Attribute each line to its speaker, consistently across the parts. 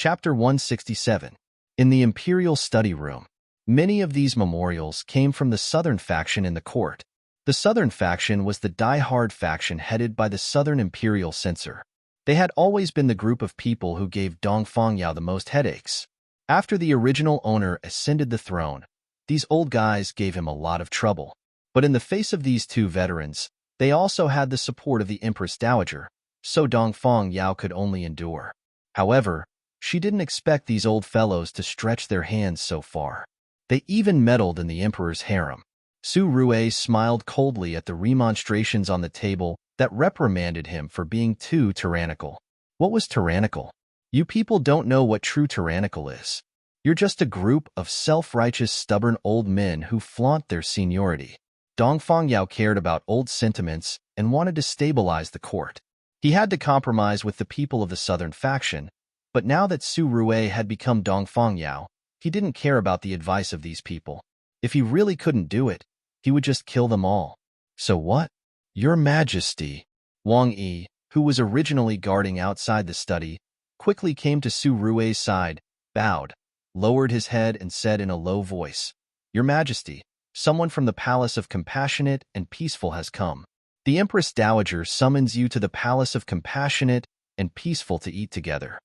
Speaker 1: Chapter 167. In the Imperial Study Room. Many of these memorials came from the Southern faction in the court. The Southern faction was the die-hard faction headed by the Southern Imperial Censor. They had always been the group of people who gave Dong Fangyao the most headaches. After the original owner ascended the throne, these old guys gave him a lot of trouble. But in the face of these two veterans, they also had the support of the Empress Dowager, so Dong Fangyao could only endure. However, she didn't expect these old fellows to stretch their hands so far. They even meddled in the emperor's harem. Su Rue smiled coldly at the remonstrations on the table that reprimanded him for being too tyrannical. What was tyrannical? You people don't know what true tyrannical is. You're just a group of self-righteous, stubborn old men who flaunt their seniority. Dong Fangyao cared about old sentiments and wanted to stabilize the court. He had to compromise with the people of the Southern faction, but now that Su Rue had become Dong Fangyao, he didn't care about the advice of these people. If he really couldn't do it, he would just kill them all. So what? Your Majesty. Wang Yi, who was originally guarding outside the study, quickly came to Su Rue's side, bowed, lowered his head and said in a low voice, Your Majesty, someone from the Palace of Compassionate and Peaceful has come. The Empress Dowager summons you to the Palace of Compassionate and Peaceful to eat together.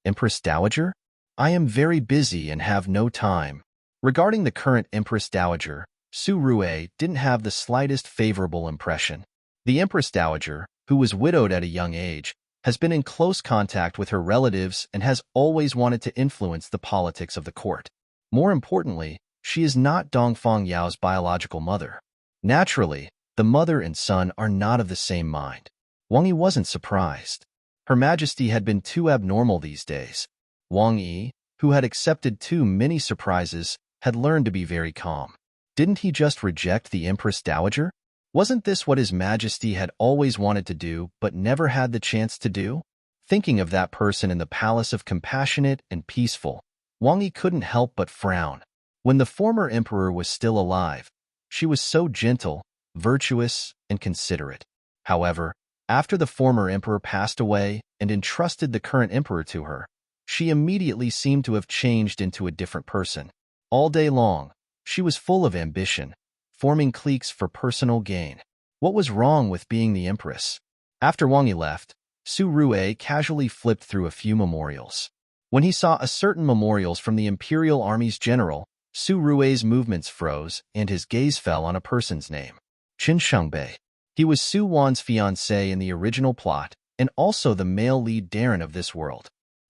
Speaker 1: Empress Dowager? I am very busy and have no time. Regarding the current Empress Dowager, Su Rue didn't have the slightest favorable impression. The Empress Dowager, who was widowed at a young age, has been in close contact with her relatives and has always wanted to influence the politics of the court. More importantly, she is not Dong Fangyao's biological mother. Naturally, the mother and son are not of the same mind. Wang Yi wasn't surprised. Her Majesty had been too abnormal these days. Wang Yi, who had accepted too many surprises, had learned to be very calm. Didn't he just reject the Empress Dowager? Wasn't this what His Majesty had always wanted to do but never had the chance to do? Thinking of that person in the Palace of Compassionate and Peaceful, Wang Yi couldn't help but frown. When the former emperor was still alive, she was so gentle, virtuous, and considerate. However, after the former emperor passed away and entrusted the current emperor to her, she immediately seemed to have changed into a different person. All day long, she was full of ambition, forming cliques for personal gain. What was wrong with being the empress? After Wang Yi left, Su Rue casually flipped through a few memorials. When he saw a certain memorials from the Imperial Army's general, Su Rue's movements froze and his gaze fell on a person's name. Qin Shangbei. He was Su Wan's fiancé in the original plot and also the male lead Darren of this world.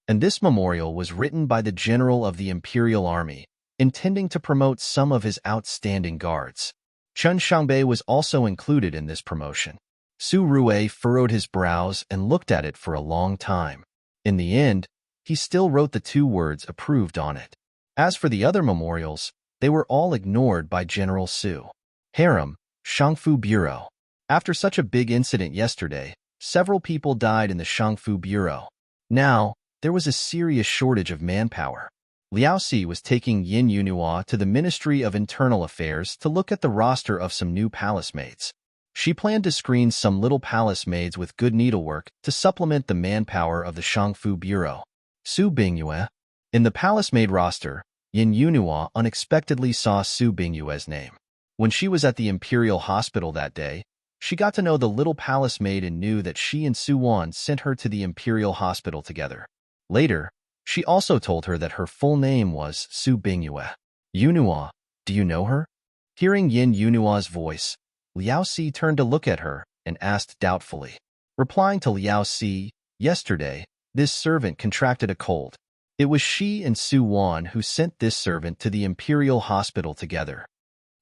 Speaker 1: And this memorial was written by the general of the Imperial Army, intending to promote some of his outstanding guards. Chen Shangbei was also included in this promotion. Su Rue furrowed his brows and looked at it for a long time. In the end, he still wrote the two words approved on it. As for the other memorials, they were all ignored by General Su. Harem, Shangfu Bureau. After such a big incident yesterday, several people died in the Shangfu Bureau. Now, there was a serious shortage of manpower. Liao Si was taking Yin Yunhua to the Ministry of Internal Affairs to look at the roster of some new palace maids. She planned to screen some little palace maids with good needlework to supplement the manpower of the Shangfu Bureau. Su Bingyue. In the palace maid roster, Yin Yunhua unexpectedly saw Su Bingyue's name. When she was at the Imperial Hospital that day, she got to know the little palace maid and knew that she and Su Wan sent her to the Imperial Hospital together. Later, she also told her that her full name was Su Bingyue. Yunhua, do you know her? Hearing Yin Yunhua's voice, Liao Si turned to look at her and asked doubtfully. Replying to Liao Si, yesterday, this servant contracted a cold. It was she and Su Wan who sent this servant to the Imperial Hospital together.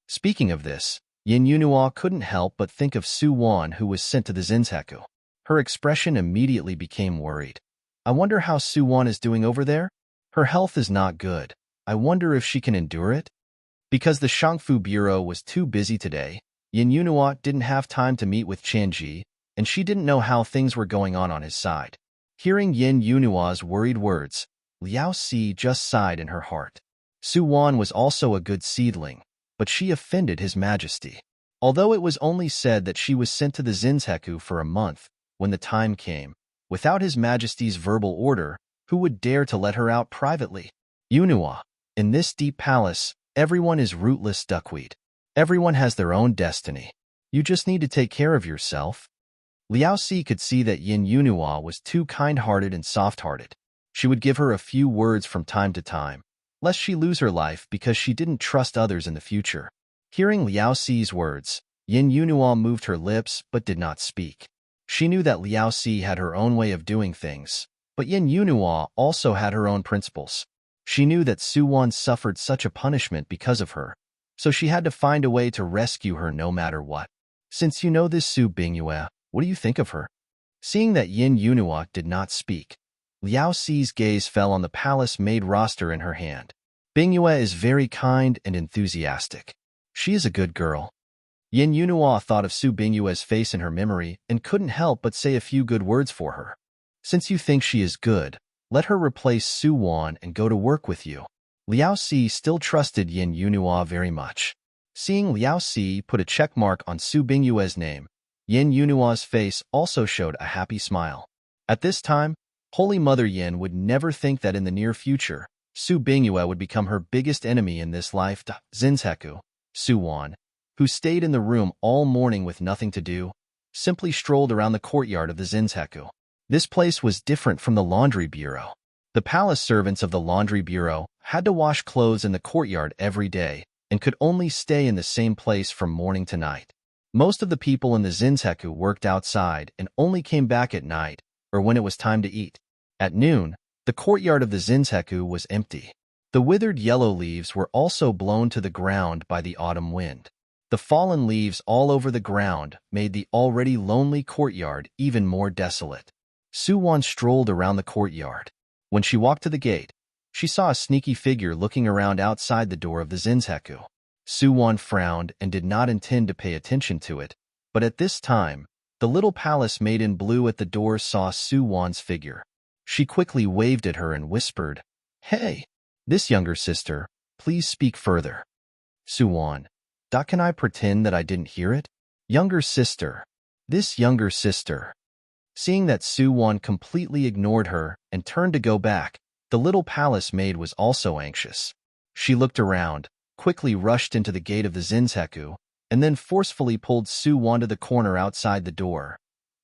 Speaker 1: Speaking of this, Yin Yunhua couldn't help but think of Su Wan who was sent to the Zinseku. Her expression immediately became worried. I wonder how Su Wan is doing over there? Her health is not good. I wonder if she can endure it? Because the Shangfu Bureau was too busy today, Yin Yunhua didn't have time to meet with Qianji, and she didn't know how things were going on his side. Hearing Yin Yunhua's worried words, Liao Si just sighed in her heart. Su Wan was also a good seedling, but she offended His Majesty. Although it was only said that she was sent to the Zinseku for a month, when the time came, without His Majesty's verbal order, Who would dare to let her out privately? Yunhua. In this deep palace, everyone is rootless duckweed. Everyone has their own destiny. You just need to take care of yourself. Liao Si could see that Yin Yunhua was too kind-hearted and soft-hearted. She would give her a few words from time to time, lest she lose her life because she didn't trust others in the future. Hearing Liao Si's words, Yin Yunhua moved her lips but did not speak. She knew that Liao Si had her own way of doing things, but Yin Yunhua also had her own principles. She knew that Su Wan suffered such a punishment because of her, so she had to find a way to rescue her no matter what. Since you know this Su Bingyue, what do you think of her? Seeing that Yin Yunhua did not speak, Liao Si's gaze fell on the palace-maid roster in her hand. Bingyue is very kind and enthusiastic. She is a good girl. Yin Yunhua thought of Su Bingyue's face in her memory and couldn't help but say a few good words for her. Since you think she is good, let her replace Su Wan and go to work with you. Liao Si still trusted Yin Yunhua very much. Seeing Liao Si put a check mark on Su Bingyue's name, Yin Yunhua's face also showed a happy smile. At this time, Holy Mother Yin would never think that in the near future, Su Bingyue would become her biggest enemy in this life. Zinzheku, Su Wan, who stayed in the room all morning with nothing to do, simply strolled around the courtyard of the Zinzheku. This place was different from the laundry bureau. The palace servants of the laundry bureau had to wash clothes in the courtyard every day and could only stay in the same place from morning to night. Most of the people in the Zinzheku worked outside and only came back at night or when it was time to eat. At noon, the courtyard of the Zinzheku was empty. The withered yellow leaves were also blown to the ground by the autumn wind. The fallen leaves all over the ground made the already lonely courtyard even more desolate. Su Wan strolled around the courtyard. When she walked to the gate, she saw a sneaky figure looking around outside the door of the Zinzheku. Su Wan frowned and did not intend to pay attention to it, but at this time, the little palace maid in blue at the door saw Su Wan's figure. She quickly waved at her and whispered, "Hey, this younger sister, please speak further." Su Wan, can I pretend that I didn't hear it? Younger sister, this younger sister. Seeing that Su Wan completely ignored her and turned to go back, the little palace maid was also anxious. She looked around, quickly rushed into the gate of the Zinzheku, and then forcefully pulled Su Wan to the corner outside the door.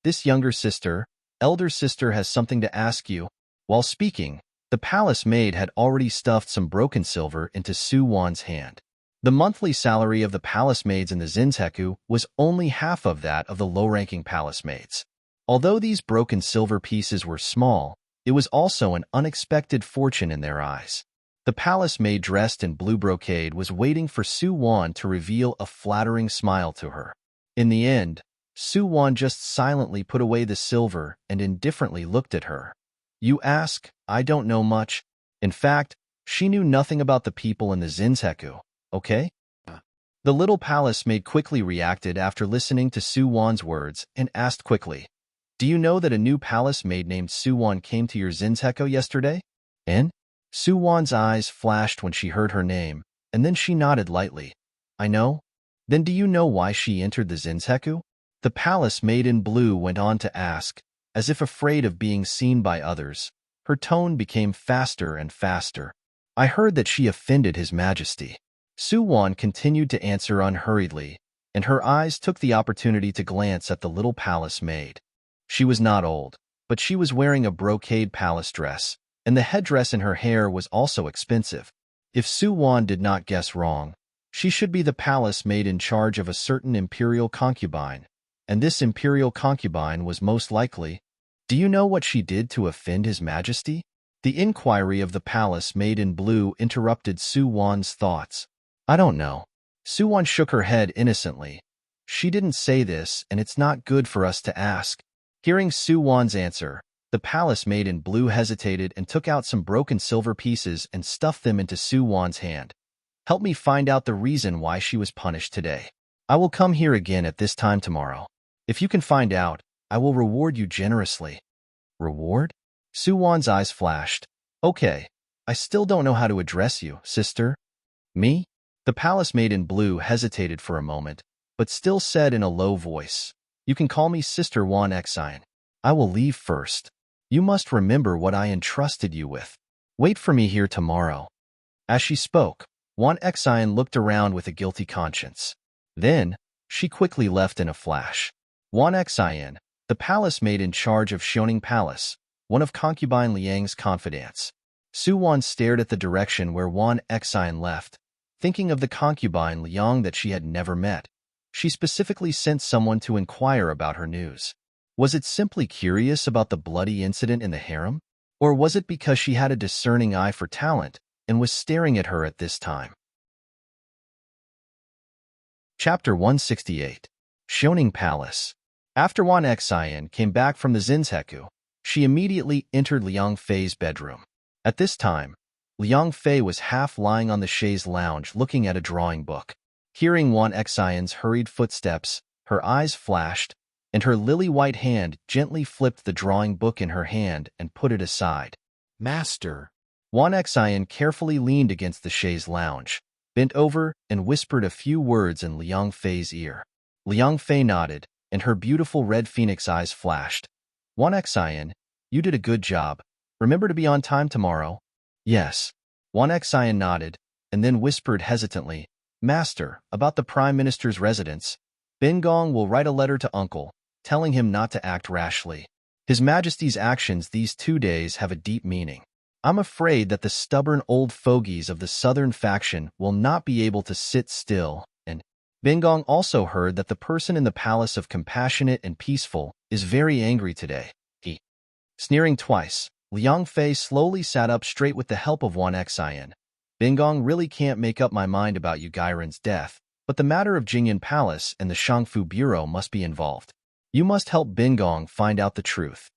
Speaker 1: This younger sister, elder sister has something to ask you. While speaking, the palace maid had already stuffed some broken silver into Su Wan's hand. The monthly salary of the palace maids in the Zinzheku was only half of that of the low-ranking palace maids. Although these broken silver pieces were small, it was also an unexpected fortune in their eyes. The palace maid dressed in blue brocade was waiting for Su Wan to reveal a flattering smile to her. In the end, Su Wan just silently put away the silver and indifferently looked at her. You ask, I don't know much. In fact, she knew nothing about the people in the Zinzheku, okay? The little palace maid quickly reacted after listening to Su Wan's words and asked quickly, do you know that a new palace maid named Su Wan came to your Zinzheku yesterday? And? Su Wan's eyes flashed when she heard her name, and then she nodded lightly. I know. Then do you know why she entered the Zinzheku? The palace maid in blue went on to ask, as if afraid of being seen by others. Her tone became faster and faster. I heard that she offended His Majesty. Su Wan continued to answer unhurriedly, and her eyes took the opportunity to glance at the little palace maid. She was not old, but she was wearing a brocade palace dress, and the headdress in her hair was also expensive. If Su Wan did not guess wrong, she should be the palace maid in charge of a certain imperial concubine, and this imperial concubine was most likely. Do you know what she did to offend His Majesty? The inquiry of the palace maid in blue interrupted Su Wan's thoughts. I don't know. Su Wan shook her head innocently. She didn't say this, and it's not good for us to ask. Hearing Su Wan's answer, the palace maid in blue hesitated and took out some broken silver pieces and stuffed them into Su Wan's hand. Help me find out the reason why she was punished today. I will come here again at this time tomorrow. If you can find out, I will reward you generously. Reward? Su Wan's eyes flashed. Okay, I still don't know how to address you, sister. Me? The palace maid in blue hesitated for a moment, but still said in a low voice, You can call me Sister Wan Xian. I will leave first. You must remember what I entrusted you with. Wait for me here tomorrow." As she spoke, Wan Xian looked around with a guilty conscience. Then, she quickly left in a flash. Wan Xian, the palace maid in charge of Xiaoning Palace, one of concubine Liang's confidants. Su Wan stared at the direction where Wan Xian left, thinking of the concubine Liang that she had never met. She specifically sent someone to inquire about her news. Was it simply curious about the bloody incident in the harem? Or was it because she had a discerning eye for talent and was staring at her at this time? Chapter 168. Xiaoning Palace. After Wan Xian came back from the Zinzheku, she immediately entered Liang Fei's bedroom. At this time, Liang Fei was half lying on the chaise lounge looking at a drawing book. Hearing Wan Xian's hurried footsteps, her eyes flashed, and her lily-white hand gently flipped the drawing book in her hand and put it aside. "Master." Wan Xian carefully leaned against the chaise lounge, bent over, and whispered a few words in Liang Fei's ear. Liang Fei nodded, and her beautiful red phoenix eyes flashed. "Wan Xian, you did a good job. Remember to be on time tomorrow." "Yes." Wan Xian nodded, and then whispered hesitantly, "Master, about the Prime Minister's residence, Ben Gong will write a letter to Uncle, telling him not to act rashly. His Majesty's actions these 2 days have a deep meaning. I'm afraid that the stubborn old fogies of the southern faction will not be able to sit still, and Ben Gong also heard that the person in the Palace of Compassionate and Peaceful is very angry today." Sneering twice, Liang Fei slowly sat up straight with the help of Wan Xian. "Ben Gong really can't make up my mind about Yu Gairen's death, but the matter of Jingyan Palace and the Shangfu Bureau must be involved. You must help Ben Gong find out the truth.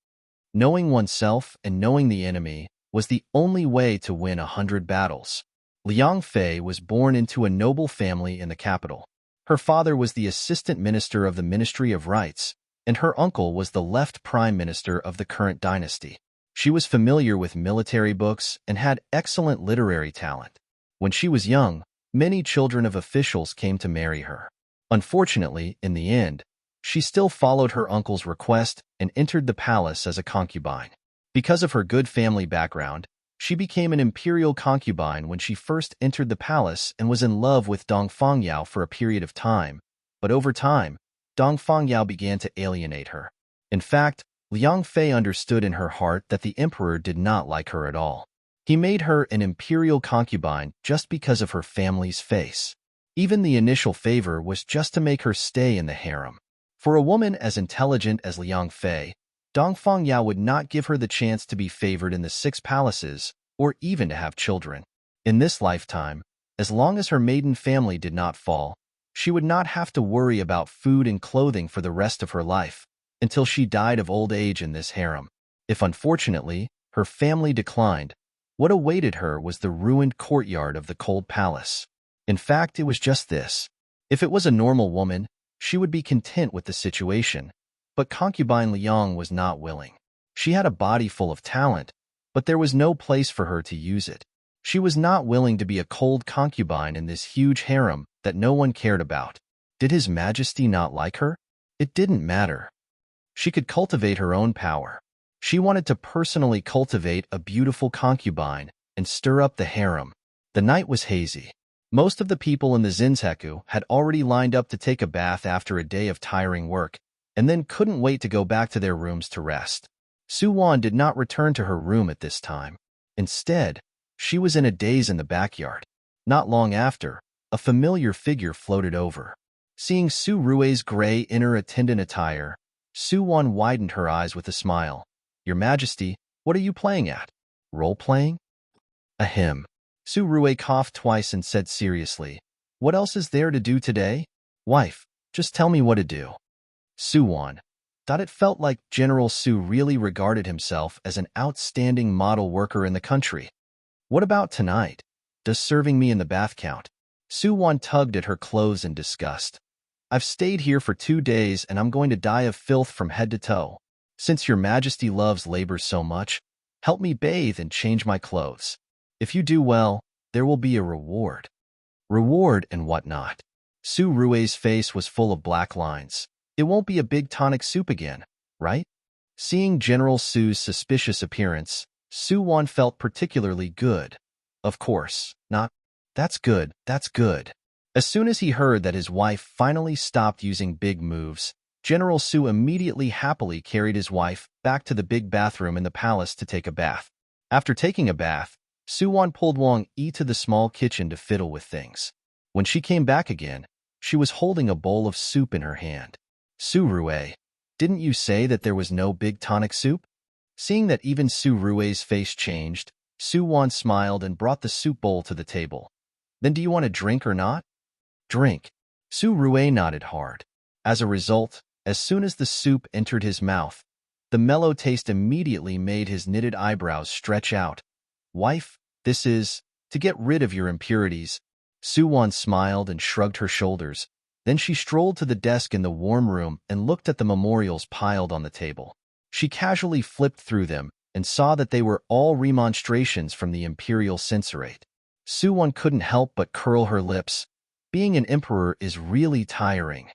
Speaker 1: Knowing oneself and knowing the enemy was the only way to win 100 battles." Liang Fei was born into a noble family in the capital. Her father was the assistant minister of the Ministry of Rights, and her uncle was the left prime minister of the current dynasty. She was familiar with military books and had excellent literary talent. When she was young, many children of officials came to marry her. Unfortunately, in the end, she still followed her uncle's request and entered the palace as a concubine. Because of her good family background, she became an imperial concubine when she first entered the palace and was in love with Dong Fangyao for a period of time, but over time, Dong Fangyao began to alienate her. In fact, Liang Fei understood in her heart that the emperor did not like her at all. He made her an imperial concubine just because of her family's face. Even the initial favor was just to make her stay in the harem. For a woman as intelligent as Liang Fei, Dong Fangyao would not give her the chance to be favored in the 6 palaces or even to have children. In this lifetime, as long as her maiden family did not fall, she would not have to worry about food and clothing for the rest of her life, until she died of old age in this harem. If unfortunately, her family declined, what awaited her was the ruined courtyard of the cold palace. In fact, it was just this. If it was a normal woman, she would be content with the situation, but concubine Liang was not willing. She had a body full of talent, but there was no place for her to use it. She was not willing to be a cold concubine in this huge harem that no one cared about. Did His Majesty not like her? It didn't matter. She could cultivate her own power. She wanted to personally cultivate a beautiful concubine and stir up the harem. The night was hazy. Most of the people in the Zinzheku had already lined up to take a bath after a day of tiring work, and then couldn't wait to go back to their rooms to rest. Su Wan did not return to her room at this time. Instead, she was in a daze in the backyard. Not long after, a familiar figure floated over. Seeing Su Rui's gray inner attendant attire, Su Wan widened her eyes with a smile. "Your Majesty, what are you playing at? Role-playing?" "Ahem." Su Rui coughed twice and said seriously, "What else is there to do today? Wife, just tell me what to do." Su Wan thought it felt like General Su really regarded himself as an outstanding model worker in the country. "What about tonight? Does serving me in the bath count?" Su Wan tugged at her clothes in disgust. "I've stayed here for 2 days and I'm going to die of filth from head to toe. Since your Majesty loves labor so much, help me bathe and change my clothes. If you do well, there will be a reward." Reward and whatnot. Su Rui's face was full of black lines. "It won't be a big tonic soup again, right?" Seeing General Su's suspicious appearance, Su Wan felt particularly good. Of course, not. That's good, that's good. As soon as he heard that his wife finally stopped using big moves, General Su immediately happily carried his wife back to the big bathroom in the palace to take a bath. After taking a bath, Su Wan pulled Wang Yi to the small kitchen to fiddle with things. When she came back again, she was holding a bowl of soup in her hand. Su Rue, didn't you say that there was no big tonic soup? Seeing that even Su Rue's face changed, Su Wan smiled and brought the soup bowl to the table. Then do you want a drink or not? Drink. Su Rue nodded hard. As a result, as soon as the soup entered his mouth, the mellow taste immediately made his knitted eyebrows stretch out. Wife, this is to get rid of your impurities. Su Wan smiled and shrugged her shoulders. Then she strolled to the desk in the warm room and looked at the memorials piled on the table. She casually flipped through them and saw that they were all remonstrations from the imperial censorate. Su Wan couldn't help but curl her lips. Being an emperor is really tiring.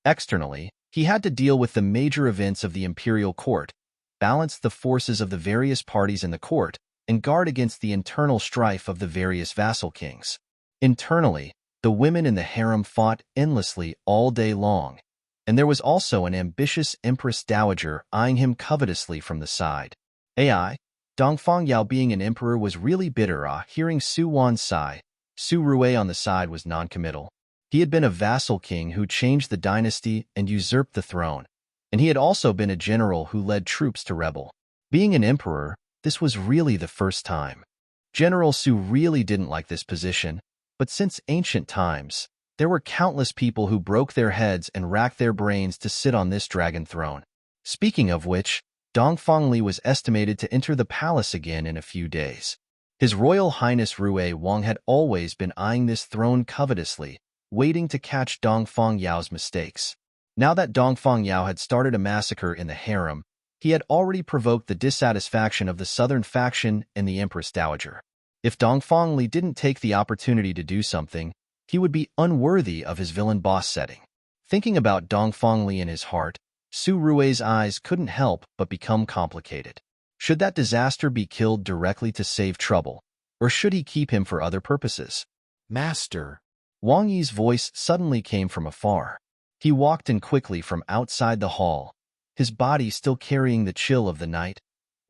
Speaker 1: Externally, he had to deal with the major events of the imperial court, balance the forces of the various parties in the court, and guard against the internal strife of the various vassal kings. Internally, the women in the harem fought endlessly all day long, and there was also an ambitious empress dowager eyeing him covetously from the side. AI, Dongfang Yao being an emperor was really bitter. Hearing Su Wan's sigh, Su Rue on the side was noncommittal. He had been a vassal king who changed the dynasty and usurped the throne, and he had also been a general who led troops to rebel. Being an emperor, this was really the first time. General Su really didn't like this position, but since ancient times, there were countless people who broke their heads and racked their brains to sit on this dragon throne. Speaking of which, Dongfang Li was estimated to enter the palace again in a few days. His Royal Highness Rue Wang had always been eyeing this throne covetously, waiting to catch Dongfang Yao's mistakes. Now that Dongfang Yao had started a massacre in the harem, he had already provoked the dissatisfaction of the southern faction and the Empress Dowager. If Dongfang Li didn't take the opportunity to do something, he would be unworthy of his villain boss setting. Thinking about Dongfang Li in his heart, Su Rue's eyes couldn't help but become complicated. Should that disaster be killed directly to save trouble, or should he keep him for other purposes? Master. Wang Yi's voice suddenly came from afar. He walked in quickly from outside the hall, his body still carrying the chill of the night.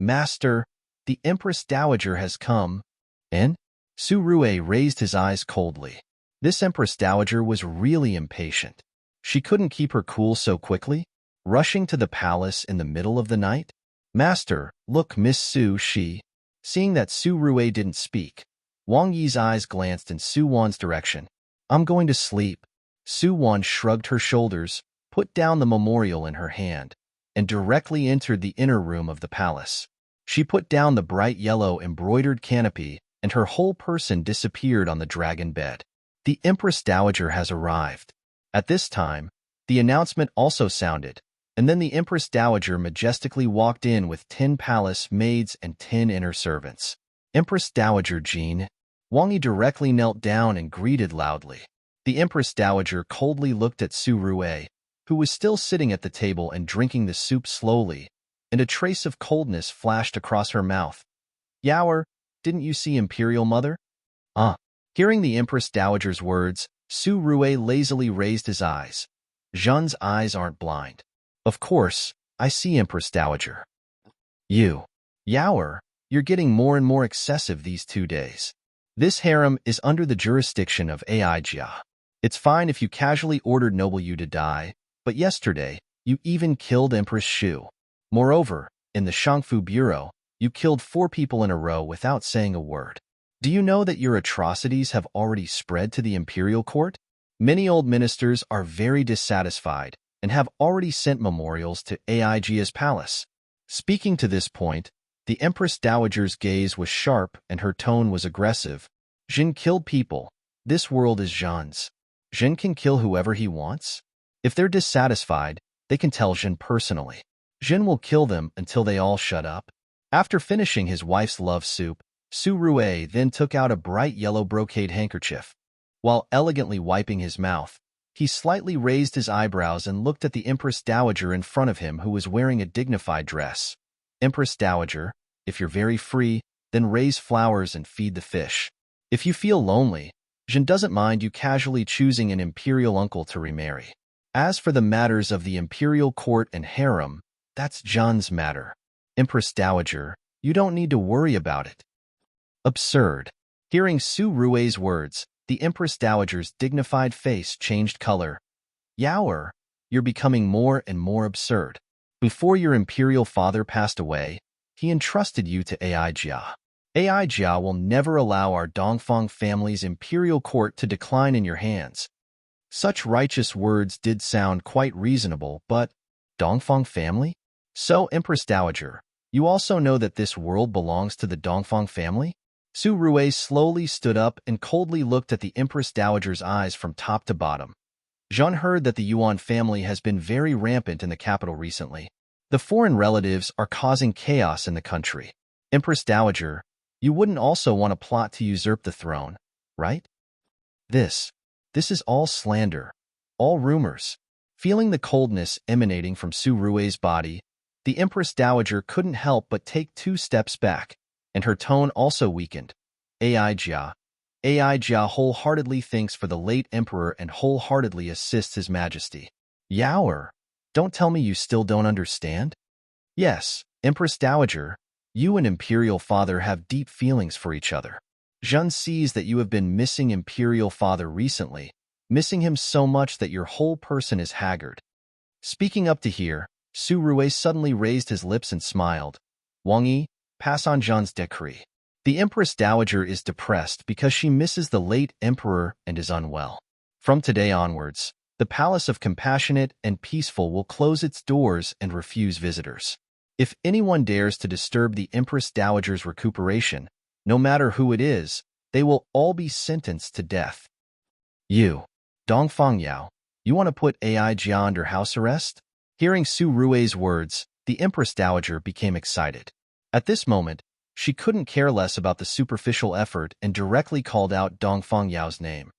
Speaker 1: Master, the Empress Dowager has come. And? Su Rue raised his eyes coldly. This Empress Dowager was really impatient. She couldn't keep her cool so quickly, rushing to the palace in the middle of the night. Master, look, Miss Su, she. Seeing that Su Rue didn't speak, Wang Yi's eyes glanced in Su Wan's direction. I'm going to sleep. Su Wan shrugged her shoulders, put down the memorial in her hand, and directly entered the inner room of the palace. She put down the bright yellow embroidered canopy, and her whole person disappeared on the dragon bed. The Empress Dowager has arrived. At this time, the announcement also sounded, and then the Empress Dowager majestically walked in with 10 palace maids and 10 inner servants. Empress Dowager Jean. Wang Yi directly knelt down and greeted loudly. The Empress Dowager coldly looked at Su Rue, who was still sitting at the table and drinking the soup slowly, and a trace of coldness flashed across her mouth. Yaoer, didn't you see Imperial Mother? Hearing the Empress Dowager's words, Su Rue lazily raised his eyes. Zhen's eyes aren't blind. Of course, I see Empress Dowager. You. Yaoer, you're getting more and more excessive these 2 days. This harem is under the jurisdiction of Aijia. It's fine if you casually ordered Noble Yu to die, but yesterday, you even killed Empress Shu. Moreover, in the Shangfu Bureau, you killed 4 people in a row without saying a word. Do you know that your atrocities have already spread to the imperial court? Many old ministers are very dissatisfied and have already sent memorials to Aijia's palace. Speaking to this point, the Empress Dowager's gaze was sharp and her tone was aggressive. Zhen killed people. This world is Zhen's. Zhen can kill whoever he wants. If they're dissatisfied, they can tell Zhen personally. Zhen will kill them until they all shut up. After finishing his wife's love soup, Su Rue then took out a bright yellow brocade handkerchief. While elegantly wiping his mouth, He slightly raised his eyebrows and looked at the Empress Dowager in front of him, who was wearing a dignified dress. Empress Dowager, if you're very free, then raise flowers and feed the fish. If you feel lonely, Jean doesn't mind you casually choosing an imperial uncle to remarry. As for the matters of the imperial court and harem, that's Jean's matter. Empress Dowager, you don't need to worry about it. Absurd. Hearing Su Rui's words, the Empress Dowager's dignified face changed color. Yaoer, you're becoming more and more absurd. Before your imperial father passed away, he entrusted you to Ai Jia. Ai Jia will never allow our Dongfang family's imperial court to decline in your hands. Such righteous words did sound quite reasonable, but Dongfang family? So, Empress Dowager, you also know that this world belongs to the Dongfang family? Su Rui slowly stood up and coldly looked at the Empress Dowager's eyes from top to bottom. Jean heard that the Yuan family has been very rampant in the capital recently. The foreign relatives are causing chaos in the country. Empress Dowager, you wouldn't also want to plot to usurp the throne, right? This is all slander, all rumors. Feeling the coldness emanating from Su Rui's body, the Empress Dowager couldn't help but take 2 steps back, and her tone also weakened. Ai Jia wholeheartedly thinks for the late emperor and wholeheartedly assists His Majesty. Yaoer, don't tell me you still don't understand? Yes, Empress Dowager, you and Imperial Father have deep feelings for each other. Jean sees that you have been missing Imperial Father recently, missing him so much that your whole person is haggard. Speaking up to hear, Su Rui suddenly raised his lips and smiled. Wang Yi, pass on Jean's decree. The Empress Dowager is depressed because she misses the late emperor and is unwell. From today onwards, the Palace of Compassionate and Peaceful will close its doors and refuse visitors. If anyone dares to disturb the Empress Dowager's recuperation, no matter who it is, they will all be sentenced to death. You, Dongfang Yao, you want to put Ai Jia under house arrest? Hearing Su Rui's words, the Empress Dowager became excited. At this moment, she couldn't care less about the superficial effort and directly called out Dongfang Yao's name.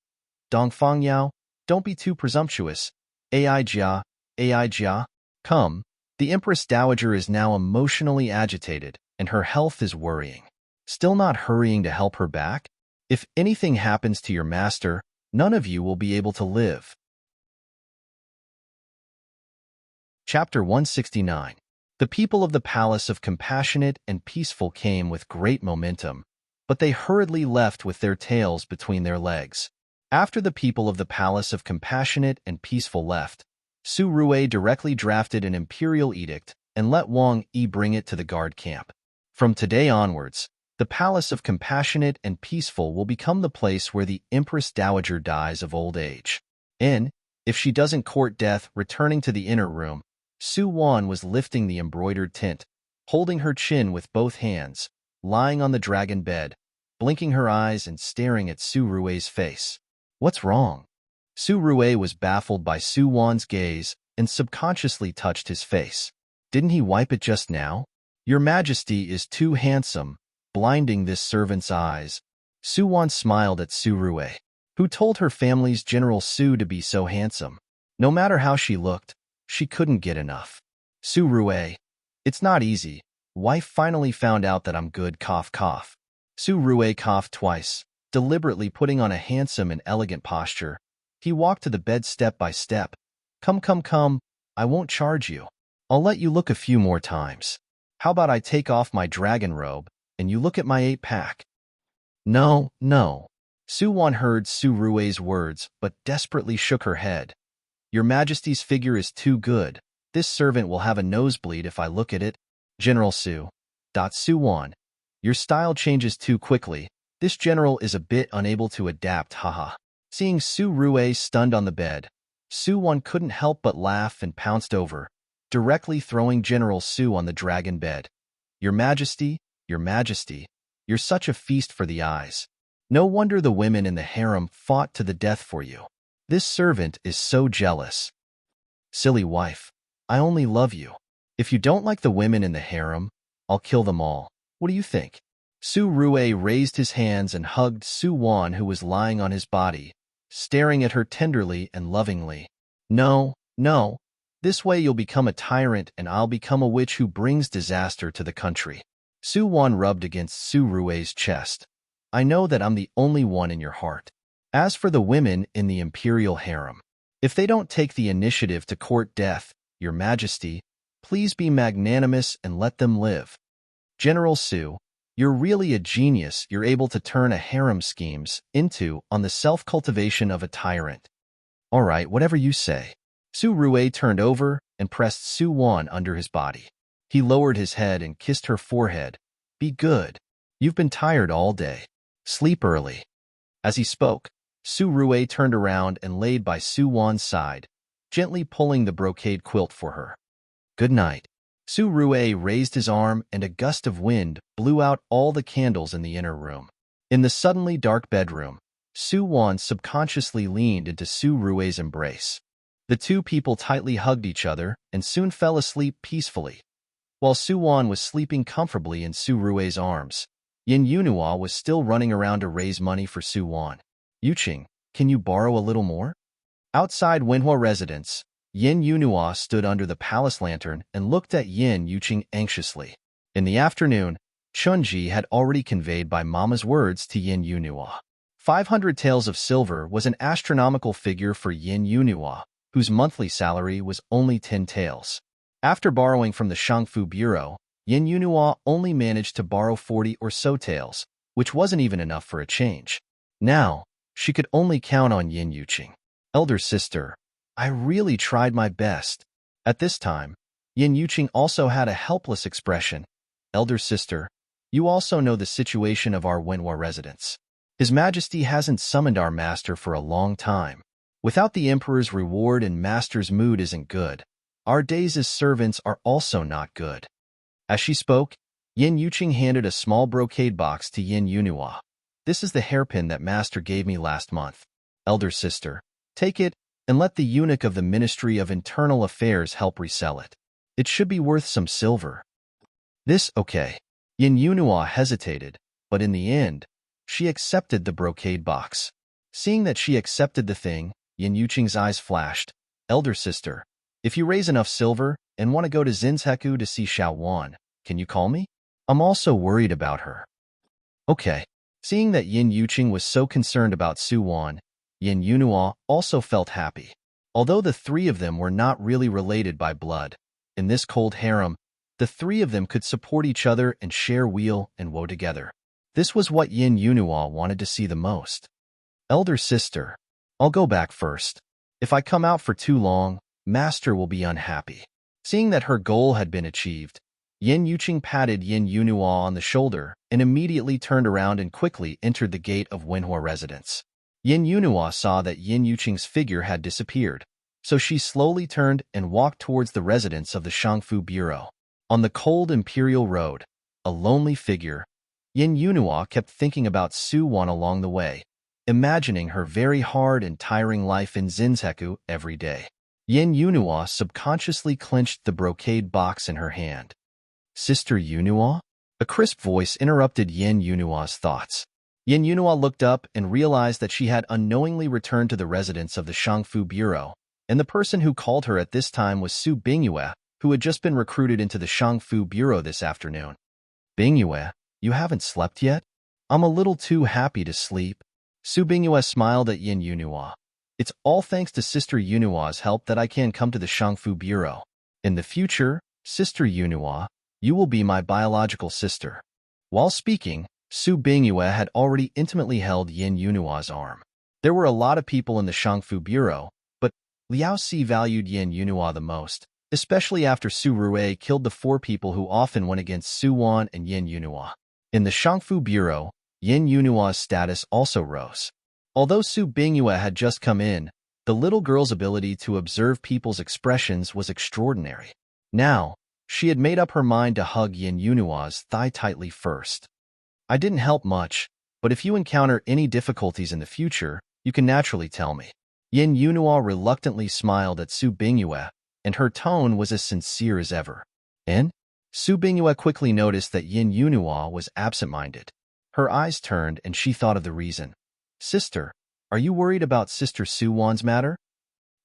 Speaker 1: Dongfang Yao, don't be too presumptuous. Ai Jia, come. The Empress Dowager is now emotionally agitated, and her health is worrying. Still not hurrying to help her back? If anything happens to your master, none of you will be able to live. Chapter 169. The people of the Palace of Compassionate and Peaceful came with great momentum, but they hurriedly left with their tails between their legs. After the people of the Palace of Compassionate and Peaceful left, Su Rui directly drafted an imperial edict and let Wang Yi bring it to the guard camp. From today onwards, the Palace of Compassionate and Peaceful will become the place where the Empress Dowager dies of old age. If she doesn't court death, returning to the inner room, Su Wan was lifting the embroidered tent, holding her chin with both hands, lying on the dragon bed, blinking her eyes and staring at Su Rui's face. What's wrong? Su Rui was baffled by Su Wan's gaze and subconsciously touched his face. Didn't he wipe it just now? Your Majesty is too handsome, blinding this servant's eyes. Su Wan smiled at Su Rui, who told her family's General Su to be so handsome. No matter how she looked, she couldn't get enough. Su Rui, it's not easy. Wife finally found out that I'm good, cough cough. Su Rui coughed twice, deliberately putting on a handsome and elegant posture. He walked to the bed step by step. Come, I won't charge you. I'll let you look a few more times. How about I take off my dragon robe, and you look at my 8-pack? No. Su Wan heard Su Rui's words, but desperately shook her head. Your Majesty's figure is too good. This servant will have a nosebleed if I look at it. General Su. Su Wan. Your style changes too quickly. This general is a bit unable to adapt, haha. Seeing Su Rui stunned on the bed, Su Wan couldn't help but laugh and pounced over, directly throwing General Su on the dragon bed. Your Majesty, you're such a feast for the eyes. No wonder the women in the harem fought to the death for you. This servant is so jealous. Silly wife, I only love you. If you don't like the women in the harem, I'll kill them all. What do you think? Su Rui raised his hands and hugged Su Wan, who was lying on his body, staring at her tenderly and lovingly. No, no. This way you'll become a tyrant and I'll become a witch who brings disaster to the country. Su Wan rubbed against Su Rui's chest. I know that I'm the only one in your heart. As for the women in the imperial harem, if they don't take the initiative to court death, your majesty, please be magnanimous and let them live. General Su, you're really a genius. You're able to turn a harem schemes into on the self-cultivation of a tyrant. All right, whatever you say. Su Rui turned over and pressed Su Wan under his body. He lowered his head and kissed her forehead. Be good. You've been tired all day. Sleep early. As he spoke, Su Rui turned around and laid by Su Wan's side, gently pulling the brocade quilt for her. Good night. Su Rui raised his arm and a gust of wind blew out all the candles in the inner room. In the suddenly dark bedroom, Su Wan subconsciously leaned into Su Rui's embrace. The two people tightly hugged each other and soon fell asleep peacefully. While Su Wan was sleeping comfortably in Su Rui's arms, Yin Yunhua was still running around to raise money for Su Wan. Yuqing, can you borrow a little more? Outside Wenhua residence, Yin Yunhua stood under the palace lantern and looked at Yin Yuqing anxiously. In the afternoon, Chunji had already conveyed by Mama's words to Yin Yunhua. 500 taels of silver was an astronomical figure for Yin Yunhua, whose monthly salary was only 10 taels. After borrowing from the Shangfu Bureau, Yin Yunhua only managed to borrow 40 or so taels, which wasn't even enough for a change. Now, she could only count on Yin Yuqing. Elder sister, I really tried my best. At this time, Yin Yuqing also had a helpless expression. Elder sister, you also know the situation of our Wenhua residence. His Majesty hasn't summoned our master for a long time. Without the Emperor's reward and master's mood isn't good. Our days as servants are also not good. As she spoke, Yin Yuqing handed a small brocade box to Yin Yunhua. This is the hairpin that master gave me last month. Elder sister, take it and let the eunuch of the Ministry of Internal Affairs help resell it. It should be worth some silver. This, okay. Yin Yunhua hesitated, but in the end, she accepted the brocade box. Seeing that she accepted the thing, Yin Yuqing's eyes flashed. Elder sister, if you raise enough silver and want to go to Zinzheku to see Xiao Wan, can you call me? I'm also worried about her. Okay. Seeing that Yin Yuqing was so concerned about Su Wan, Yin Yunhua also felt happy. Although the three of them were not really related by blood, in this cold harem, the three of them could support each other and share weal and woe together. This was what Yin Yunhua wanted to see the most. Elder sister, I'll go back first. If I come out for too long, master will be unhappy. Seeing that her goal had been achieved, Yin Yuqing patted Yin Yunhua on the shoulder and immediately turned around and quickly entered the gate of Wenhua residence. Yin Yunhua saw that Yin Yuqing's figure had disappeared, so she slowly turned and walked towards the residence of the Shangfu Bureau. On the cold imperial road, a lonely figure, Yin Yunhua kept thinking about Su Wan along the way, imagining her very hard and tiring life in Zinzheku every day. Yin Yunhua subconsciously clenched the brocade box in her hand. Sister Yunhua? A crisp voice interrupted Yin Yunhua's thoughts. Yin Yunhua looked up and realized that she had unknowingly returned to the residence of the Shangfu Bureau, and the person who called her at this time was Su Bingyue, who had just been recruited into the Shangfu Bureau this afternoon. Bingyue, you haven't slept yet? I'm a little too happy to sleep. Su Bingyue smiled at Yin Yunhua. It's all thanks to Sister Yunhua's help that I can come to the Shangfu Bureau. In the future, Sister Yunhua, you will be my biological sister. While speaking, Su Bingyue had already intimately held Yin Yunhua's arm. There were a lot of people in the Shangfu Bureau, but Liao Si valued Yin Yunhua the most, especially after Su Rui killed the 4 people who often went against Su Wan and Yin Yunhua. In the Shangfu Bureau, Yin Yunhua's status also rose. Although Su Bingyue had just come in, the little girl's ability to observe people's expressions was extraordinary. Now, she had made up her mind to hug Yin Yunhua's thigh tightly first. I didn't help much, but if you encounter any difficulties in the future, you can naturally tell me. Yin Yunhua reluctantly smiled at Su Bingyue, and her tone was as sincere as ever. And? Su Bingyue quickly noticed that Yin Yunhua was absent-minded. Her eyes turned and she thought of the reason. Sister, Are you worried about Sister Su-won's matter?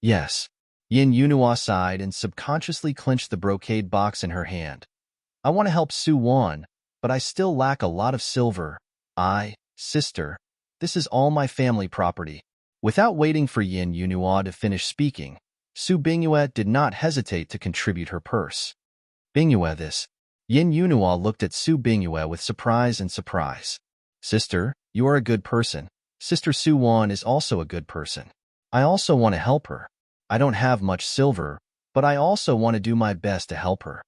Speaker 1: Yes. Yin Yunhua sighed and subconsciously clenched the brocade box in her hand. I want to help Su-won, but I still lack a lot of silver. Sister, this is all my family property. Without waiting for Yin Yunhua to finish speaking, Su Bingyue did not hesitate to contribute her purse. Bingyue this. Yin Yunhua looked at Su Bingyue with surprise and surprise. Sister, you are a good person. Sister Su-won is also a good person. I also want to help her. I don't have much silver, but I also want to do my best to help her.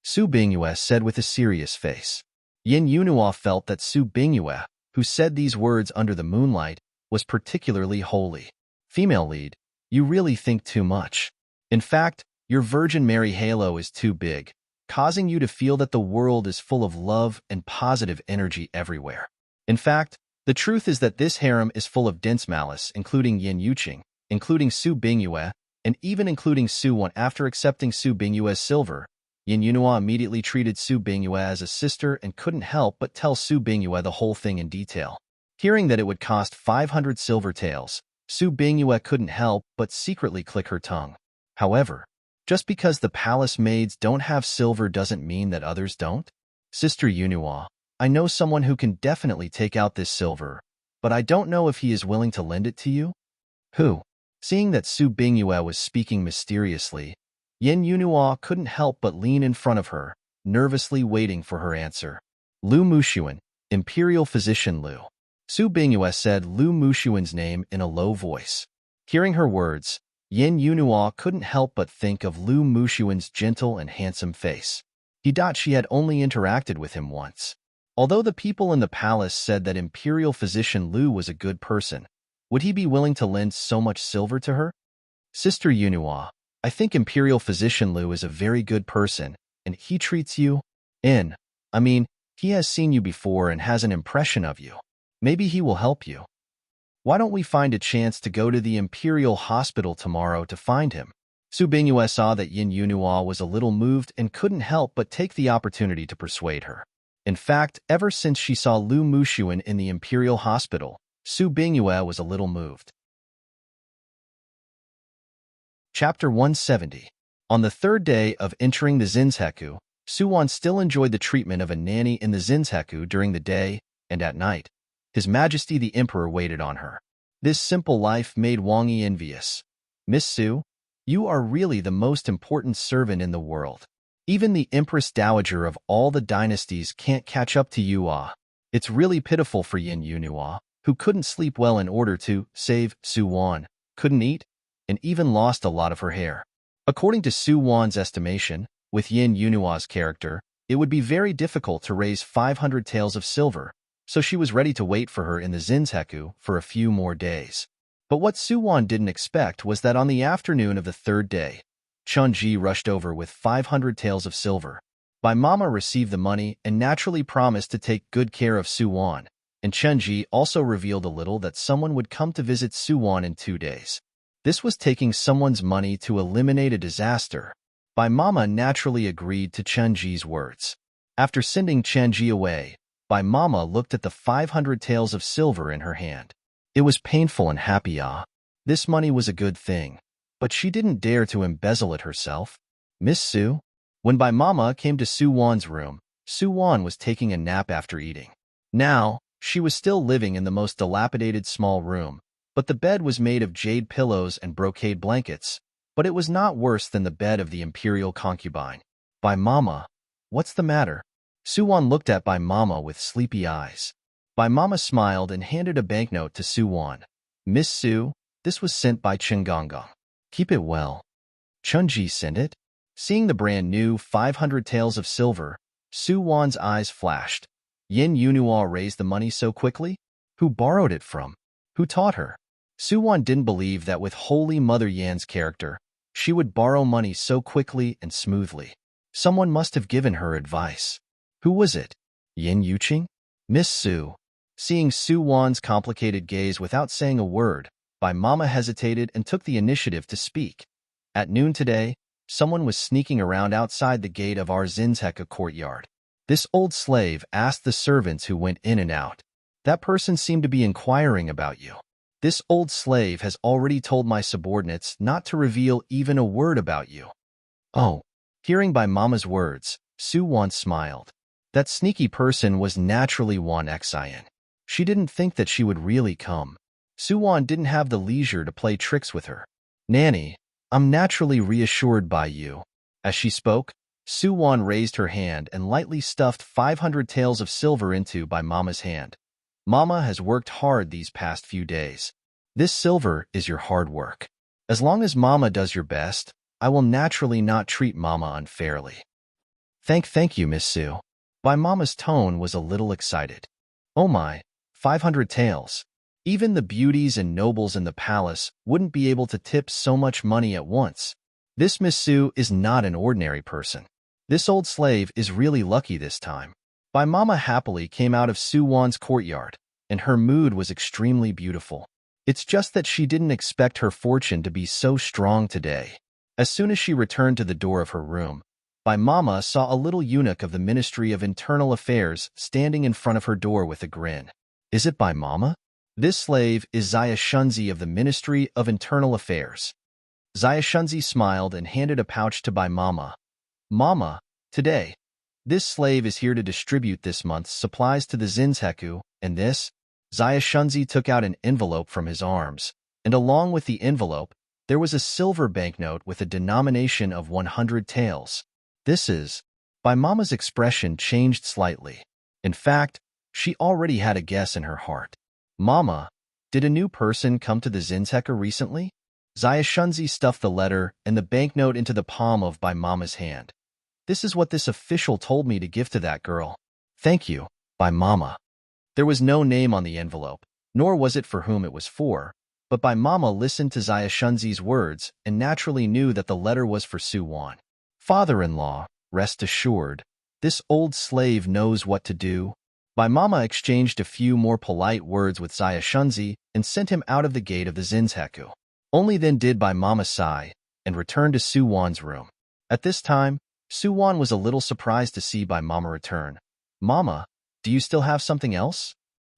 Speaker 1: Su Bingyue said with a serious face. Yin Yunhua felt that Su Bingyue, who said these words under the moonlight, was particularly holy. Female lead, you really think too much. In fact, your Virgin Mary halo is too big, causing you to feel that the world is full of love and positive energy everywhere. In fact, the truth is that this harem is full of dense malice, including Yin Yuqing, including Su Bingyue, and even including Su-won. After accepting Su Bingyue's silver, Yin Yunhua immediately treated Su Bingyue as a sister and couldn't help but tell Su Bingyue the whole thing in detail. Hearing that it would cost 500 silver taels, Su Bingyue couldn't help but secretly click her tongue. However, just because the palace maids don't have silver doesn't mean that others don't. Sister Yunhua, I know someone who can definitely take out this silver, but I don't know if he is willing to lend it to you. Who? Seeing that Su Bingyue was speaking mysteriously, Yin Yunhua couldn't help but lean in front of her, nervously waiting for her answer. Lu Mushuan, Imperial Physician Lu. Su Bingyue said Lu Mushuan's name in a low voice. Hearing her words, Yin Yunhua couldn't help but think of Lu Mushuan's gentle and handsome face. She had only interacted with him once. Although the people in the palace said that Imperial Physician Lu was a good person, would he be willing to lend so much silver to her? Sister Yunhua, I think Imperial Physician Lu is a very good person, and he treats you he has seen you before and has an impression of you. Maybe he will help you. Why don't we find a chance to go to the Imperial Hospital tomorrow to find him? Su Bingyue saw that Yin Yunhua was a little moved and couldn't help but take the opportunity to persuade her. In fact, ever since she saw Lu Mushuan in the Imperial Hospital, Su Bingyue was a little moved. Chapter 170. On the third day of entering the Zinzheku, Su-won still enjoyed the treatment of a nanny in the Zinzheku during the day, and at night, His Majesty the Emperor waited on her. This simple life made Wang Yi envious. Miss Su, you are really the most important servant in the world. Even the Empress Dowager of all the dynasties can't catch up to you. It's really pitiful for Yin Yunhua, who couldn't sleep well in order to save Su-won, couldn't eat, and even lost a lot of her hair. According to Su-won's estimation, with Yin Yunhua's character, it would be very difficult to raise 500 taels of silver, so she was ready to wait for her in the Zinzheku for a few more days. But what Su-won didn't expect was that on the afternoon of the third day, Chun-ji rushed over with 500 taels of silver. Bai Mama received the money and naturally promised to take good care of Su-won, and Chun-ji also revealed a little that someone would come to visit Su-won in 2 days. This was taking someone's money to eliminate a disaster. Bai Mama naturally agreed to Chun-ji's words. After sending Chun-ji away, Bai Mama looked at the 500 taels of silver in her hand. It was painful and happy. This money was a good thing, but she didn't dare to embezzle it herself. Miss Su? When Bai Mama came to Su-won's room, Su-won was taking a nap after eating. Now, she was still living in the most dilapidated small room, but the bed was made of jade pillows and brocade blankets, but it was not worse than the bed of the imperial concubine. Bai Mama, what's the matter? Su-won looked at Bai Mama with sleepy eyes. Bai Mama smiled and handed a banknote to Su-won. Miss Su, this was sent by Chengonggong. Keep it well. Chun-ji sent it? Seeing the brand new 500 taels of silver, Su-won's eyes flashed. Yin Yunhua raised the money so quickly? Who borrowed it from? Who taught her? Su-won didn't believe that with Holy Mother Yan's character, she would borrow money so quickly and smoothly. Someone must have given her advice. Who was it? Yin Yuqing? Miss Su. Seeing Su-won's complicated gaze without saying a word, Bai Mama hesitated and took the initiative to speak. At noon today, someone was sneaking around outside the gate of our Zinzheku courtyard. This old slave asked the servants who went in and out. That person seemed to be inquiring about you. This old slave has already told my subordinates not to reveal even a word about you. Oh. Hearing by Mama's words, Su-won smiled. That sneaky person was naturally Won Xian. She didn't think that she would really come. Su-won didn't have the leisure to play tricks with her. Nanny, I'm naturally reassured by you. As she spoke, Su-won raised her hand and lightly stuffed 500 taels of silver into by Mama's hand. Mama has worked hard these past few days. This silver is your hard work. As long as Mama does your best, I will naturally not treat Mama unfairly. Thank you, Miss Su. By Mama's tone was a little excited. Oh my, 500 taels. Even the beauties and nobles in the palace wouldn't be able to tip so much money at once. This Miss Su is not an ordinary person. This old slave is really lucky this time. By Mama happily came out of Su-won's courtyard, and her mood was extremely beautiful. It's just that she didn't expect her fortune to be so strong today. As soon as she returned to the door of her room, By Mama saw a little eunuch of the Ministry of Internal Affairs standing in front of her door with a grin. Is it By Mama? This slave is Xia Shunzi of the Ministry of Internal Affairs. Xia Shunzi smiled and handed a pouch to By Mama. Mama, today, this slave is here to distribute this month's supplies to the Zinseku, and this? Xia Shunzi took out an envelope from his arms, and along with the envelope, there was a silver banknote with a denomination of 100 taels. This is... By Mama's expression changed slightly. In fact, she already had a guess in her heart. Mama, did a new person come to the Zinseku recently? Xia Shunzi stuffed the letter and the banknote into the palm of By Mama's hand. This is what this official told me to give to that girl. Thank you, By Mama. There was no name on the envelope, nor was it for whom it was for, but By Mama listened to Xia Shunzi's words and naturally knew that the letter was for Su-won. Father-in-law, rest assured, this old slave knows what to do. By Mama exchanged a few more polite words with Xia Shunzi and sent him out of the gate of the Zinseku. Only then did By Mama sigh and return to Su-won's room. At this time, Su-won was a little surprised to see By Mama return. Mama, do you still have something else?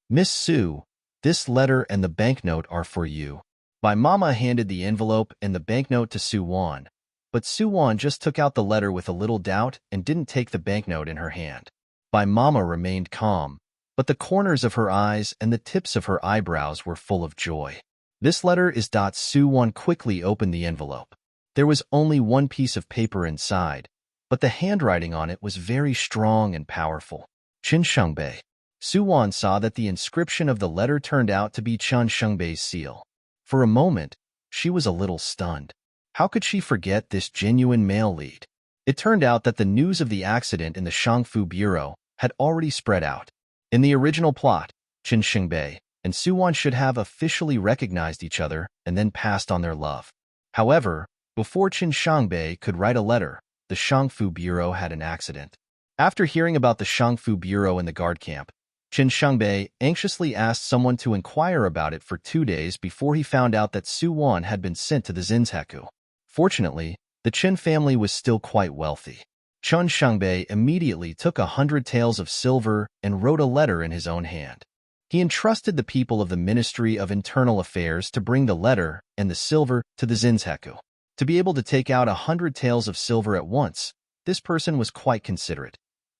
Speaker 1: Miss Su, this letter and the banknote are for you. By Mama handed the envelope and the banknote to Su-won, but Su-won just took out the letter with a little doubt and didn't take the banknote in her hand. By Mama remained calm, but the corners of her eyes and the tips of her eyebrows were full of joy. This letter is... Su-won quickly opened the envelope. There was only one piece of paper inside, but the handwriting on it was very strong and powerful. Qin Shengbei. Su-won saw that the inscription of the letter turned out to be Qin Shengbei's seal. For a moment, she was a little stunned. How could she forget this genuine male lead? It turned out that the news of the accident in the Shangfu Bureau had already spread out. In the original plot, Qin Shengbei and Su-won should have officially recognized each other and then passed on their love. However, before Qin Shengbei could write a letter, the Shangfu Bureau had an accident. After hearing about the Shangfu Bureau in the guard camp, Qin Shengbei anxiously asked someone to inquire about it for 2 days before he found out that Su-won had been sent to the Zinseku. Fortunately, the Qin family was still quite wealthy. Qin Shengbei immediately took 100 taels of silver and wrote a letter in his own hand. He entrusted the people of the Ministry of Internal Affairs to bring the letter and the silver to the Zinseku. To be able to take out 100 taels of silver at once, this person was quite considerate.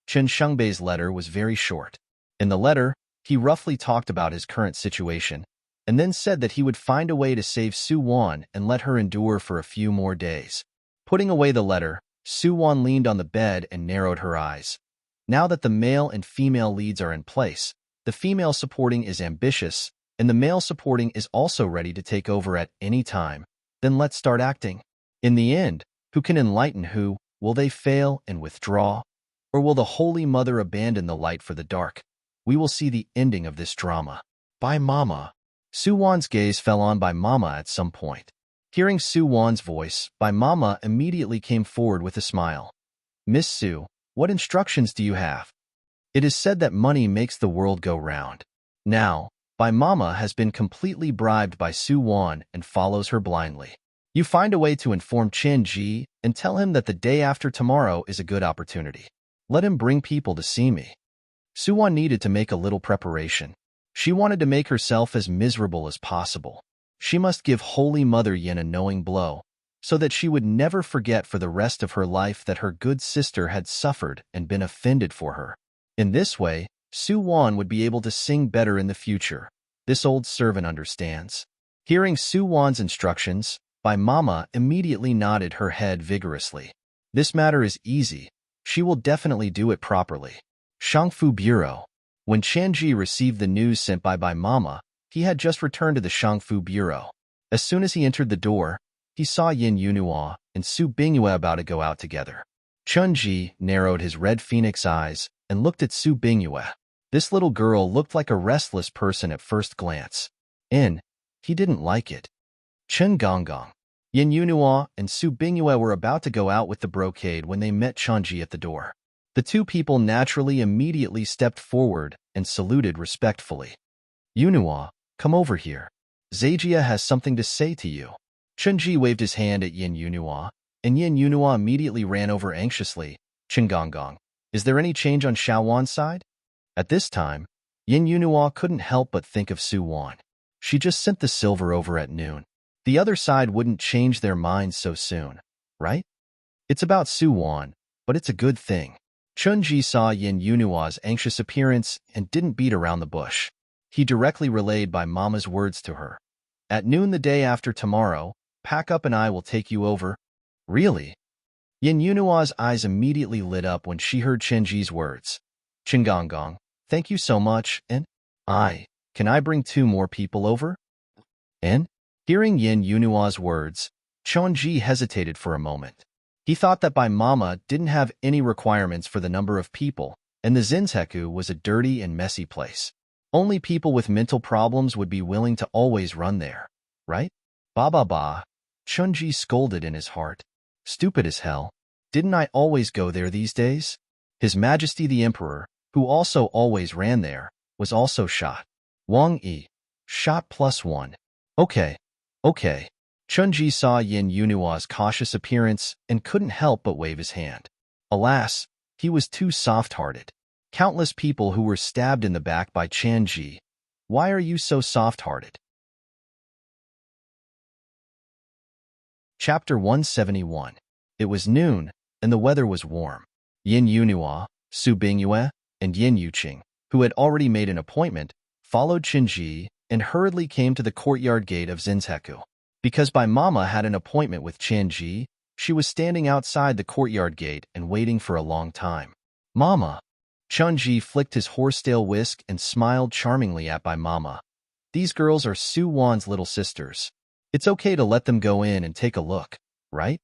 Speaker 1: Qin Shengbei's letter was very short. In the letter, he roughly talked about his current situation, and then said that he would find a way to save Su-won and let her endure for a few more days. Putting away the letter, Su-won leaned on the bed and narrowed her eyes. Now that the male and female leads are in place, the female supporting is ambitious, and the male supporting is also ready to take over at any time. Then let's start acting. In the end, who can enlighten who? Will they fail and withdraw? Or will the Holy Mother abandon the light for the dark? We will see the ending of this drama. By Mama. Su-won's gaze fell on By Mama at some point. Hearing Su-won's voice, By Mama immediately came forward with a smile. Miss Su, what instructions do you have? It is said that money makes the world go round. Now, By Mama has been completely bribed by Su-won and follows her blindly. You find a way to inform Qin Ji and tell him that the day after tomorrow is a good opportunity. Let him bring people to see me. Su-won needed to make a little preparation. She wanted to make herself as miserable as possible. She must give Holy Mother Yin a knowing blow, so that she would never forget for the rest of her life that her good sister had suffered and been offended for her. In this way, Su Wan would be able to sing better in the future. This old servant understands. Hearing Su Wan's instructions, Bai Mama immediately nodded her head vigorously. This matter is easy. She will definitely do it properly. Shangfu Bureau. When Qianji received the news sent by Bai Mama, he had just returned to the Shangfu Bureau. As soon as he entered the door, he saw Yin Yunhua and Su Bingyue about to go out together. Chunji narrowed his red phoenix eyes and looked at Su Bingyue. This little girl looked like a restless person at first glance, and he didn't like it. Chen Gonggong. Yin Yunhua and Su Bingyue were about to go out with the brocade when they met Chunji at the door. The two people naturally immediately stepped forward and saluted respectfully. Yunhua, come over here. Zajia has something to say to you. Chunji waved his hand at Yin Yunhua, and Yin Yunhua immediately ran over anxiously. Chen Gonggong, is there any change on Xiao Wan's side? At this time, Yin Yunhua couldn't help but think of Su Wan. She just sent the silver over at noon. The other side wouldn't change their minds so soon, right? It's about Su Wan, but it's a good thing. Chunji saw Yin Yunhua's anxious appearance and didn't beat around the bush. He directly relayed Bai Mama's words to her. At noon the day after tomorrow, pack up and I will take you over. Really? Yin Yunhua's eyes immediately lit up when she heard Chenji's words. Chen Gonggong, thank you so much, and can I bring 2 more people over? And? Hearing Yin Yunhua's words, Chonji hesitated for a moment. He thought that Bai Mama didn't have any requirements for the number of people, and the Zinseku was a dirty and messy place. Only people with mental problems would be willing to always run there, right? Ba, Chunji scolded in his heart. Stupid as hell. Didn't I always go there these days? His Majesty the Emperor, who also always ran there, was also shot. Wang Yi. Shot +1. Okay. Chunji saw Yin Yunhua's cautious appearance and couldn't help but wave his hand. Alas, he was too soft-hearted. Countless people who were stabbed in the back by Changji. Why are you so soft-hearted? Chapter 171. It was noon, and the weather was warm. Yin Yunhua, Su Bingyue, and Yin Yuqing, who had already made an appointment, followed Chunji and hurriedly came to the courtyard gate of Zinseku. Because Bai Mama had an appointment with Chunji, she was standing outside the courtyard gate and waiting for a long time. Mama. Chunji flicked his horsetail whisk and smiled charmingly at Bai Mama. These girls are Su Wan's little sisters. It's okay to let them go in and take a look, right?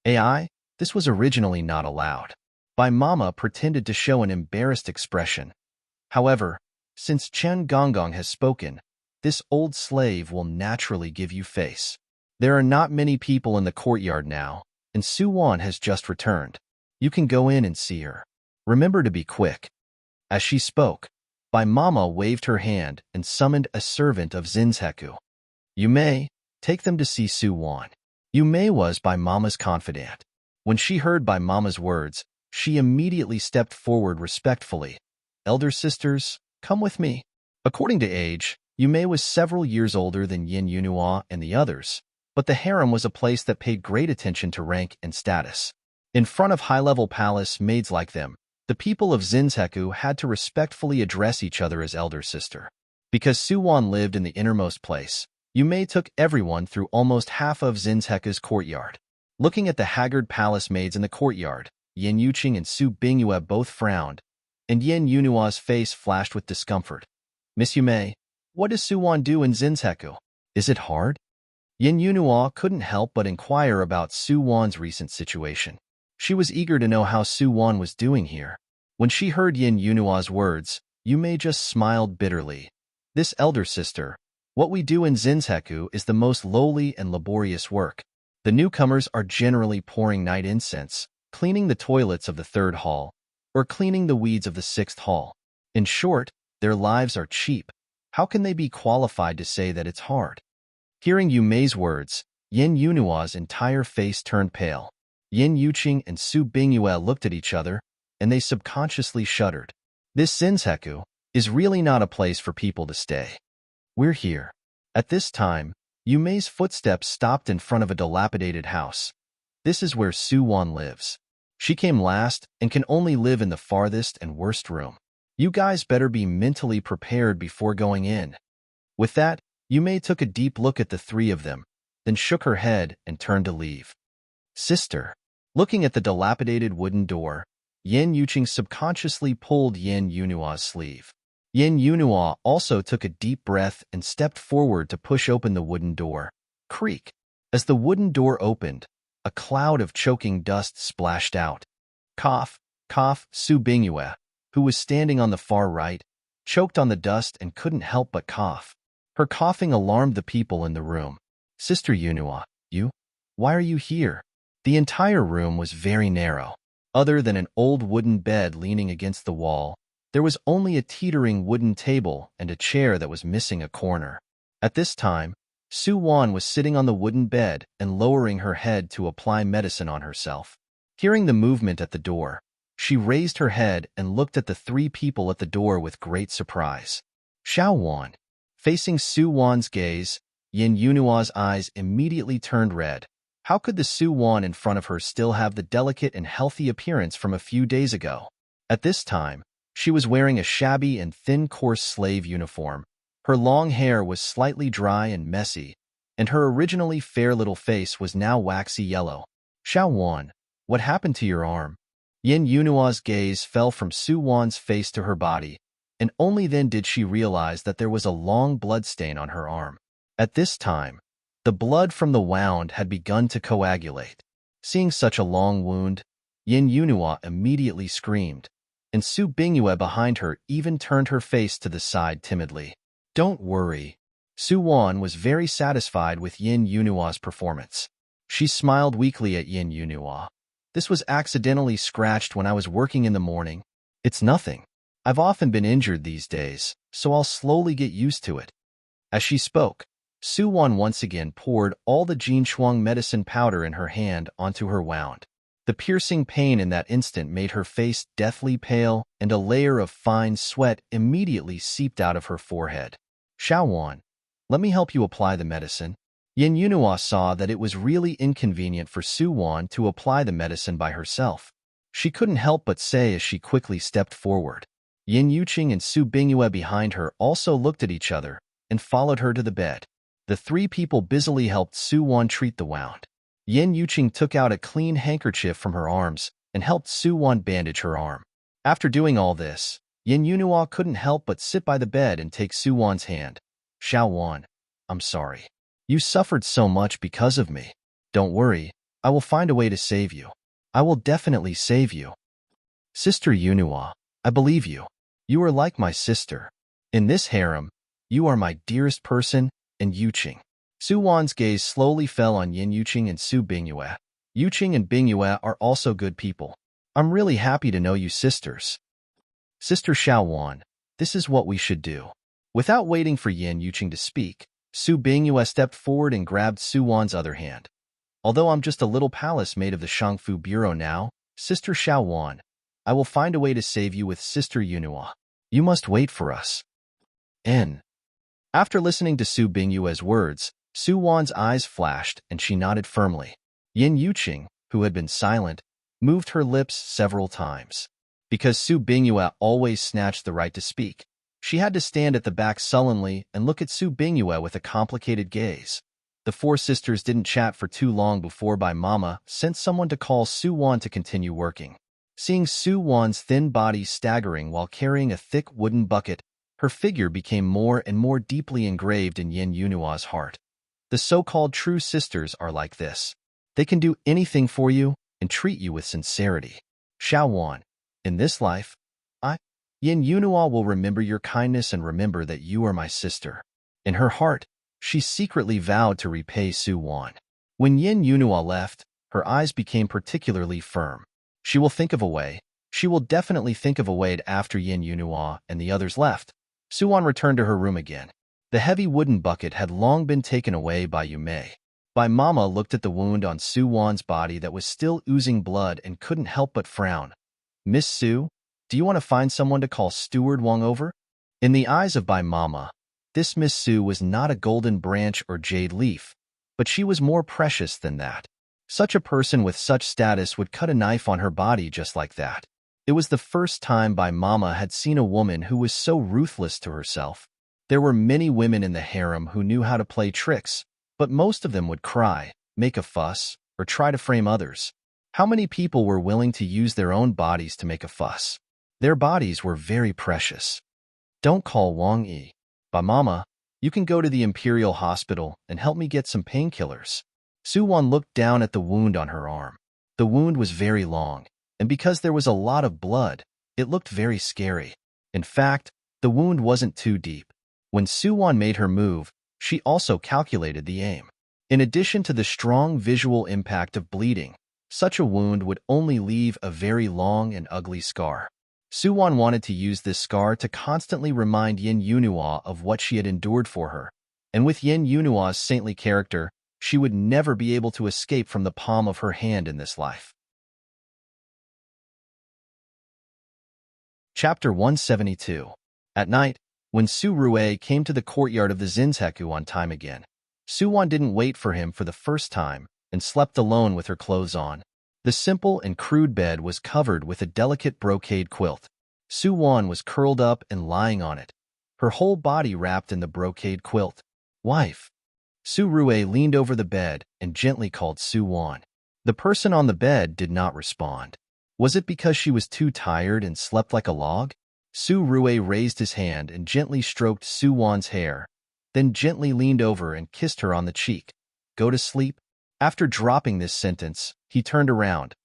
Speaker 1: AI, this was originally not allowed. Bai Mama pretended to show an embarrassed expression. However, since Chen Gonggong has spoken, this old slave will naturally give you face. There are not many people in the courtyard now, and Su Wan has just returned. You can go in and see her. Remember to be quick. As she spoke, Bai Mama waved her hand and summoned a servant of Zinseku. You may take them to see Su Wan. Yu Mei was Bai Mama's confidant. When she heard Bai Mama's words, she immediately stepped forward respectfully. Elder sisters, come with me. According to age, Yu Mei was several years older than Yin Yunhua and the others, but the harem was a place that paid great attention to rank and status. In front of high-level palace maids like them, the people of Zinseku had to respectfully address each other as elder sister. Because Su Wan lived in the innermost place, Yu Mei took everyone through almost half of Zinsecu's courtyard. Looking at the haggard palace maids in the courtyard, Yin Yuqing and Su Bingyue both frowned, and Yin Yunhua's face flashed with discomfort. Miss Yu Mei, what does Su Wan do in Zinseku? Is it hard? Yin Yunhua couldn't help but inquire about Su Wan's recent situation. She was eager to know how Su Wan was doing here. When she heard Yin Yunhua's words, Yu Mei just smiled bitterly. This elder sister, what we do in Zinseku is the most lowly and laborious work. The newcomers are generally pouring night incense, cleaning the toilets of the 3rd hall, or cleaning the weeds of the 6th hall. In short, their lives are cheap. How can they be qualified to say that it's hard? Hearing Yu Mei's words, Yin Yunhua's entire face turned pale. Yin Yuqing and Su Bingyue looked at each other, and they subconsciously shuddered. This Zinseku, is really not a place for people to stay. We're here. At this time, Yu Mei's footsteps stopped in front of a dilapidated house. This is where Su Wan lives. She came last and can only live in the farthest and worst room. You guys better be mentally prepared before going in. With that, Yu Mei took a deep look at the three of them, then shook her head and turned to leave. Sister. Looking at the dilapidated wooden door, Yen Yuqing subconsciously pulled Yen Yunua's sleeve. Yen Yunua also took a deep breath and stepped forward to push open the wooden door. Creak. As the wooden door opened, a cloud of choking dust splashed out. Cough, cough. Su Bingyue, who was standing on the far right, choked on the dust and couldn't help but cough. Her coughing alarmed the people in the room. Sister Yunua, why are you here? The entire room was very narrow. Other than an old wooden bed leaning against the wall, there was only a teetering wooden table and a chair that was missing a corner. At this time, Su Wan was sitting on the wooden bed and lowering her head to apply medicine on herself. Hearing the movement at the door, she raised her head and looked at the three people at the door with great surprise. Xiao Wan. Facing Su Wan's gaze, Yin Yunua's eyes immediately turned red. How could the Su Wan in front of her still have the delicate and healthy appearance from a few days ago? At this time, she was wearing a shabby and thin coarse slave uniform. Her long hair was slightly dry and messy, and her originally fair little face was now waxy yellow. Xiao Wan, what happened to your arm? Yin Yunua's gaze fell from Su Wan's face to her body, and only then did she realize that there was a long bloodstain on her arm. At this time, the blood from the wound had begun to coagulate. Seeing such a long wound, Yin Yunua immediately screamed, and Su Bingyue behind her even turned her face to the side timidly. Don't worry. Su Wan was very satisfied with Yin Yunua's performance. She smiled weakly at Yin Yunua. This was accidentally scratched when I was working in the morning. It's nothing. I've often been injured these days, so I'll slowly get used to it. As she spoke, Su Wan once again poured all the Jinshuang medicine powder in her hand onto her wound. The piercing pain in that instant made her face deathly pale, and a layer of fine sweat immediately seeped out of her forehead. Xiao Wan, let me help you apply the medicine. Yin Yunua saw that it was really inconvenient for Su Wan to apply the medicine by herself. She couldn't help but say as she quickly stepped forward. Yin Yuqing and Su Bingyue behind her also looked at each other and followed her to the bed. The three people busily helped Su Wan treat the wound. Yin Yuqing took out a clean handkerchief from her arms and helped Su Wan bandage her arm. After doing all this, Yin Yunua couldn't help but sit by the bed and take Su Wan's hand. Xiao Wan, I'm sorry. You suffered so much because of me. Don't worry, I will find a way to save you. I will definitely save you. Sister Yunua, I believe you. You are like my sister. In this harem, you are my dearest person and Yuqing. Su Wan's gaze slowly fell on Yin Yuqing and Su Bingyue. Yuqing and Bingyue are also good people. I'm really happy to know you sisters. Sister Xiao Wan, this is what we should do. Without waiting for Yin Yuqing to speak, Su Bingyue stepped forward and grabbed Su Wan's other hand. Although I'm just a little palace made of the Shangfu Bureau now, Sister Xiao Wan, I will find a way to save you with Sister Yunua. You must wait for us. N. After listening to Su Bingyue's words, Su Wan's eyes flashed and she nodded firmly. Yin Yuqing, who had been silent, moved her lips several times. Because Su Bingyue always snatched the right to speak, she had to stand at the back sullenly and look at Su Bingyue with a complicated gaze. The four sisters didn't chat for too long before Bai Mama sent someone to call Su Wan to continue working. Seeing Su Wan's thin body staggering while carrying a thick wooden bucket, her figure became more and more deeply engraved in Yin Yunua's heart. The so-called true sisters are like this. They can do anything for you and treat you with sincerity. Xiao Wan, in this life, Yin Yunua will remember your kindness and remember that you are my sister. In her heart, she secretly vowed to repay Su Wan. When Yin Yunua left, her eyes became particularly firm. She will think of a way. She will definitely think of a way after Yin Yunua and the others left. Su Wan returned to her room again. The heavy wooden bucket had long been taken away by Yu Mei. Bai Mama looked at the wound on Su Wan's body that was still oozing blood and couldn't help but frown. Miss Su, do you want to find someone to call Steward Wang over? In the eyes of Bai Mama, this Miss Su was not a golden branch or jade leaf, but she was more precious than that. Such a person with such status would cut a knife on her body just like that. It was the first time Bai Mama had seen a woman who was so ruthless to herself. There were many women in the harem who knew how to play tricks, but most of them would cry, make a fuss, or try to frame others. How many people were willing to use their own bodies to make a fuss? Their bodies were very precious. Don't call Wang Yi. Bai Mama, you can go to the Imperial Hospital and help me get some painkillers. Su Wan looked down at the wound on her arm. The wound was very long, and because there was a lot of blood, it looked very scary. In fact, the wound wasn't too deep. When Su Wan made her move, she also calculated the aim. In addition to the strong visual impact of bleeding, such a wound would only leave a very long and ugly scar. Su Wan wanted to use this scar to constantly remind Yin Yunhua of what she had endured for her, and with Yin Yunhua's saintly character, she would never be able to escape from the palm of her hand in this life. Chapter 172. At night, when Su Rue came to the courtyard of the Zinseku on time again, Su Wan didn't wait for him for the first time and slept alone with her clothes on. The simple and crude bed was covered with a delicate brocade quilt. Su Wan was curled up and lying on it, her whole body wrapped in the brocade quilt. Wife. Su Rue leaned over the bed and gently called Su Wan. The person on the bed did not respond. Was it because she was too tired and slept like a log? Su Rue raised his hand and gently stroked Su Wan's hair, then gently leaned over and kissed her on the cheek. Go to sleep? After dropping this sentence, he turned around,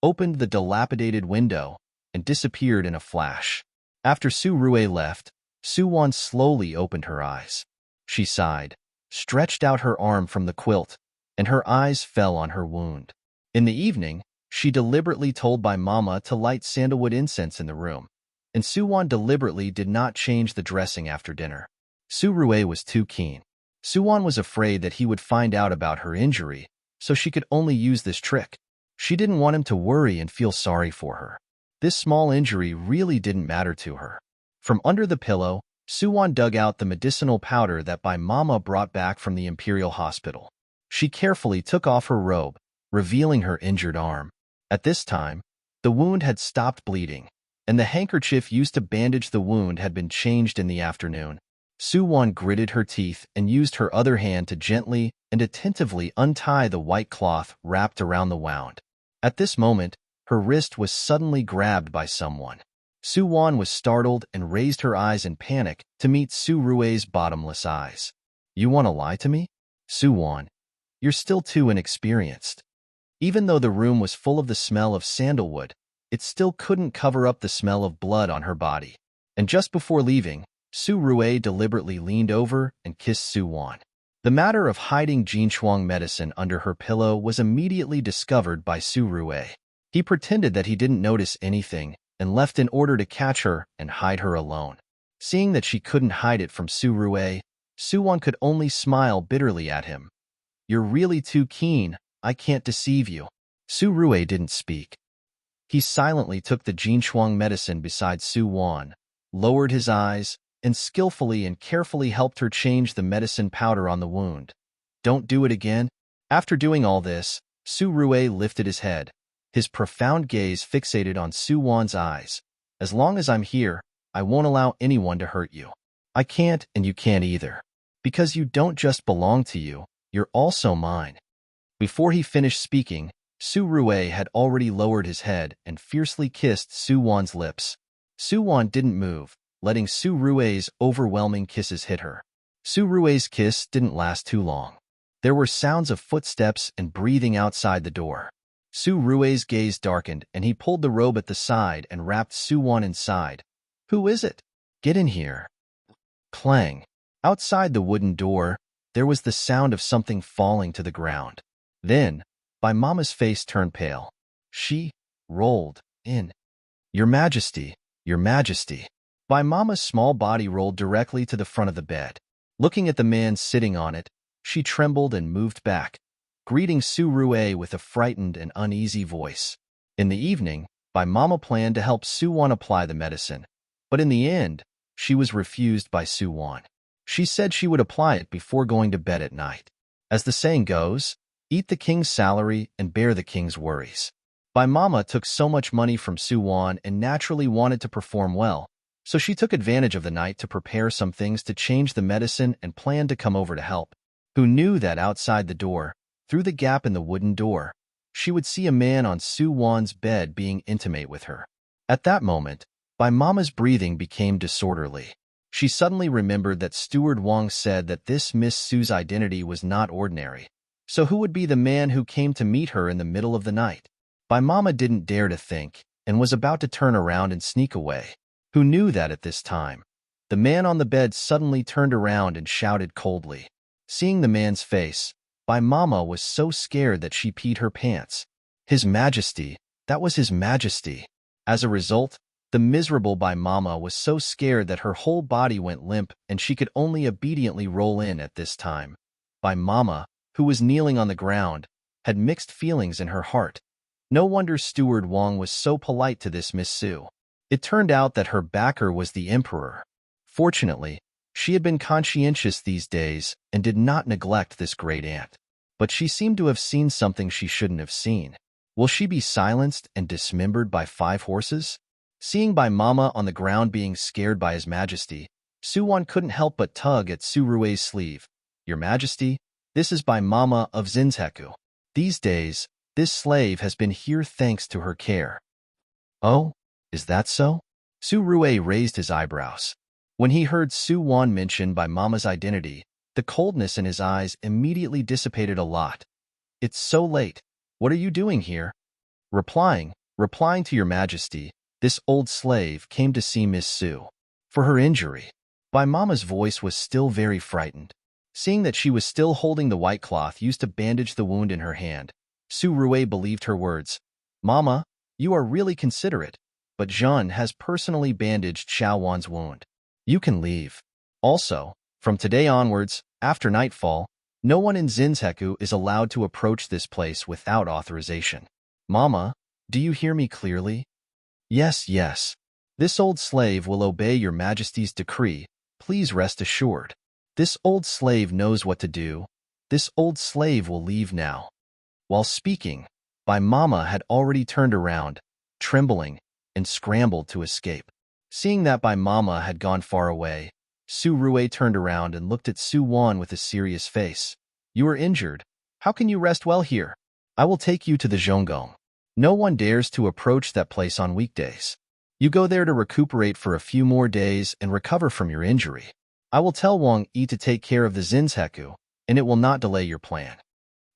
Speaker 1: opened the dilapidated window, and disappeared in a flash. After Su Rue left, Su Wan slowly opened her eyes. She sighed, stretched out her arm from the quilt, and her eyes fell on her wound. In the evening, she deliberately told Bai Mama to light sandalwood incense in the room, and Su Wan deliberately did not change the dressing after dinner. Su Rue was too keen. Su Wan was afraid that he would find out about her injury, so she could only use this trick. She didn't want him to worry and feel sorry for her. This small injury really didn't matter to her. From under the pillow, Su Wan dug out the medicinal powder that Bai Mama brought back from the Imperial Hospital. She carefully took off her robe, revealing her injured arm. At this time, the wound had stopped bleeding, and the handkerchief used to bandage the wound had been changed in the afternoon. Su Wan gritted her teeth and used her other hand to gently and attentively untie the white cloth wrapped around the wound. At this moment, her wrist was suddenly grabbed by someone. Su Wan was startled and raised her eyes in panic to meet Su Rue's bottomless eyes. You want to lie to me? Su Wan, you're still too inexperienced. Even though the room was full of the smell of sandalwood, it still couldn't cover up the smell of blood on her body. And just before leaving, Su Rue deliberately leaned over and kissed Su Wan. The matter of hiding Jinchuang medicine under her pillow was immediately discovered by Su Rue. He pretended that he didn't notice anything and left in order to catch her and hide her alone. Seeing that she couldn't hide it from Su Rue, Su Wan could only smile bitterly at him. You're really too keen. I can't deceive you. Su Rue didn't speak. He silently took the Jinchuang medicine beside Su Wan, lowered his eyes, and skillfully and carefully helped her change the medicine powder on the wound. Don't do it again. After doing all this, Su Rue lifted his head, his profound gaze fixated on Su Wan's eyes. As long as I'm here, I won't allow anyone to hurt you. I can't and you can't either. Because you don't just belong to you, you're also mine. Before he finished speaking, Su Rue had already lowered his head and fiercely kissed Su Wan's lips. Su Wan didn't move, letting Su Rue's overwhelming kisses hit her. Su Rue's kiss didn't last too long. There were sounds of footsteps and breathing outside the door. Su Rue's gaze darkened and he pulled the robe at the side and wrapped Su Wan inside. Who is it? Get in here. Clang. Outside the wooden door, there was the sound of something falling to the ground. Then, Bai Mama's face turned pale. She rolled in. Your Majesty, Your Majesty. Bai Mama's small body rolled directly to the front of the bed. Looking at the man sitting on it, she trembled and moved back, greeting Su Rue with a frightened and uneasy voice. In the evening, Bai Mama planned to help Su Wan apply the medicine, but in the end, she was refused by Su Wan. She said she would apply it before going to bed at night. As the saying goes, eat the king's salary and bear the king's worries. Bai Mama took so much money from Su Wan and naturally wanted to perform well, so she took advantage of the night to prepare some things to change the medicine and planned to come over to help. Who knew that outside the door, through the gap in the wooden door, she would see a man on Su Wan's bed being intimate with her. At that moment, Bai Mama's breathing became disorderly. She suddenly remembered that Steward Wang said that this Miss Su's identity was not ordinary. So who would be the man who came to meet her in the middle of the night? Bai Mama didn't dare to think and was about to turn around and sneak away. Who knew that at this time? The man on the bed suddenly turned around and shouted coldly. Seeing the man's face, Bai Mama was so scared that she peed her pants. His Majesty, that was His Majesty. As a result, the miserable Bai Mama was so scared that her whole body went limp and she could only obediently roll in at this time. Bai Mama, who was kneeling on the ground, had mixed feelings in her heart. No wonder Steward Wang was so polite to this Miss Su. It turned out that her backer was the emperor. Fortunately, she had been conscientious these days and did not neglect this great aunt. But she seemed to have seen something she shouldn't have seen. Will she be silenced and dismembered by 5 horses? Seeing Bai Mama on the ground being scared by His Majesty, Su Wan couldn't help but tug at Su Rui's sleeve. Your Majesty, this is Bai Mama of Zinzheku. These days, this slave has been here thanks to her care. Oh, is that so? Su Rui raised his eyebrows. When he heard Su Wan mention Bai Mama's identity, the coldness in his eyes immediately dissipated a lot. It's so late. What are you doing here? Replying to Your Majesty, this old slave came to see Miss Su. For her injury. Bai Mama's voice was still very frightened. Seeing that she was still holding the white cloth used to bandage the wound in her hand, Su Rui believed her words. Mama, you are really considerate, but Zhan has personally bandaged Xiao Wan's wound. You can leave. Also, from today onwards, after nightfall, no one in Zinzheku is allowed to approach this place without authorization. Mama, do you hear me clearly? Yes, yes. This old slave will obey Your Majesty's decree, please rest assured. This old slave knows what to do. This old slave will leave now. While speaking, Bai Mama had already turned around, trembling, and scrambled to escape. Seeing that Bai Mama had gone far away, Su Rui turned around and looked at Su Wan with a serious face. You are injured. How can you rest well here? I will take you to the Zhonggong. No one dares to approach that place on weekdays. You go there to recuperate for a few more days and recover from your injury. I will tell Wang Yi to take care of the Zinzheku, and it will not delay your plan.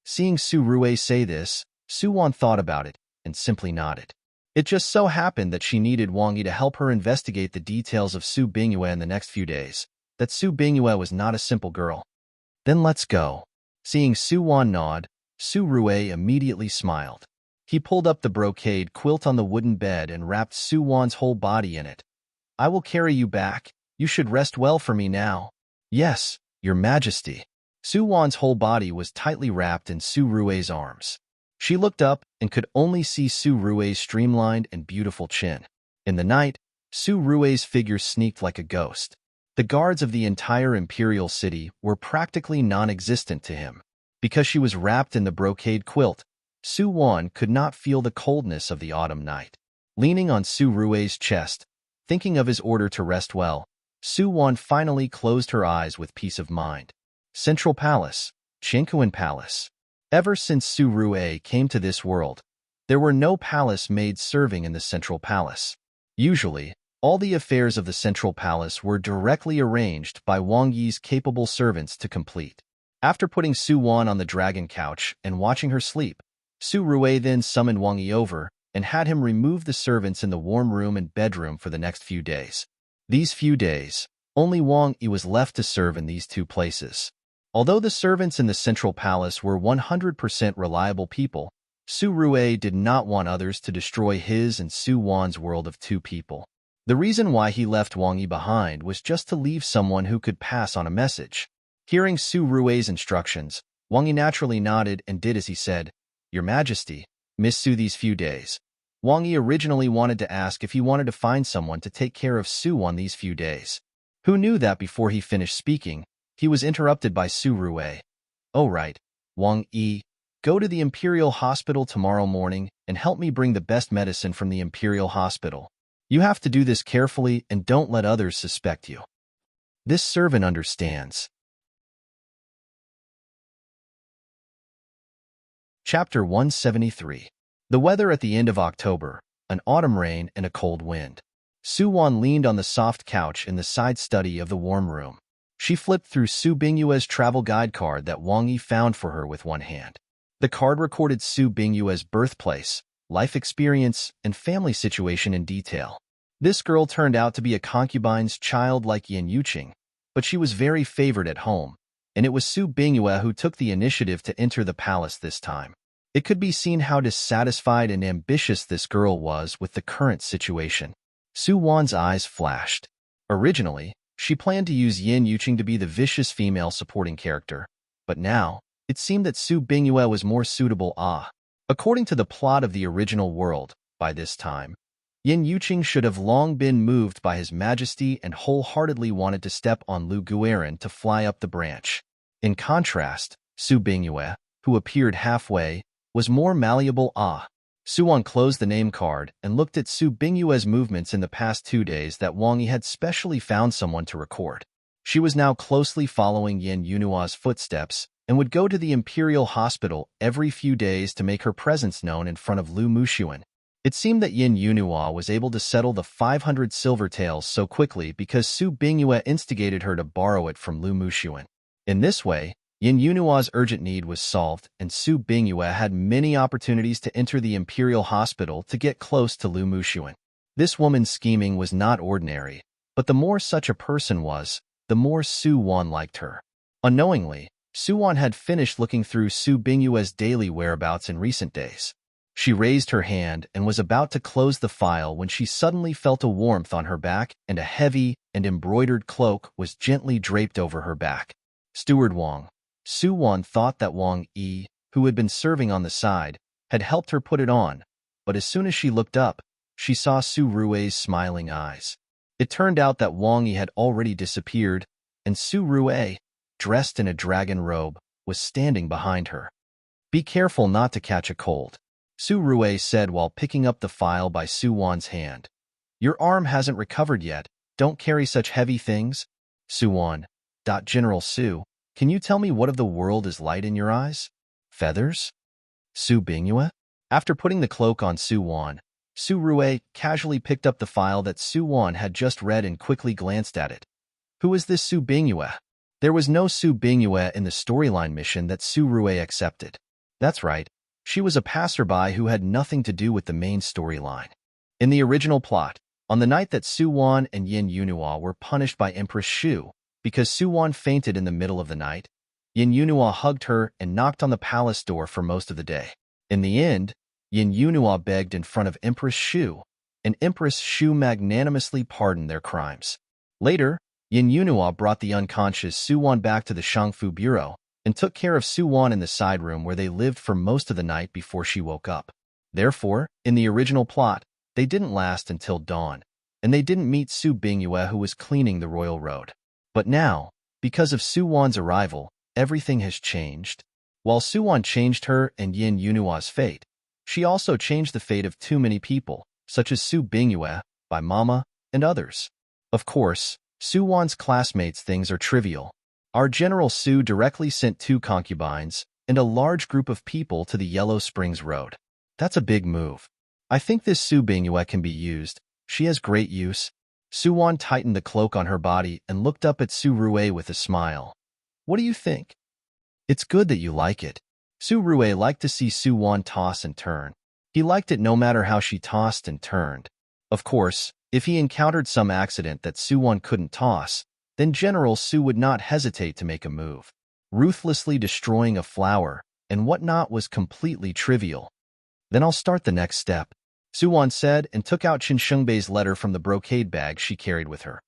Speaker 1: Seeing Su Rui say this, Su Wan thought about it and simply nodded. It just so happened that she needed Wang Yi to help her investigate the details of Su Bingyue in the next few days, that Su Bingyue was not a simple girl. Then let's go. Seeing Su Wan nod, Su Rui immediately smiled. He pulled up the brocade quilt on the wooden bed and wrapped Su Wan's whole body in it. I will carry you back. You should rest well for me now. Yes, Your Majesty. Su Wan's whole body was tightly wrapped in Su Rui's arms. She looked up and could only see Su Rui's streamlined and beautiful chin. In the night, Su Rui's figure sneaked like a ghost. The guards of the entire imperial city were practically non-existent to him. Because she was wrapped in the brocade quilt, Su Wan could not feel the coldness of the autumn night. Leaning on Su Rui's chest, thinking of his order to rest well, Su Wan finally closed her eyes with peace of mind. Central Palace, Chenkuan Palace. Ever since Su Rui came to this world, there were no palace maids serving in the Central Palace. Usually, all the affairs of the Central Palace were directly arranged by Wang Yi's capable servants to complete. After putting Su Wan on the dragon couch and watching her sleep, Su Rui then summoned Wang Yi over and had him remove the servants in the warm room and bedroom for the next few days. These few days, only Wang Yi was left to serve in these 2 places. Although the servants in the Central Palace were 100% reliable people, Su Rui did not want others to destroy his and Su Wan's world of 2 people. The reason why he left Wang Yi behind was just to leave someone who could pass on a message. Hearing Su Rui's instructions, Wang Yi naturally nodded and did as he said. Your Majesty, Miss Su these few days. Wang Yi originally wanted to ask if he wanted to find someone to take care of Su on these few days. Who knew that before he finished speaking, he was interrupted by Su Rui. "Oh right, Wang Yi, go to the Imperial Hospital tomorrow morning and help me bring the best medicine from the Imperial Hospital. You have to do this carefully and don't let others suspect you." This servant understands. Chapter 173. The weather at the end of October, an autumn rain and a cold wind. Su Wan leaned on the soft couch in the side study of the warm room. She flipped through Su Bingyue's travel guide card that Wang Yi found for her with one hand. The card recorded Su Bingyue's birthplace, life experience, and family situation in detail. This girl turned out to be a concubine's child like Yin Yuqing, but she was very favored at home, and it was Su Bingyue who took the initiative to enter the palace this time. It could be seen how dissatisfied and ambitious this girl was with the current situation. Su Wan's eyes flashed. Originally, she planned to use Yin Yuqing to be the vicious female supporting character, but now, it seemed that Su Bingyue was more suitable. According to the plot of the original world, by this time, Yin Yuqing should have long been moved by his majesty and wholeheartedly wanted to step on Lu Guiran to fly up the branch. In contrast, Su Bingyue, who appeared halfway, was more malleable. Su Wan closed the name card and looked at Su Bingyue's movements in the past 2 days that Wang Yi had specially found someone to record. She was now closely following Yin Yunua's footsteps and would go to the Imperial Hospital every few days to make her presence known in front of Lu Mushuan. It seemed that Yin Yunua was able to settle the 500 silver taels so quickly because Su Bingyue instigated her to borrow it from Lu Mushuan. In this way, Yin Yunua's urgent need was solved, and Su Bingyue had many opportunities to enter the Imperial Hospital to get close to Lu Mushuan. This woman's scheming was not ordinary, but the more such a person was, the more Su Wan liked her. Unknowingly, Su Wan had finished looking through Su Bingyue's daily whereabouts in recent days. She raised her hand and was about to close the file when she suddenly felt a warmth on her back and a heavy and embroidered cloak was gently draped over her back. Steward Wang. Su Wan thought that Wang Yi, who had been serving on the side, had helped her put it on, but as soon as she looked up, she saw Su Rui's smiling eyes. It turned out that Wang Yi had already disappeared, and Su Rui, dressed in a dragon robe, was standing behind her. "Be careful not to catch a cold," Su Rui said while picking up the file by Su Wan's hand. "Your arm hasn't recovered yet. Don't carry such heavy things." Su Wan. General Su, can you tell me what of the world is light in your eyes? Feathers? Su Bingyue? After putting the cloak on Su Wan, Su Rui casually picked up the file that Su Wan had just read and quickly glanced at it. Who is this Su Bingyue? There was no Su Bingyue in the storyline mission that Su Rui accepted. That's right, she was a passerby who had nothing to do with the main storyline. In the original plot, on the night that Su Wan and Yin Yunua were punished by Empress Shu, because Su Wan fainted in the middle of the night, Yin Yunua hugged her and knocked on the palace door for most of the day. In the end, Yin Yunua begged in front of Empress Shu, and Empress Shu magnanimously pardoned their crimes. Later, Yin Yunua brought the unconscious Su Wan back to the Shangfu Bureau and took care of Su Wan in the side room where they lived for most of the night before she woke up. Therefore, in the original plot, they didn't last until dawn, and they didn't meet Su Bingyue who was cleaning the royal road. But now, because of Su Wan's arrival, everything has changed. While Su Wan changed her and Yin Yunua's fate, she also changed the fate of too many people, such as Su Bingyue, Bai Mama, and others. Of course, Su Wan's classmates' things are trivial. Our General Su directly sent 2 concubines and a large group of people to the Yellow Springs Road. That's a big move. I think this Su Bingyue can be used. She has great use. Su Wan tightened the cloak on her body and looked up at Su Rui with a smile. What do you think? It's good that you like it. Su Rui liked to see Su Wan toss and turn. He liked it no matter how she tossed and turned. Of course, if he encountered some accident that Su Wan couldn't toss, then General Su would not hesitate to make a move. Ruthlessly destroying a flower and whatnot was completely trivial. Then I'll start the next step, Su Wan said and took out Chen Shengbei's letter from the brocade bag she carried with her.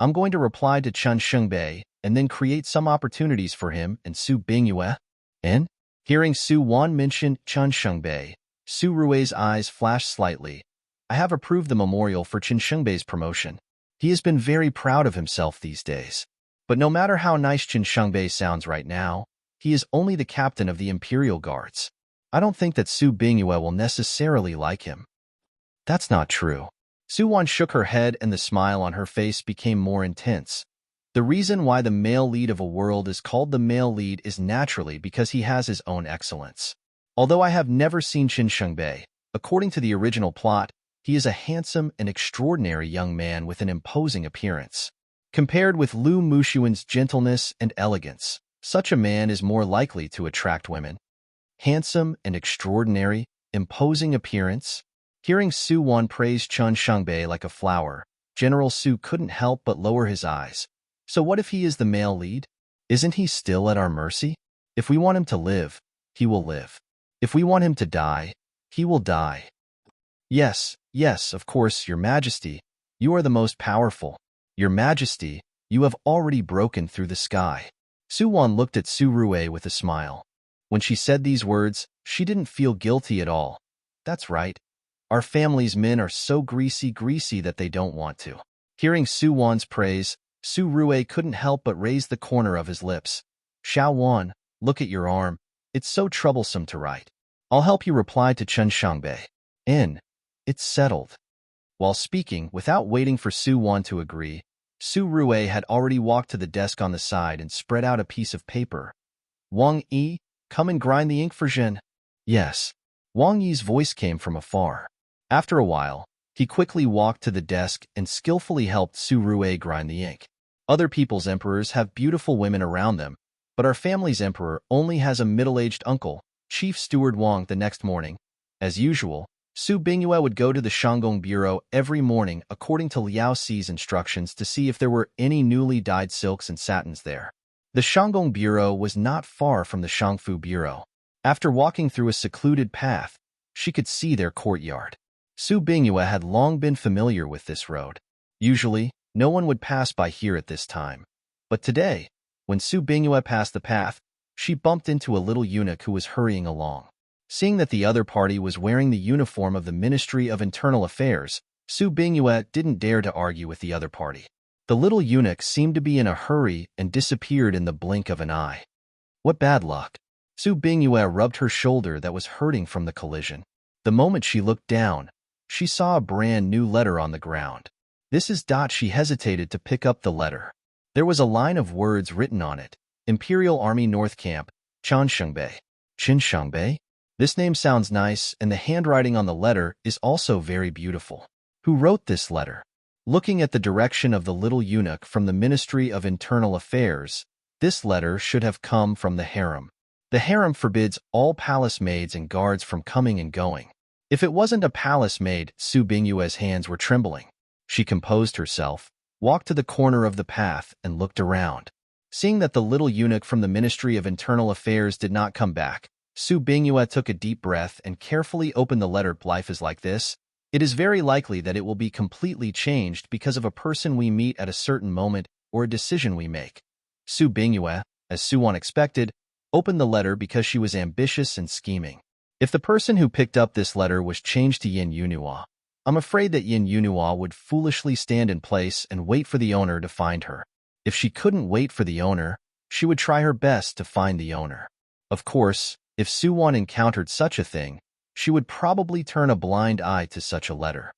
Speaker 1: I'm going to reply to Chen Shengbei and then create some opportunities for him and Su Bingyue. And, hearing Su Wan mention Chen Shengbei, Su Rui's eyes flashed slightly. I have approved the memorial for Chen Shengbei's promotion. He has been very proud of himself these days. But no matter how nice Qin Shangbei sounds right now, he is only the captain of the Imperial Guards. I don't think that Su Bingyue will necessarily like him. That's not true. Su Wan shook her head and the smile on her face became more intense. The reason why the male lead of a world is called the male lead is naturally because he has his own excellence. Although I have never seen Qin Shangbei, according to the original plot, he is a handsome and extraordinary young man with an imposing appearance. Compared with Lu Mushuan's gentleness and elegance, such a man is more likely to attract women. Handsome and extraordinary, imposing appearance. Hearing Su Wan praise Qin Shangbei like a flower, General Su couldn't help but lower his eyes. So what if he is the male lead? Isn't he still at our mercy? If we want him to live, he will live. If we want him to die, he will die. Yes, of course, Your Majesty. You are the most powerful. Your Majesty, you have already broken through the sky. Su Wan looked at Su Rue with a smile. When she said these words, she didn't feel guilty at all. That's right. Our family's men are so greasy that they don't want to. Hearing Su Wan's praise, Su Rue couldn't help but raise the corner of his lips. Xiao Wan, look at your arm. It's so troublesome to write. I'll help you reply to Qin Shangbei. It's settled. While speaking, without waiting for Su Wan to agree, Su Rue had already walked to the desk on the side and spread out a piece of paper. Wang Yi, come and grind the ink for Jin. Yes. Wang Yi's voice came from afar. After a while, he quickly walked to the desk and skillfully helped Su Rue grind the ink. Other people's emperors have beautiful women around them, but our family's emperor only has a middle-aged uncle, Chief Steward Wang. The next morning, as usual, Su Bingyue would go to the Shanggong Bureau every morning according to Liao Xi's instructions to see if there were any newly dyed silks and satins there. The Shanggong Bureau was not far from the Shangfu Bureau. After walking through a secluded path, she could see their courtyard. Su Bingyue had long been familiar with this road. Usually, no one would pass by here at this time. But today, when Su Bingyue passed the path, she bumped into a little eunuch who was hurrying along. Seeing that the other party was wearing the uniform of the Ministry of Internal Affairs, Su Bingyue didn't dare to argue with the other party. The little eunuch seemed to be in a hurry and disappeared in the blink of an eye. What bad luck! Su Bingyue rubbed her shoulder that was hurting from the collision. The moment she looked down, she saw a brand new letter on the ground. This is. She hesitated to pick up the letter. There was a line of words written on it. Imperial Army North Camp, Qin Shangbei. Qin Shangbei? This name sounds nice, and the handwriting on the letter is also very beautiful. Who wrote this letter? Looking at the direction of the little eunuch from the Ministry of Internal Affairs, this letter should have come from the harem. The harem forbids all palace maids and guards from coming and going. If it wasn't a palace maid, Su Bingyue's hands were trembling. She composed herself, walked to the corner of the path, and looked around. Seeing that the little eunuch from the Ministry of Internal Affairs did not come back, Su Bingyue took a deep breath and carefully opened the letter. Life is like this. It is very likely that it will be completely changed because of a person we meet at a certain moment or a decision we make. Su Bingyue, as Su Wan expected, opened the letter because she was ambitious and scheming. If the person who picked up this letter was changed to Yin Yunhua, I'm afraid that Yin Yunhua would foolishly stand in place and wait for the owner to find her. If she couldn't wait for the owner, she would try her best to find the owner. Of course, if Su Wan encountered such a thing, she would probably turn a blind eye to such a letter.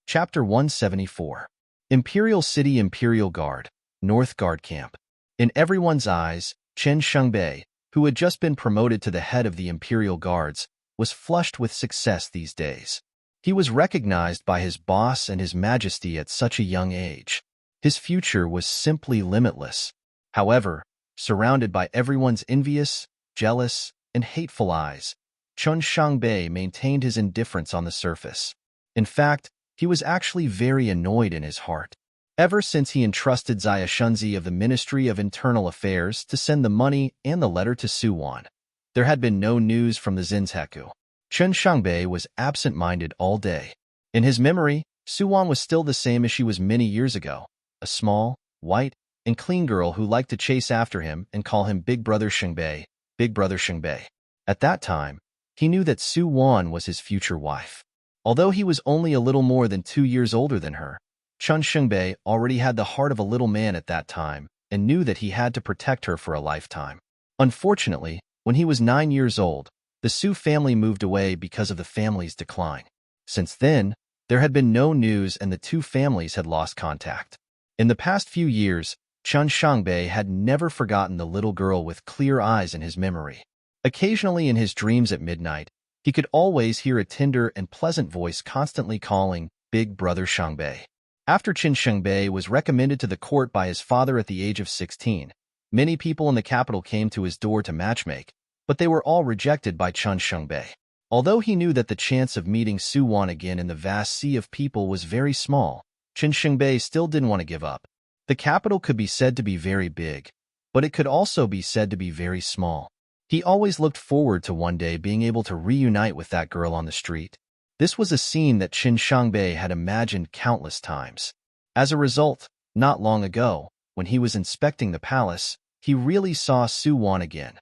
Speaker 1: Chapter 174. Imperial City Imperial Guard, North Guard Camp. In everyone's eyes, Qin Shangbei, who had just been promoted to the head of the Imperial Guards, was flushed with success these days. He was recognized by his boss and his majesty at such a young age. His future was simply limitless. However, surrounded by everyone's envious, jealous, and hateful eyes, Qin Shangbei maintained his indifference on the surface. In fact, he was actually very annoyed in his heart. Ever since he entrusted Xia Shunzi of the Ministry of Internal Affairs to send the money and the letter to Su Wan, there had been no news from the Zinzheku. Qin Shangbei was absent-minded all day. In his memory, Su Wan was still the same as she was many years ago, a small, white, and clean girl who liked to chase after him and call him Big Brother Shangbei, Big Brother Shangbei. At that time, he knew that Su Wan was his future wife. Although he was only a little more than 2 years older than her, Chun Shengbei already had the heart of a little man at that time and knew that he had to protect her for a lifetime. Unfortunately, when he was 9 years old, the Su family moved away because of the family's decline. Since then, there had been no news and the two families had lost contact. In the past few years, Chun Shengbei had never forgotten the little girl with clear eyes in his memory. Occasionally in his dreams at midnight, he could always hear a tender and pleasant voice constantly calling, "Big Brother Shengbei." After Qin Shengbei was recommended to the court by his father at the age of 16, many people in the capital came to his door to matchmake, but they were all rejected by Chun Shengbei. Although he knew that the chance of meeting Su Wan again in the vast sea of people was very small, Qin Shengbei still didn't want to give up. The capital could be said to be very big, but it could also be said to be very small. He always looked forward to one day being able to reunite with that girl on the street. This was a scene that Qin Shengbei had imagined countless times. As a result, not long ago, when he was inspecting the palace, he really saw Su Wan again.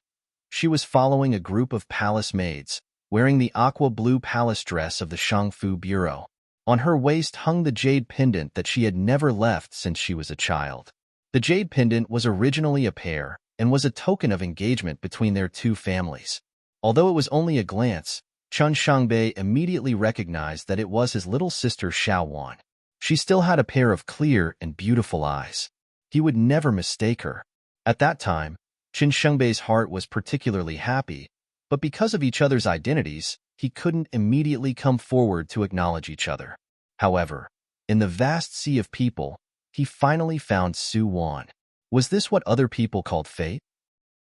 Speaker 1: She was following a group of palace maids, wearing the aqua-blue palace dress of the Shangfu Bureau. On her waist hung the jade pendant that she had never left since she was a child. The jade pendant was originally a pair and was a token of engagement between their two families. Although it was only a glance, Chun Shengbei immediately recognized that it was his little sister Xiao Wan. She still had a pair of clear and beautiful eyes. He would never mistake her. At that time, Qin Shengbei's heart was particularly happy, but because of each other's identities, he couldn't immediately come forward to acknowledge each other. However, in the vast sea of people, he finally found Su Wan. Was this what other people called fate?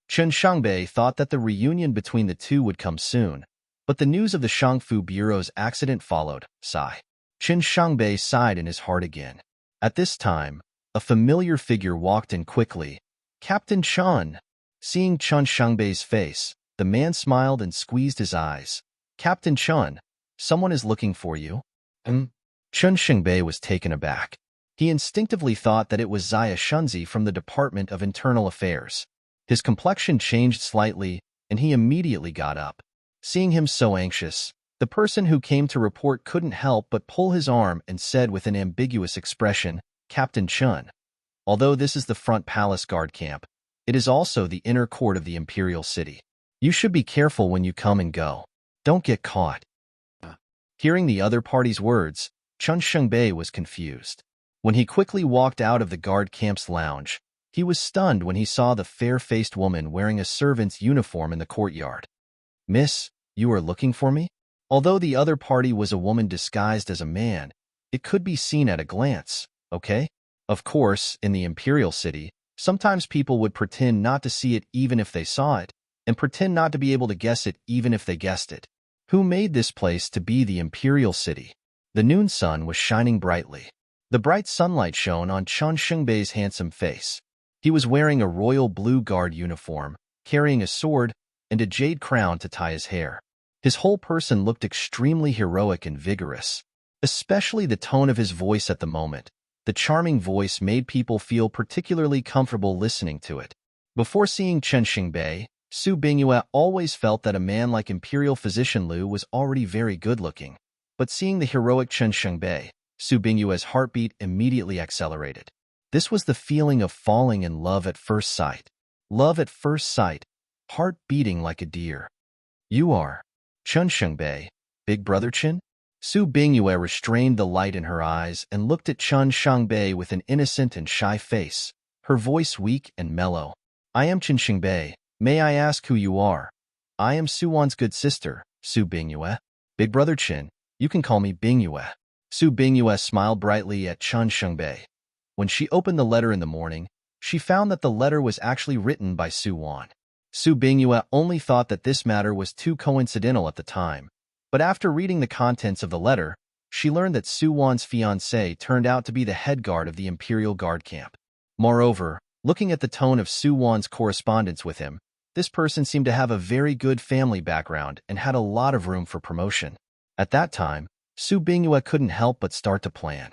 Speaker 1: Qin Shengbei thought that the reunion between the two would come soon, but the news of the Shangfu Bureau's accident followed. Sigh. Qin Shengbei sighed in his heart again. At this time, a familiar figure walked in quickly. Captain Chun. Seeing Chun Shengbei's face, the man smiled and squeezed his eyes. Captain Chun, someone is looking for you. Chun Shengbei was taken aback. He instinctively thought that it was Xia Shunzi from the Department of Internal Affairs. His complexion changed slightly, and he immediately got up. Seeing him so anxious, the person who came to report couldn't help but pull his arm and said with an ambiguous expression, Captain Chun, although this is the front palace guard camp, it is also the inner court of the imperial city. You should be careful when you come and go. Don't get caught. Hearing the other party's words, Chun Shengbei was confused. When he quickly walked out of the guard camp's lounge, he was stunned when he saw the fair-faced woman wearing a servant's uniform in the courtyard. Miss, you are looking for me? Although the other party was a woman disguised as a man, it could be seen at a glance, okay? Of course, in the imperial city, sometimes people would pretend not to see it even if they saw it, and pretend not to be able to guess it even if they guessed it. Who made this place to be the imperial city? The noon sun was shining brightly. The bright sunlight shone on Chun Shengbei's handsome face. He was wearing a royal blue guard uniform, carrying a sword, and a jade crown to tie his hair. His whole person looked extremely heroic and vigorous. Especially the tone of his voice at the moment. The charming voice made people feel particularly comfortable listening to it. Before seeing Chen Shengbei, Su Bingyue always felt that a man like Imperial Physician Liu was already very good-looking. But seeing the heroic Chen Shengbei, Su Bingyue's heartbeat immediately accelerated. This was the feeling of falling in love at first sight. Love at first sight, heart beating like a deer. You are Chun Shengbei, Big Brother Chin? Su Bingyue restrained the light in her eyes and looked at Chun Shengbei with an innocent and shy face, her voice weak and mellow. I am Chun Shengbei. May I ask who you are? I am Su Wan's good sister, Su Bingyue. Big Brother Chin, you can call me Bingyue. Su Bingyue smiled brightly at Chun Shengbei. When she opened the letter in the morning, she found that the letter was actually written by Su Wan. Su Bingyue only thought that this matter was too coincidental at the time, but after reading the contents of the letter, she learned that Su Wan's fiancé turned out to be the head guard of the Imperial Guard camp. Moreover, looking at the tone of Su Wan's correspondence with him, this person seemed to have a very good family background and had a lot of room for promotion. At that time, Su Bingyue couldn't help but start to plan.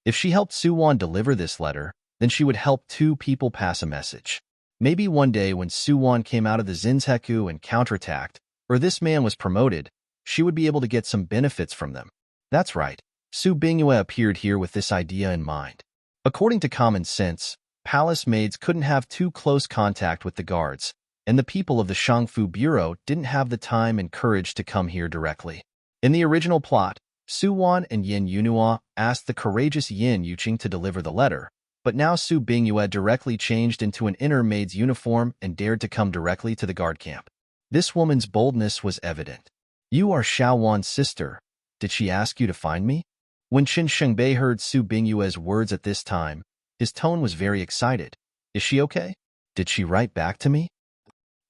Speaker 1: If she helped Su Wan deliver this letter, then she would help two people pass a message. Maybe one day when Su Wan came out of the Zinzeku and counterattacked, or this man was promoted, she would be able to get some benefits from them. That's right. Su Bingyue appeared here with this idea in mind. According to common sense, palace maids couldn't have too close contact with the guards, and the people of the Shangfu Bureau didn't have the time and courage to come here directly. In the original plot, Su Wan and Yin Yunhua asked the courageous Yin Yuqing to deliver the letter, but now Su Bingyue directly changed into an inner maid's uniform and dared to come directly to the guard camp. This woman's boldness was evident. You are Xiao Wan's sister. Did she ask you to find me? When Qin Shengbei heard Su Bingyue's words at this time, his tone was very excited. Is she okay? Did she write back to me?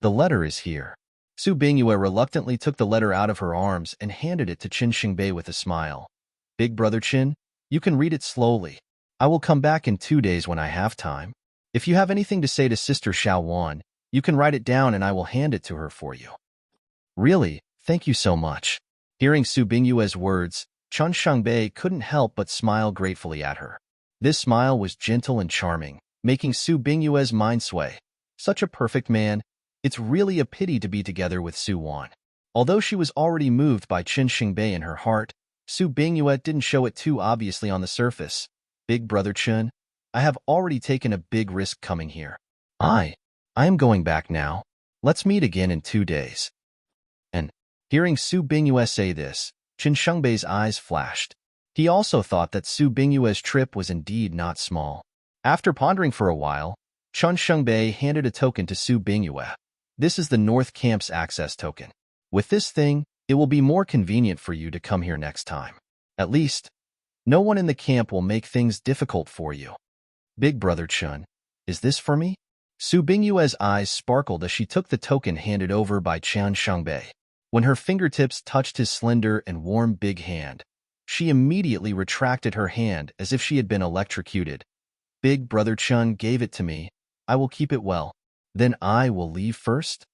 Speaker 1: The letter is here. Su Bingyue reluctantly took the letter out of her arms and handed it to Qin Shengbei with a smile. Big brother Qin, you can read it slowly. I will come back in 2 days when I have time. If you have anything to say to Sister Xiao Wan, you can write it down and I will hand it to her for you. Really, thank you so much. Hearing Su Bingyue's words, Qin Shengbei couldn't help but smile gratefully at her. This smile was gentle and charming, making Su Bingyue's mind sway. Such a perfect man. It's really a pity to be together with Su Wan. Although she was already moved by Qin Shengbei in her heart, Su Bingyue didn't show it too obviously on the surface. Big brother Qin, I have already taken a big risk coming here. I am going back now. Let's meet again in 2 days. And, hearing Su Bingyue say this, Qin Shengbei's eyes flashed. He also thought that Su Bingyue's trip was indeed not small. After pondering for a while, Qin Shengbei handed a token to Su Bingyue. This is the North Camp's access token. With this thing, it will be more convenient for you to come here next time. At least, no one in the camp will make things difficult for you. Big brother Qin, is this for me? Su Bingyue's eyes sparkled as she took the token handed over by Qin Shengbei. When her fingertips touched his slender and warm big hand, she immediately retracted her hand as if she had been electrocuted. Big brother Qin gave it to me. I will keep it well. Then I will leave first?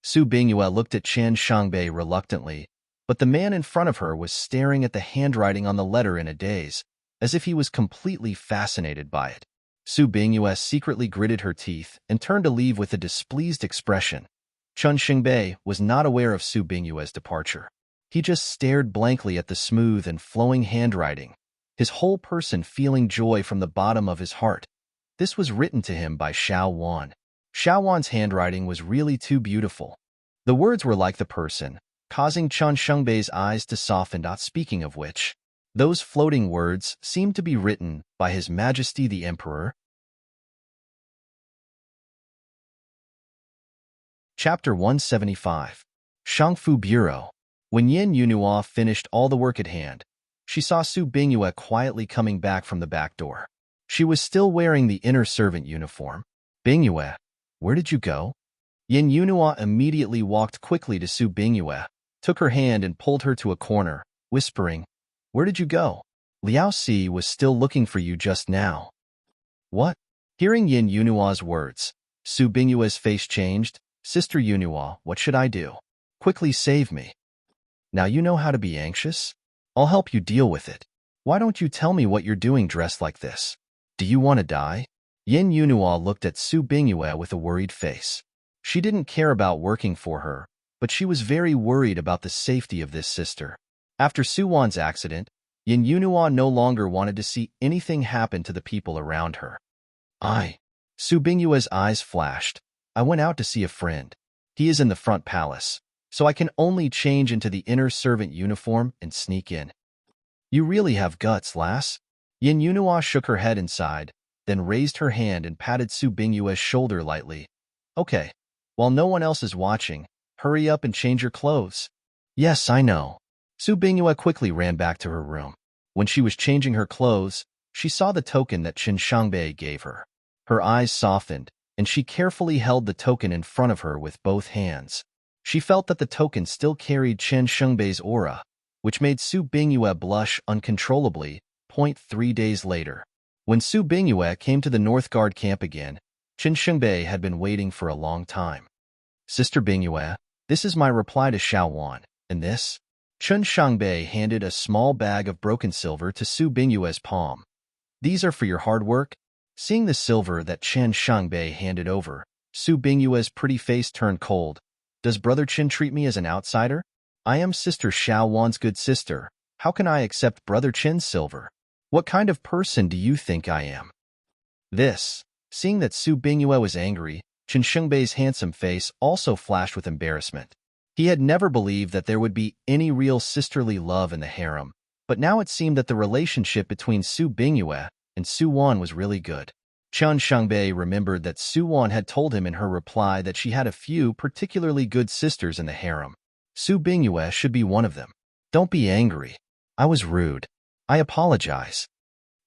Speaker 1: Su Bingyue looked at Qin Shengbei reluctantly, but the man in front of her was staring at the handwriting on the letter in a daze, as if he was completely fascinated by it. Su Bingyue secretly gritted her teeth and turned to leave with a displeased expression. Qin Shengbei was not aware of Su Bingyue's departure. He just stared blankly at the smooth and flowing handwriting, his whole person feeling joy from the bottom of his heart. This was written to him by Xiao Wan. Xiao Wan's handwriting was really too beautiful. The words were like the person, causing Qin Shengbei's eyes to soften. Speaking of which, those floating words seemed to be written by His Majesty the Emperor. Chapter 175. Shangfu Bureau. When Yin Yunhua finished all the work at hand, she saw Su Bingyue quietly coming back from the back door. She was still wearing the inner servant uniform. Bingyue, where did you go? Yin Yunhua immediately walked quickly to Su Bingyue, took her hand and pulled her to a corner, whispering, Where did you go? Liao Si was still looking for you just now. What? Hearing Yin Yunhua's words, Su Bingyue's face changed. Sister Yunhua, what should I do? Quickly save me. Now you know how to be anxious? I'll help you deal with it. Why don't you tell me what you're doing dressed like this? Do you want to die? Yin Yunhua looked at Su Bingyue with a worried face. She didn't care about working for her, but she was very worried about the safety of this sister. After Su Wan's accident, Yin Yunhua no longer wanted to see anything happen to the people around her. Su Bingyue's eyes flashed. I went out to see a friend. He is in the front palace, so I can only change into the inner servant uniform and sneak in. You really have guts, lass. Yin Yunhua shook her head inside, then raised her hand and patted Su Bingyue's shoulder lightly. Okay, while no one else is watching, hurry up and change your clothes. Yes, I know. Su Bingyue quickly ran back to her room. When she was changing her clothes, she saw the token that Qin Shengbei gave her. Her eyes softened, and she carefully held the token in front of her with both hands. She felt that the token still carried Qin Shengbei's aura, which made Su Bingyue blush uncontrollably. 3 days later, when Su Bingyue came to the North Guard camp again, Qin Shengbei had been waiting for a long time. Sister Bingyue, this is my reply to Xiao Wan, and this? Qin Shengbei handed a small bag of broken silver to Su Bingyue's palm. These are for your hard work. Seeing the silver that Qin Shengbei handed over, Su Bingyue's pretty face turned cold. Does Brother Qin treat me as an outsider? I am Sister Xiao Wan's good sister. How can I accept Brother Chin's silver? What kind of person do you think I am? Seeing that Su Bingyue was angry, Chen Shengbei's handsome face also flashed with embarrassment. He had never believed that there would be any real sisterly love in the harem, but now it seemed that the relationship between Su Bingyue and Su Wan was really good. Chen Shengbei remembered that Su Wan had told him in her reply that she had a few particularly good sisters in the harem. Su Bingyue should be one of them. Don't be angry. I was rude. I apologize.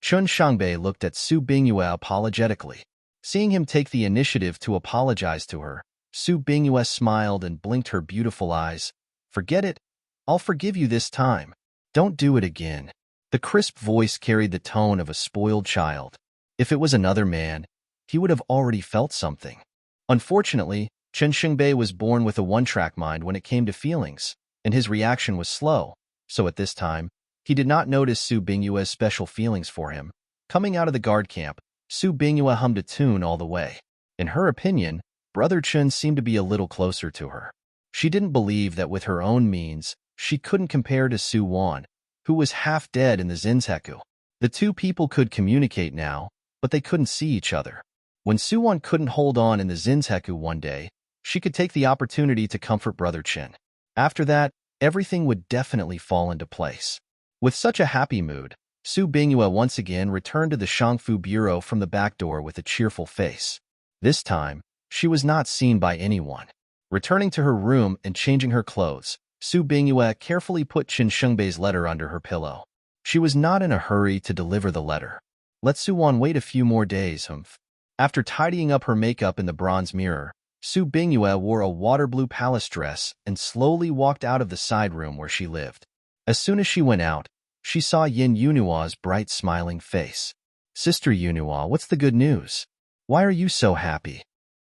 Speaker 1: Chen Shengbei looked at Su Bingyue apologetically. Seeing him take the initiative to apologize to her, Su Bingyue smiled and blinked her beautiful eyes. Forget it. I'll forgive you this time. Don't do it again. The crisp voice carried the tone of a spoiled child. If it was another man, he would have already felt something. Unfortunately, Chen Shengbei was born with a one-track mind when it came to feelings, and his reaction was slow, so at this time, he did not notice Su Bingyue's special feelings for him. Coming out of the guard camp, Su Bingyue hummed a tune all the way. In her opinion, Brother Chen seemed to be a little closer to her. She didn't believe that with her own means, she couldn't compare to Su Wan, who was half dead in the Zinzeku. The two people could communicate now, but they couldn't see each other. When Su Wan couldn't hold on in the Zinzeku one day, she could take the opportunity to comfort Brother Chen. After that, everything would definitely fall into place. With such a happy mood, Su Bingyue once again returned to the Shangfu Bureau from the back door with a cheerful face. This time, she was not seen by anyone. Returning to her room and changing her clothes, Su Bingyue carefully put Chen Shengbei's letter under her pillow. She was not in a hurry to deliver the letter. Let Su Wan wait a few more days, humph. After tidying up her makeup in the bronze mirror, Su Bingyue wore a water blue palace dress and slowly walked out of the side room where she lived. As soon as she went out, she saw Yin Yunua's bright smiling face. Sister Yunua, what's the good news? Why are you so happy?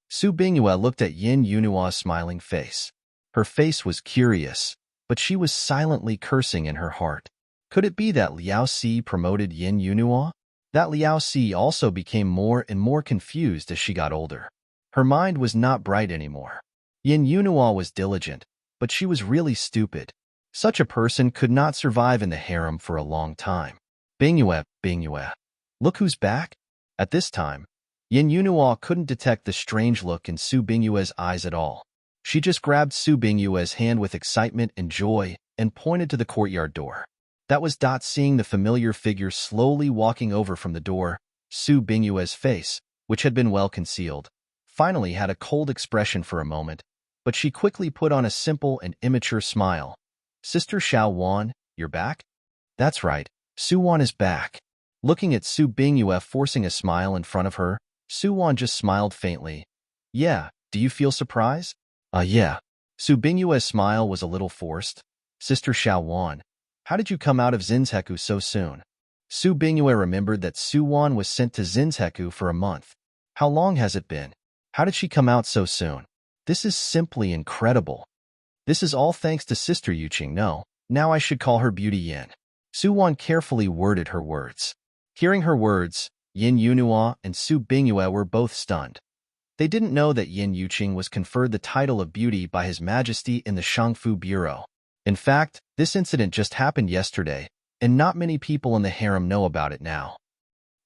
Speaker 1: Su Bingyue looked at Yin Yunua's smiling face. Her face was curious, but she was silently cursing in her heart. Could it be that Liao Si promoted Yin Yunua? That Liao Si also became more and more confused as she got older. Her mind was not bright anymore. Yin Yunua was diligent, but she was really stupid. Such a person could not survive in the harem for a long time. Bingyue. Look who's back? At this time, Yin Yunua couldn't detect the strange look in Su Bingyue's eyes at all. She just grabbed Su Bingyue's hand with excitement and joy and pointed to the courtyard door. That was seeing the familiar figure slowly walking over from the door. Su Bingyue's face, which had been well concealed, finally had a cold expression for a moment, but she quickly put on a simple and immature smile. Sister Xiao Wan, you're back? That's right, Su Wan is back. Looking at Su Bingyue forcing a smile in front of her, Su Wan just smiled faintly. Yeah, do you feel surprised? Yeah. Su Bingyue's smile was a little forced. Sister Xiao Wan, how did you come out of Zinzeku so soon? Su Bingyue remembered that Su Wan was sent to Zinzeku for a month. How long has it been? How did she come out so soon? This is simply incredible. This is all thanks to Sister Yuqing. No, now I should call her Beauty Yin. Su Wan carefully worded her words. Hearing her words, Yin Yunua and Su Bingyue were both stunned. They didn't know that Yin Yuqing was conferred the title of beauty by His Majesty in the Shangfu Bureau. In fact, this incident just happened yesterday, and not many people in the harem know about it now.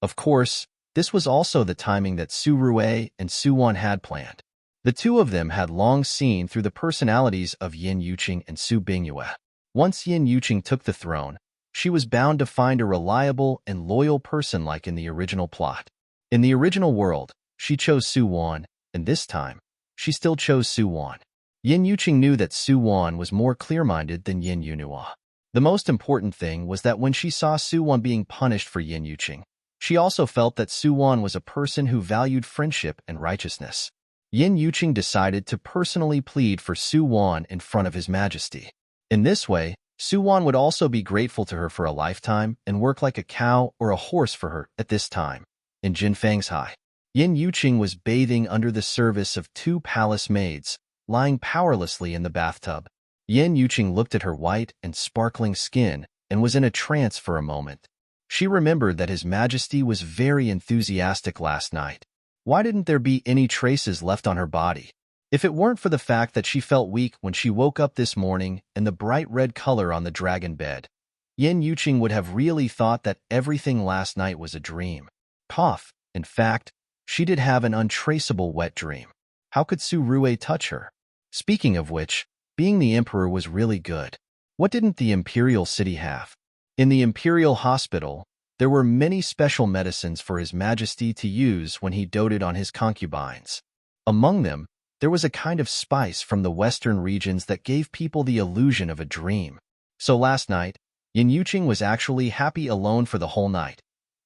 Speaker 1: Of course, this was also the timing that Su Rue and Su Wan had planned. The two of them had long seen through the personalities of Yin Yuqing and Su Bingyue. Once Yin Yuqing took the throne, she was bound to find a reliable and loyal person like in the original plot. In the original world, she chose Su Wan, and this time, she still chose Su Wan. Yin Yuqing knew that Su Wan was more clear-minded than Yin Yunua. The most important thing was that when she saw Su Wan being punished for Yin Yuqing, she also felt that Su Wan was a person who valued friendship and righteousness. Yin Yuqing decided to personally plead for Su Wan in front of His Majesty. In this way, Su Wan would also be grateful to her for a lifetime and work like a cow or a horse for her at this time. In Jinfang's high, Yin Yuqing was bathing under the service of two palace maids, lying powerlessly in the bathtub. Yin Yuqing looked at her white and sparkling skin and was in a trance for a moment. She remembered that His Majesty was very enthusiastic last night. Why didn't there be any traces left on her body? If it weren't for the fact that she felt weak when she woke up this morning and the bright red color on the dragon bed, Yin Yuqing would have really thought that everything last night was a dream. Cough. In fact, she did have an untraceable wet dream. How could Su Rue touch her? Speaking of which, being the emperor was really good. What didn't the imperial city have? In the imperial hospital, there were many special medicines for His Majesty to use when he doted on his concubines. Among them, there was a kind of spice from the western regions that gave people the illusion of a dream. So last night, Yin Yuqing was actually happy alone for the whole night,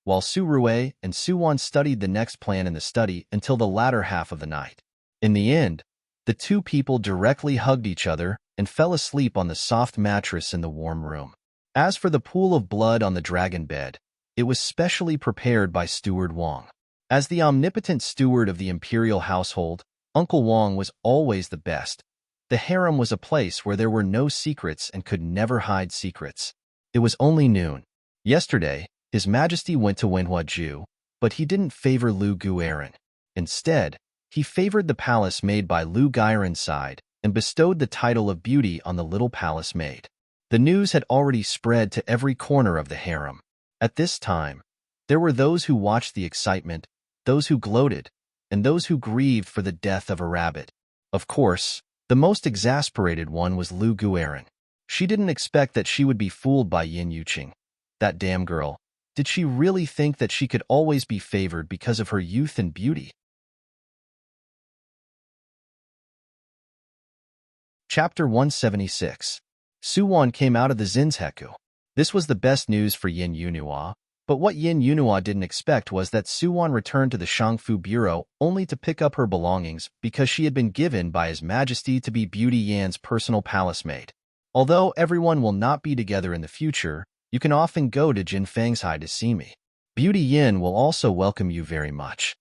Speaker 1: while Su Rue and Su Wan studied the next plan in the study until the latter half of the night. In the end, the two people directly hugged each other and fell asleep on the soft mattress in the warm room. As for the pool of blood on the dragon bed, it was specially prepared by Steward Wang. As the omnipotent steward of the imperial household, Uncle Wang was always the best. The harem was a place where there were no secrets and could never hide secrets. It was only noon. Yesterday, His Majesty went to Wenhuaju, but he didn't favor Lu Guiran. Instead, he favored the palace made by Lu Guiran's side and bestowed the title of beauty on the little palace maid. The news had already spread to every corner of the harem. At this time, there were those who watched the excitement, those who gloated, and those who grieved for the death of a rabbit. Of course, the most exasperated one was Lu Guiran. She didn't expect that she would be fooled by Yin Yuqing. That damn girl. Did she really think that she could always be favored because of her youth and beauty? Chapter 176. Su Wan came out of the Zinzheku. This was the best news for Yin Yunhua, but what Yin Yunhua didn't expect was that Su Wan returned to the Shangfu Bureau only to pick up her belongings because she had been given by His Majesty to be Beauty Yan's personal palace maid. Although everyone will not be together in the future, you can often go to Jin Fang's to see me. Beauty Yin will also welcome you very much.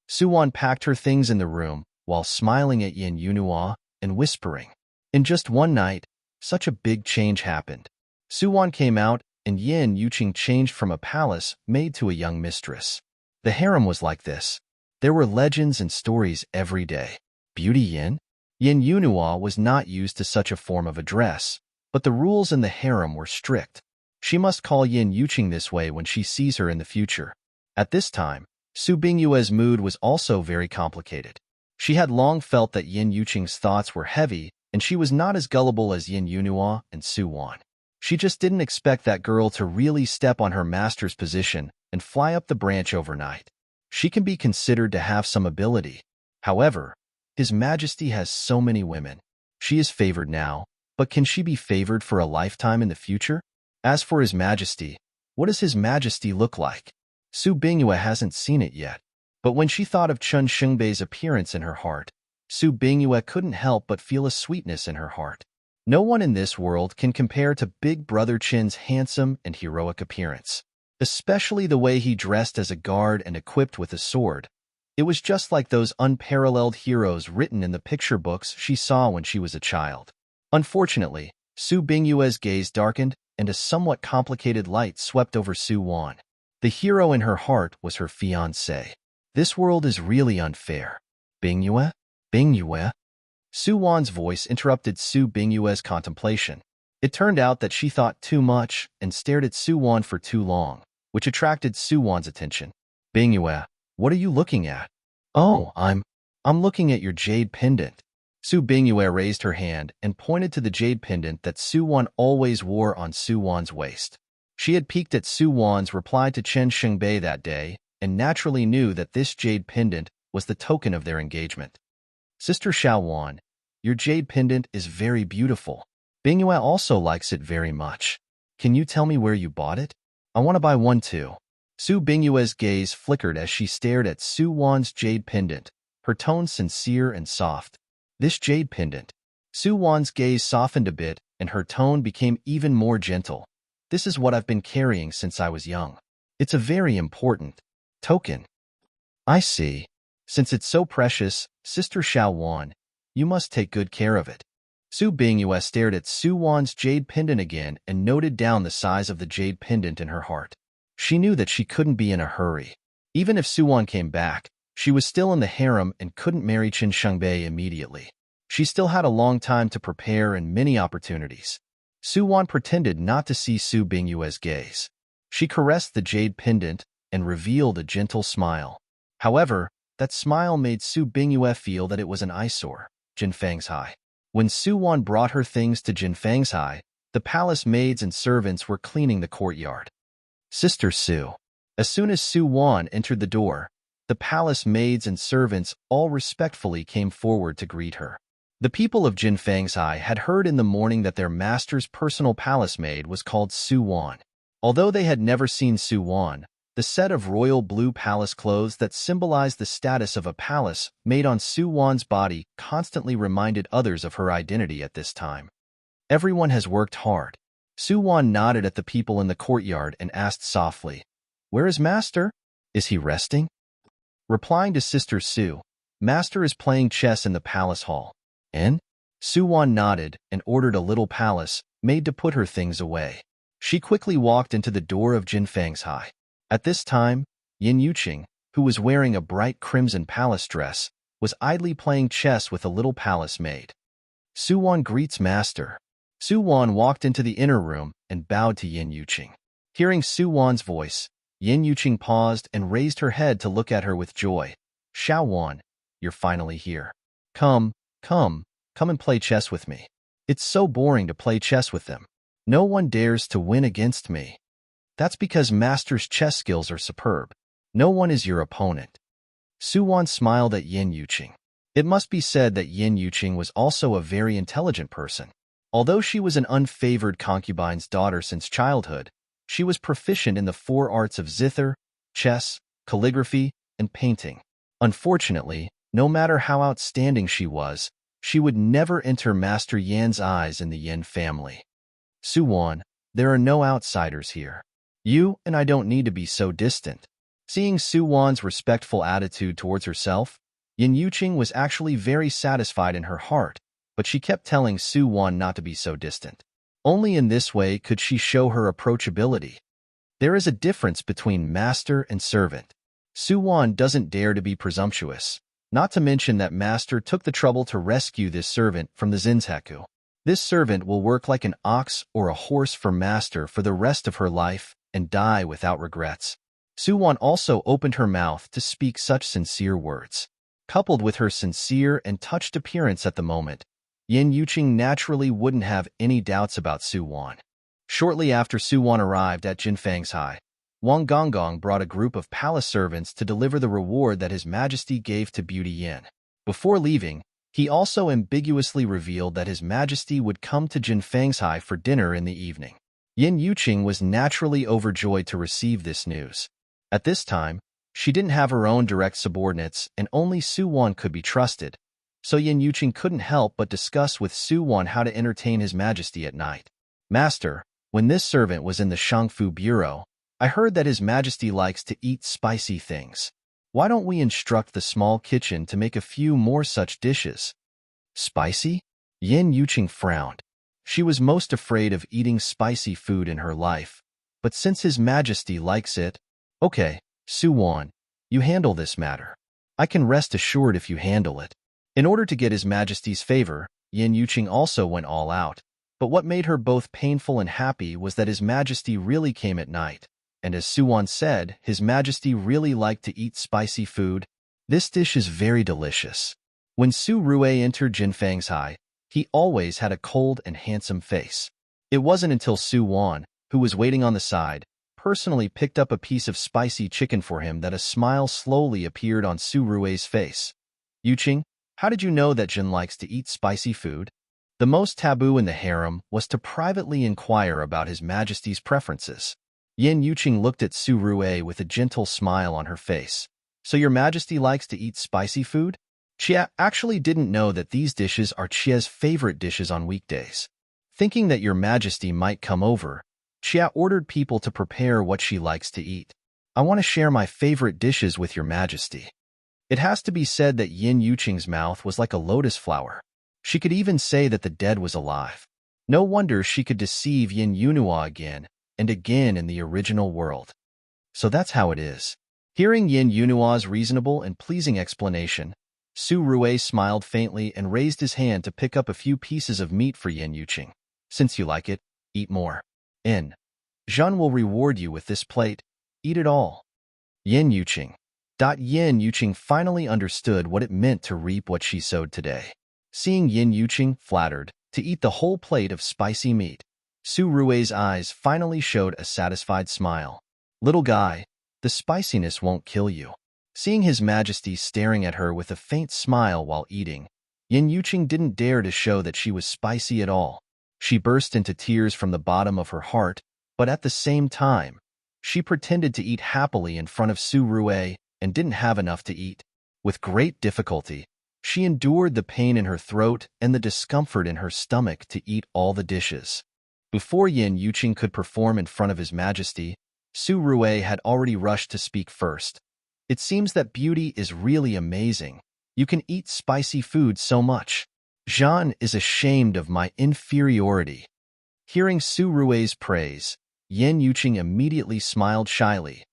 Speaker 1: Su Wan packed her things in the room while smiling at Yin Yunhua and whispering. In just one night, such a big change happened. Su Wan came out, and Yin Yuqing changed from a palace maid to a young mistress. The harem was like this. There were legends and stories every day. Beauty Yin? Yin Yunhua was not used to such a form of address, but the rules in the harem were strict. She must call Yin Yuqing this way when she sees her in the future. At this time, Su Bingyue's mood was also very complicated. She had long felt that Yin Yuqing's thoughts were heavy, and she was not as gullible as Yin Yunhua and Su Wan. She just didn't expect that girl to really step on her master's position and fly up the branch overnight. She can be considered to have some ability. However, His Majesty has so many women. She is favored now, but can she be favored for a lifetime in the future? As for His Majesty, what does His Majesty look like? Su Bingyue hasn't seen it yet. But when she thought of Chun Xingbei's appearance in her heart, Su Bingyue couldn't help but feel a sweetness in her heart. No one in this world can compare to Big Brother Chin's handsome and heroic appearance. Especially the way he dressed as a guard and equipped with a sword. It was just like those unparalleled heroes written in the picture books she saw when she was a child. Unfortunately, Su Bingyue's gaze darkened, and a somewhat complicated light swept over Su Wan. The hero in her heart was her fiancé. This world is really unfair. Bingyue? Bingyue? Su Wan's voice interrupted Su Bingyue's contemplation. It turned out that she thought too much and stared at Su Wan for too long, which attracted Su Wan's attention. Bingyue, what are you looking at? Oh, I'm looking at your jade pendant. Su Bingyue raised her hand and pointed to the jade pendant that Su Wan always wore on Su Wan's waist. She had peeked at Su Wan's reply to Chen Xingbei that day and naturally knew that this jade pendant was the token of their engagement. Sister Xiao Wan, your jade pendant is very beautiful. Bingyue also likes it very much. Can you tell me where you bought it? I want to buy one too. Su Bingyue's gaze flickered as she stared at Su Wan's jade pendant, her tone sincere and soft. This jade pendant. Su Wan's gaze softened a bit, and her tone became even more gentle. This is what I've been carrying since I was young. It's a very important token. I see. Since it's so precious, Sister Xiao Wan, you must take good care of it. Su Bingyue stared at Su Wan's jade pendant again and noted down the size of the jade pendant in her heart. She knew that she couldn't be in a hurry. Even if Su Wan came back, she was still in the harem and couldn't marry Qin Xingbei immediately. She still had a long time to prepare and many opportunities. Su Wan pretended not to see Su Bingyue's gaze. She caressed the jade pendant and revealed a gentle smile. However, that smile made Su Bingyue feel that it was an eyesore. Jinfang's High. When Su Wan brought her things to Jinfang's High, the palace maids and servants were cleaning the courtyard. Sister Su. As soon as Su Wan entered the door, the palace maids and servants all respectfully came forward to greet her. The people of Jinfang's High had heard in the morning that their master's personal palace maid was called Su Wan. Although they had never seen Su Wan, the set of royal blue palace clothes that symbolized the status of a palace made on Su Wan's body constantly reminded others of her identity at this time. Everyone has worked hard. Su Wan nodded at the people in the courtyard and asked softly, "Where is Master? Is he resting?" Replying to Sister Su, "Master is playing chess in the palace hall." And Su Wan nodded and ordered a little palace maid to put her things away. She quickly walked into the door of Jinfang's High. At this time, Yin Yuqing, who was wearing a bright crimson palace dress, was idly playing chess with a little palace maid. "Su Wan greets Master." Su Wan walked into the inner room and bowed to Yin Yuqing. Hearing Su Wan's voice, Yin Yuqing paused and raised her head to look at her with joy. "Xiao Wan, you're finally here. Come and play chess with me. It's so boring to play chess with them. No one dares to win against me." "That's because Master's chess skills are superb. No one is your opponent." Su Wan smiled at Yin Yuqing. It must be said that Yin Yuqing was also a very intelligent person. Although she was an unfavored concubine's daughter since childhood, she was proficient in the 4 arts of zither, chess, calligraphy, and painting. Unfortunately, no matter how outstanding she would never enter Master Yan's eyes in the Yin family. "Su Wan, there are no outsiders here. You and I don't need to be so distant." Seeing Su Wan's respectful attitude towards herself, Yin Yuqing was actually very satisfied in her heart, but she kept telling Su Wan not to be so distant. Only in this way could she show her approachability. There is a difference between master and servant. Su Wan doesn't dare to be presumptuous, not to mention that Master took the trouble to rescue this servant from the Zinzaku. This servant will work like an ox or a horse for Master for the rest of her life and die without regrets. Su Wan also opened her mouth to speak such sincere words. Coupled with her sincere and touched appearance at the moment, Yin Yuqing naturally wouldn't have any doubts about Su Wan. Shortly after Su Wan arrived at Jinfang's High, Wang Gonggong brought a group of palace servants to deliver the reward that His Majesty gave to Beauty Yin. Before leaving, he also ambiguously revealed that His Majesty would come to Jinfang's High for dinner in the evening. Yin Yuqing was naturally overjoyed to receive this news. At this time, she didn't have her own direct subordinates and only Su Wan could be trusted, so Yin Yuqing couldn't help but discuss with Su Wan how to entertain His Majesty at night. "Master, when this servant was in the Shangfu Bureau, I heard that His Majesty likes to eat spicy things. Why don't we instruct the small kitchen to make a few more such dishes?" "Spicy?" Yin Yuqing frowned. She was most afraid of eating spicy food in her life, but since His Majesty likes it, "Okay, Su Wan, you handle this matter. I can rest assured if you handle it." In order to get His Majesty's favor, Yin Yuqing also went all out, but what made her both painful and happy was that His Majesty really came at night, and as Su Wan said, His Majesty really liked to eat spicy food. "This dish is very delicious." When Su Rue entered Jinfang's High, he always had a cold and handsome face. It wasn't until Su Wan, who was waiting on the side, personally picked up a piece of spicy chicken for him that a smile slowly appeared on Su Rue's face. "Yuqing, how did you know that Jin likes to eat spicy food?" The most taboo in the harem was to privately inquire about His Majesty's preferences. Yin Yuqing looked at Su Rue with a gentle smile on her face. "So your Majesty likes to eat spicy food?" Chia actually didn't know that these dishes are Chia's favorite dishes on weekdays. Thinking that your Majesty might come over, Chia ordered people to prepare what she likes to eat. "I want to share my favorite dishes with your Majesty." It has to be said that Yin Yuqing's mouth was like a lotus flower. She could even say that the dead was alive. No wonder she could deceive Yin Yunhua again and again in the original world. So that's how it is. Hearing Yin Yunhua's reasonable and pleasing explanation, Su Rue smiled faintly and raised his hand to pick up a few pieces of meat for Yin Yuqing. "Since you like it, Eat more. In. Jean will reward you with this plate. Eat it all. Yin Yuqing. Yin Yuqing finally understood what it meant to reap what she sowed today. Seeing Yin Yuqing flattered to eat the whole plate of spicy meat, Su Rui's eyes finally showed a satisfied smile. Little guy, the spiciness won't kill you. Seeing His Majesty staring at her with a faint smile while eating, Yin Yuqing didn't dare to show that she was spicy at all. She burst into tears from the bottom of her heart, but at the same time, she pretended to eat happily in front of Su Rui and didn't have enough to eat. With great difficulty, she endured the pain in her throat and the discomfort in her stomach to eat all the dishes. Before Yin Yuqing could perform in front of His Majesty, Su Rui had already rushed to speak first. It seems that beauty is really amazing. You can eat spicy food so much. Jean is ashamed of my inferiority. Hearing Su Rui's praise, Yin Yuqing immediately smiled shyly.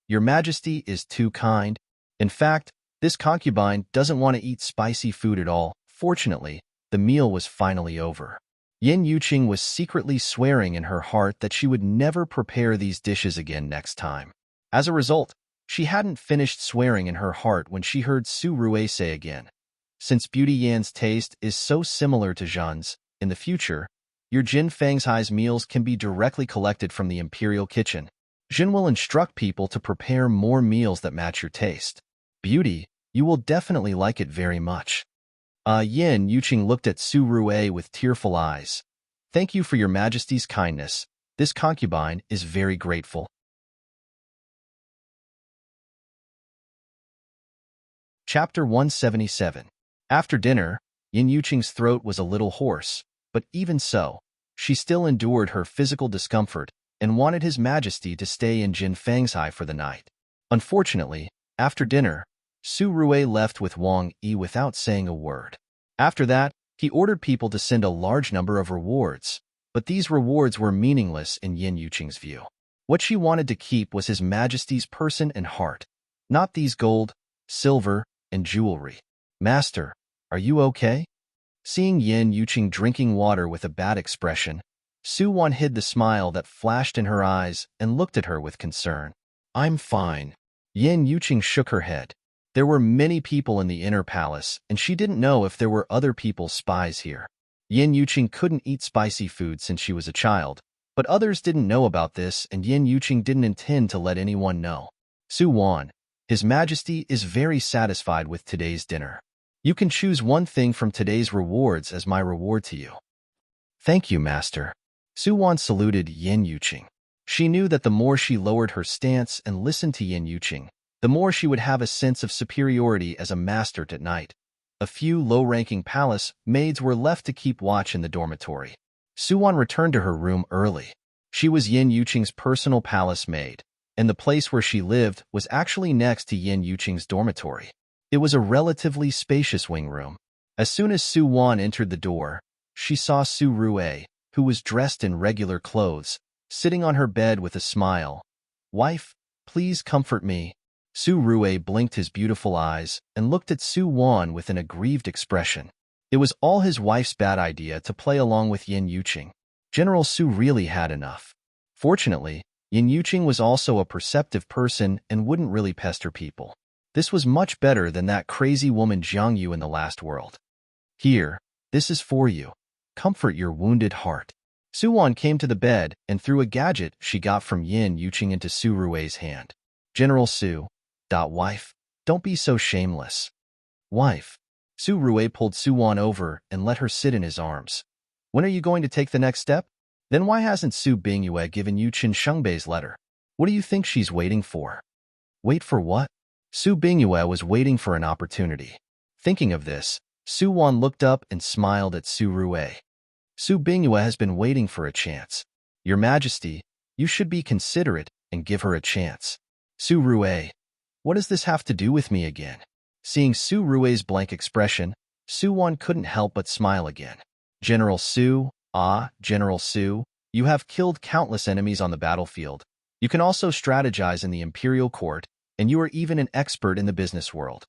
Speaker 1: Your Majesty is too kind. In fact, this concubine doesn't want to eat spicy food at all. Fortunately, the meal was finally over. Yin Yuqing was secretly swearing in her heart that she would never prepare these dishes again next time. As a result, she hadn't finished swearing in her heart when she heard Su Rui say again, since Beauty Yan's taste is so similar to Jean's, in the future, your Jin Fangzhai's meals can be directly collected from the Imperial Kitchen. Jin will instruct people to prepare more meals that match your taste. Beauty, you will definitely like it very much. Yin Yuqing looked at Su Rui with tearful eyes. Thank you for your Majesty's kindness. This concubine is very grateful. Chapter 177. After dinner, Yin Yuqing's throat was a little hoarse, but even so, she still endured her physical discomfort and wanted His Majesty to stay in Jin Fangzhai for the night. Unfortunately, after dinner, Su Rui left with Wang Yi without saying a word. After that, he ordered people to send a large number of rewards, but these rewards were meaningless in Yin Yuqing's view. What she wanted to keep was His Majesty's person and heart, not these gold, silver, and jewelry. Master, are you okay? Seeing Yin Yuqing drinking water with a bad expression, Su Wan hid the smile that flashed in her eyes and looked at her with concern. I'm fine. Yin Yuqing shook her head. There were many people in the inner palace, and she didn't know if there were other people's spies here. Yin Yuqing couldn't eat spicy food since she was a child, but others didn't know about this, and Yin Yuqing didn't intend to let anyone know. Su Wan, His Majesty is very satisfied with today's dinner. You can choose one thing from today's rewards as my reward to you. Thank you, Master. Su Wan saluted Yin Yuqing. She knew that the more she lowered her stance and listened to Yin Yuqing, the more she would have a sense of superiority as a master at night. A few low-ranking palace maids were left to keep watch in the dormitory. Su Wan returned to her room early. She was Yin Yuqing's personal palace maid, and the place where she lived was actually next to Yin Yuqing's dormitory. It was a relatively spacious wing room. As soon as Su Wan entered the door, she saw Su Rui, who was dressed in regular clothes, sitting on her bed with a smile. Wife, please comfort me. Su Rui blinked his beautiful eyes and looked at Su Wan with an aggrieved expression. It was all his wife's bad idea to play along with Yin Yuqing. General Su really had enough. Fortunately, Yin Yuqing was also a perceptive person and wouldn't really pester people. This was much better than that crazy woman Jiang Yu in the last world. Here, this is for you. Comfort your wounded heart. Su Wan came to the bed and threw a gadget she got from Yin Yuqing into Su Rui's hand. General Su. Wife, don't be so shameless. Wife. Su Rui pulled Su Wan over and let her sit in his arms. When are you going to take the next step? Then why hasn't Su Bingyue given you Qin Shengbei's letter? What do you think she's waiting for? Wait for what? Su Bingyue was waiting for an opportunity. Thinking of this, Su Wan looked up and smiled at Su Rui. Su Bingyue has been waiting for a chance. Your Majesty, you should be considerate and give her a chance. Su Rui. What does this have to do with me again? Seeing Su Rui's blank expression, Su Wan couldn't help but smile again. General Su, General Su, you have killed countless enemies on the battlefield. You can also strategize in the imperial court, and you are even an expert in the business world.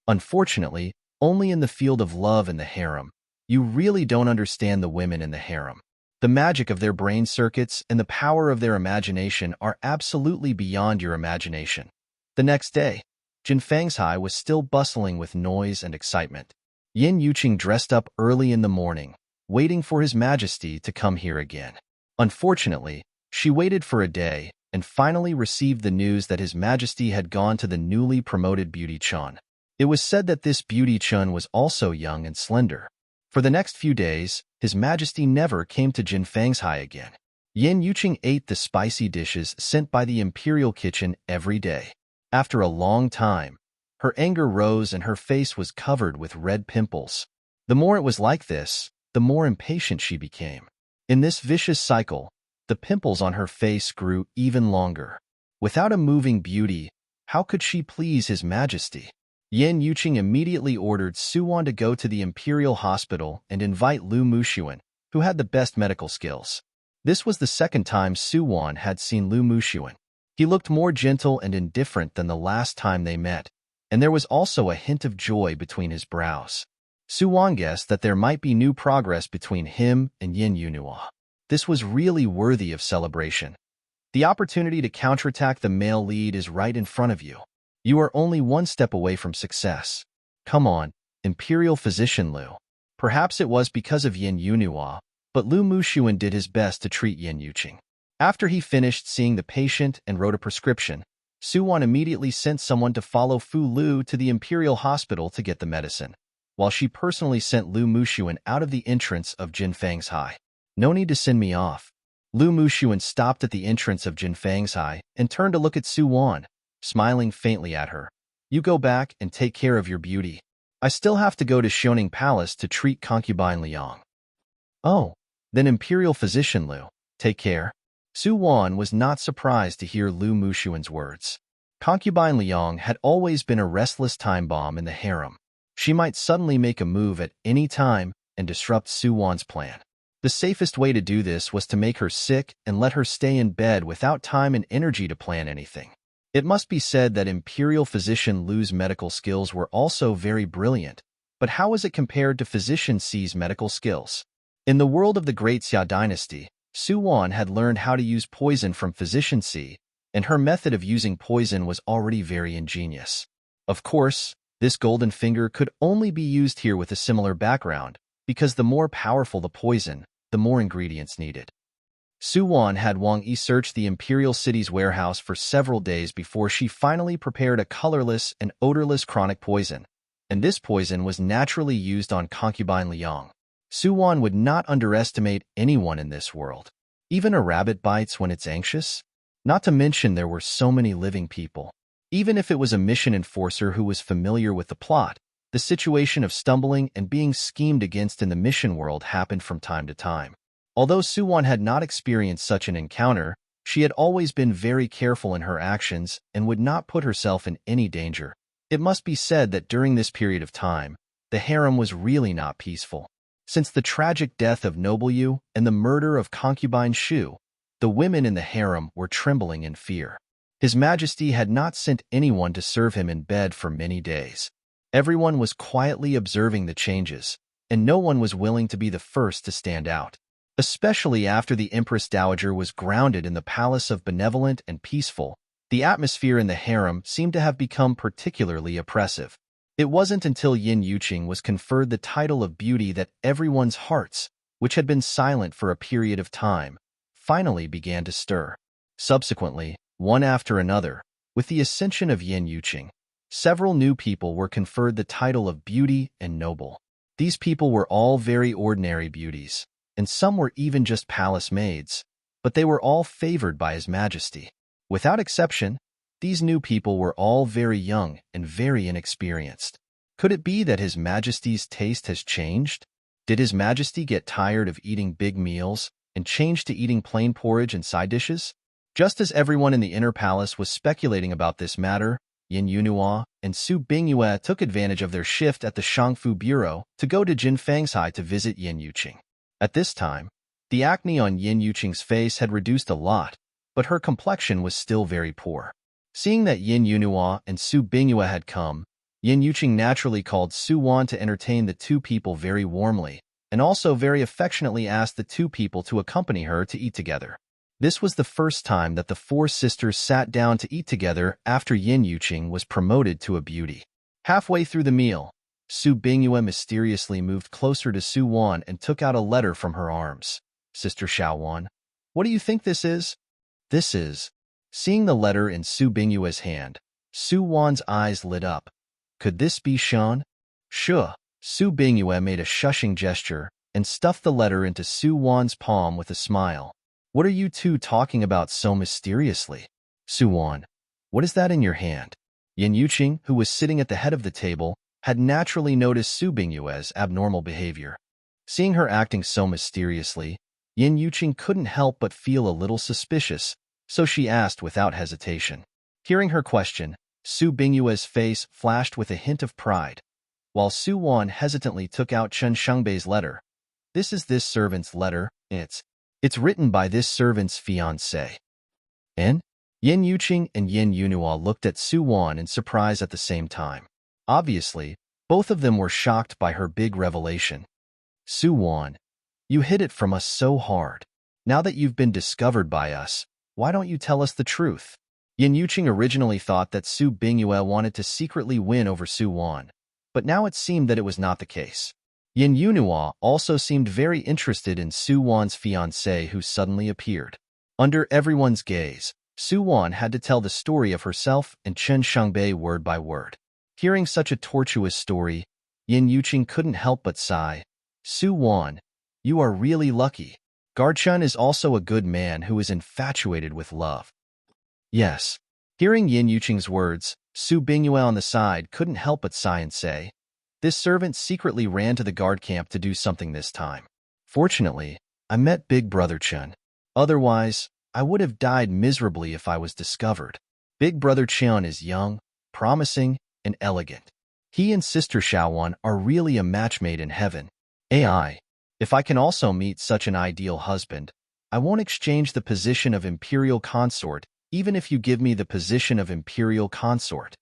Speaker 1: Unfortunately, only in the field of love and the harem. You really don't understand the women in the harem. The magic of their brain circuits and the power of their imagination are absolutely beyond your imagination. The next day, Jin Fang's was still bustling with noise and excitement. Yin Yuqing dressed up early in the morning, waiting for His Majesty to come here again. Unfortunately, she waited for a day and finally received the news that His Majesty had gone to the newly promoted Beauty Chun. It was said that this Beauty Chun was also young and slender. For the next few days, His Majesty never came to Jin Fang's again. Yin Yuqing ate the spicy dishes sent by the imperial kitchen every day. After a long time, her anger rose and her face was covered with red pimples. The more it was like this, the more impatient she became. In this vicious cycle, the pimples on her face grew even longer. Without a moving beauty, how could she please His Majesty? Yin Yuqing immediately ordered Suwan to go to the imperial hospital and invite Lu Mushuan, who had the best medical skills. This was the second time Suwan had seen Lu Mushuan. He looked more gentle and indifferent than the last time they met, and there was also a hint of joy between his brows. Suwan guessed that there might be new progress between him and Yin Yunhua. This was really worthy of celebration. The opportunity to counterattack the male lead is right in front of you. You are only one step away from success. Come on, Imperial Physician Lu. Perhaps it was because of Yin Yunhua, but Lu Mushuan did his best to treat Yin Yuqing. After he finished seeing the patient and wrote a prescription, Suwan immediately sent someone to follow Fu Lu to the Imperial Hospital to get the medicine, while she personally sent Lu Mushuan out of the entrance of Jin Fang's No need to send me off. Lu Mushuan stopped at the entrance of Jin Fang's and turned to look at Suwan, smiling faintly at her. You go back and take care of your beauty. I still have to go to Xiaoning Palace to treat concubine Liang. Oh, then Imperial Physician Lu, take care. Suwan was not surprised to hear Lu Mushuan's words. Concubine Liang had always been a restless time bomb in the harem. She might suddenly make a move at any time and disrupt Suwan's plan. The safest way to do this was to make her sick and let her stay in bed without time and energy to plan anything. It must be said that Imperial Physician Lu's medical skills were also very brilliant, but how was it compared to Physician C's medical skills? In the world of the Great Xia Dynasty, Suwan had learned how to use poison from Physician C, and her method of using poison was already very ingenious. Of course, this golden finger could only be used here with a similar background, because the more powerful the poison, the more ingredients needed. Suwan had Wang Yi search the imperial city's warehouse for several days before she finally prepared a colorless and odorless chronic poison, and this poison was naturally used on concubine Liang. Suwan would not underestimate anyone in this world. Even a rabbit bites when it's anxious? Not to mention there were so many living people. Even if it was a mission enforcer who was familiar with the plot, the situation of stumbling and being schemed against in the mission world happened from time to time. Although Suwan had not experienced such an encounter, she had always been very careful in her actions and would not put herself in any danger. It must be said that during this period of time, the harem was really not peaceful. Since the tragic death of Noble Yu and the murder of concubine Shu, the women in the harem were trembling in fear. His Majesty had not sent anyone to serve him in bed for many days. Everyone was quietly observing the changes, and no one was willing to be the first to stand out. Especially after the Empress Dowager was grounded in the Palace of Benevolent and Peaceful, the atmosphere in the harem seemed to have become particularly oppressive. It wasn't until Yin Yuqing was conferred the title of beauty that everyone's hearts, which had been silent for a period of time, finally began to stir. Subsequently, one after another, with the ascension of Yin Yuqing, several new people were conferred the title of beauty and noble. These people were all very ordinary beauties, and some were even just palace maids, but they were all favored by His Majesty. Without exception, these new people were all very young and very inexperienced. Could it be that His Majesty's taste has changed? Did His Majesty get tired of eating big meals and change to eating plain porridge and side dishes? Just as everyone in the inner palace was speculating about this matter, Yin Yunhua and Su Bingyue took advantage of their shift at the Shangfu Bureau to go to Jin Fang's to visit Yin Yuqing. At this time, the acne on Yin Yuqing's face had reduced a lot, but her complexion was still very poor. Seeing that Yin Yunhua and Su Bingyue had come, Yin Yuqing naturally called Suwan to entertain the two people very warmly, and also very affectionately asked the two people to accompany her to eat together. This was the first time that the four sisters sat down to eat together after Yin Yuqing was promoted to a beauty. Halfway through the meal, Su Bingyue mysteriously moved closer to Su Wan and took out a letter from her arms. Sister Xiaowan, what do you think this is? This is. Seeing the letter in Su Bingyue's hand, Su Wan's eyes lit up. Could this be Shan? Sure. Su Bingyue made a shushing gesture and stuffed the letter into Su Wan's palm with a smile. What are you two talking about so mysteriously? Su Wan, what is that in your hand? Yin Yuqing, who was sitting at the head of the table, had naturally noticed Su Bingyue's abnormal behavior. Seeing her acting so mysteriously, Yin Yuqing couldn't help but feel a little suspicious, so she asked without hesitation. Hearing her question, Su Bingyue's face flashed with a hint of pride, while Su Wan hesitantly took out Chen Shengbei's letter. This is this servant's letter. It's written by this servant's fiancé. And? Yin Yuqing and Yin Yunhua looked at Su Wan in surprise at the same time. Obviously, both of them were shocked by her big revelation. Su Wan, you hid it from us so hard. Now that you've been discovered by us, why don't you tell us the truth? Yin Yuqing originally thought that Su Bingyue wanted to secretly win over Su Wan, but now it seemed that it was not the case. Yin Yunhua also seemed very interested in Su Wan's fiancé who suddenly appeared. Under everyone's gaze, Su Wan had to tell the story of herself and Chen Shengbei word by word. Hearing such a tortuous story, Yin Yuqing couldn't help but sigh. Su Wan, you are really lucky. Garchun is also a good man who is infatuated with love. Yes. Hearing Yin Yuqing's words, Su Bingyue on the side couldn't help but sigh and say, this servant secretly ran to the guard camp to do something this time. Fortunately, I met Big Brother Chen. Otherwise, I would have died miserably if I was discovered. Big Brother Chen is young, promising, and elegant. He and Sister Xiaowan are really a match made in heaven. AI. If I can also meet such an ideal husband, I won't exchange the position of imperial consort, even if you give me the position of imperial consort.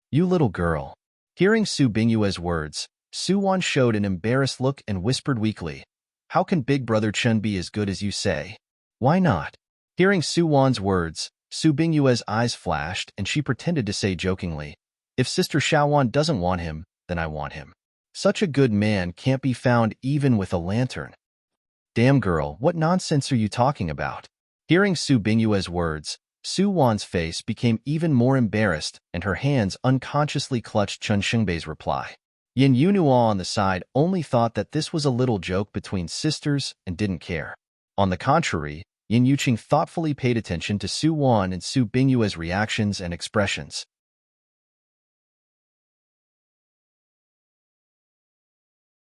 Speaker 1: You little girl. Hearing Su Bingyue's words, Su Wan showed an embarrassed look and whispered weakly, how can Big Brother Chen be as good as you say? Why not? Hearing Su Wan's words, Su Bingyue's eyes flashed and she pretended to say jokingly, if Sister Xiaowan doesn't want him, then I want him. Such a good man can't be found even with a lantern. Damn girl, what nonsense are you talking about? Hearing Su Bingyue's words, Su Wan's face became even more embarrassed and her hands unconsciously clutched Chen Shengbei's reply. Yin Yunhua on the side only thought that this was a little joke between sisters and didn't care. On the contrary, Yin Yuqing thoughtfully paid attention to Su Wan and Su Bingyue's reactions and expressions.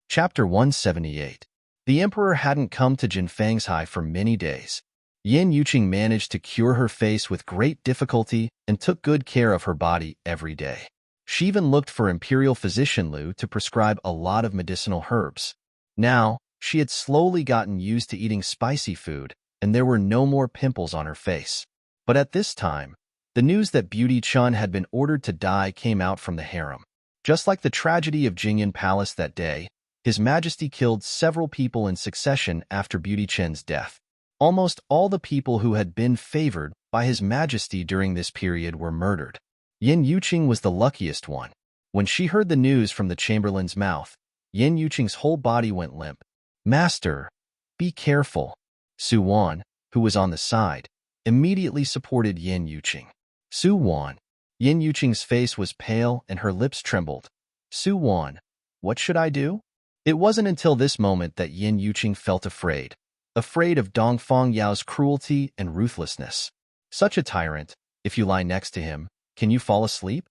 Speaker 1: Chapter 178. The Emperor hadn't come to Jinfang's for many days. Yin Yuqing managed to cure her face with great difficulty and took good care of her body every day. She even looked for Imperial Physician Liu to prescribe a lot of medicinal herbs. Now, she had slowly gotten used to eating spicy food, and there were no more pimples on her face. But at this time, the news that Beauty Chun had been ordered to die came out from the harem. Just like the tragedy of Jingyan Palace that day, His Majesty killed several people in succession after Beauty Chen's death. Almost all the people who had been favored by His Majesty during this period were murdered. Yin Yuqing was the luckiest one. When she heard the news from the chamberlain's mouth, Yin Yuqing's whole body went limp. Master, be careful. Su Wan, who was on the side, immediately supported Yin Yuqing. Su Wan. Yin Yuqing's face was pale and her lips trembled. Su Wan, what should I do? It wasn't until this moment that Yin Yuqing felt afraid of Dongfang Yao's cruelty and ruthlessness. Such a tyrant, if you lie next to him, can you fall asleep?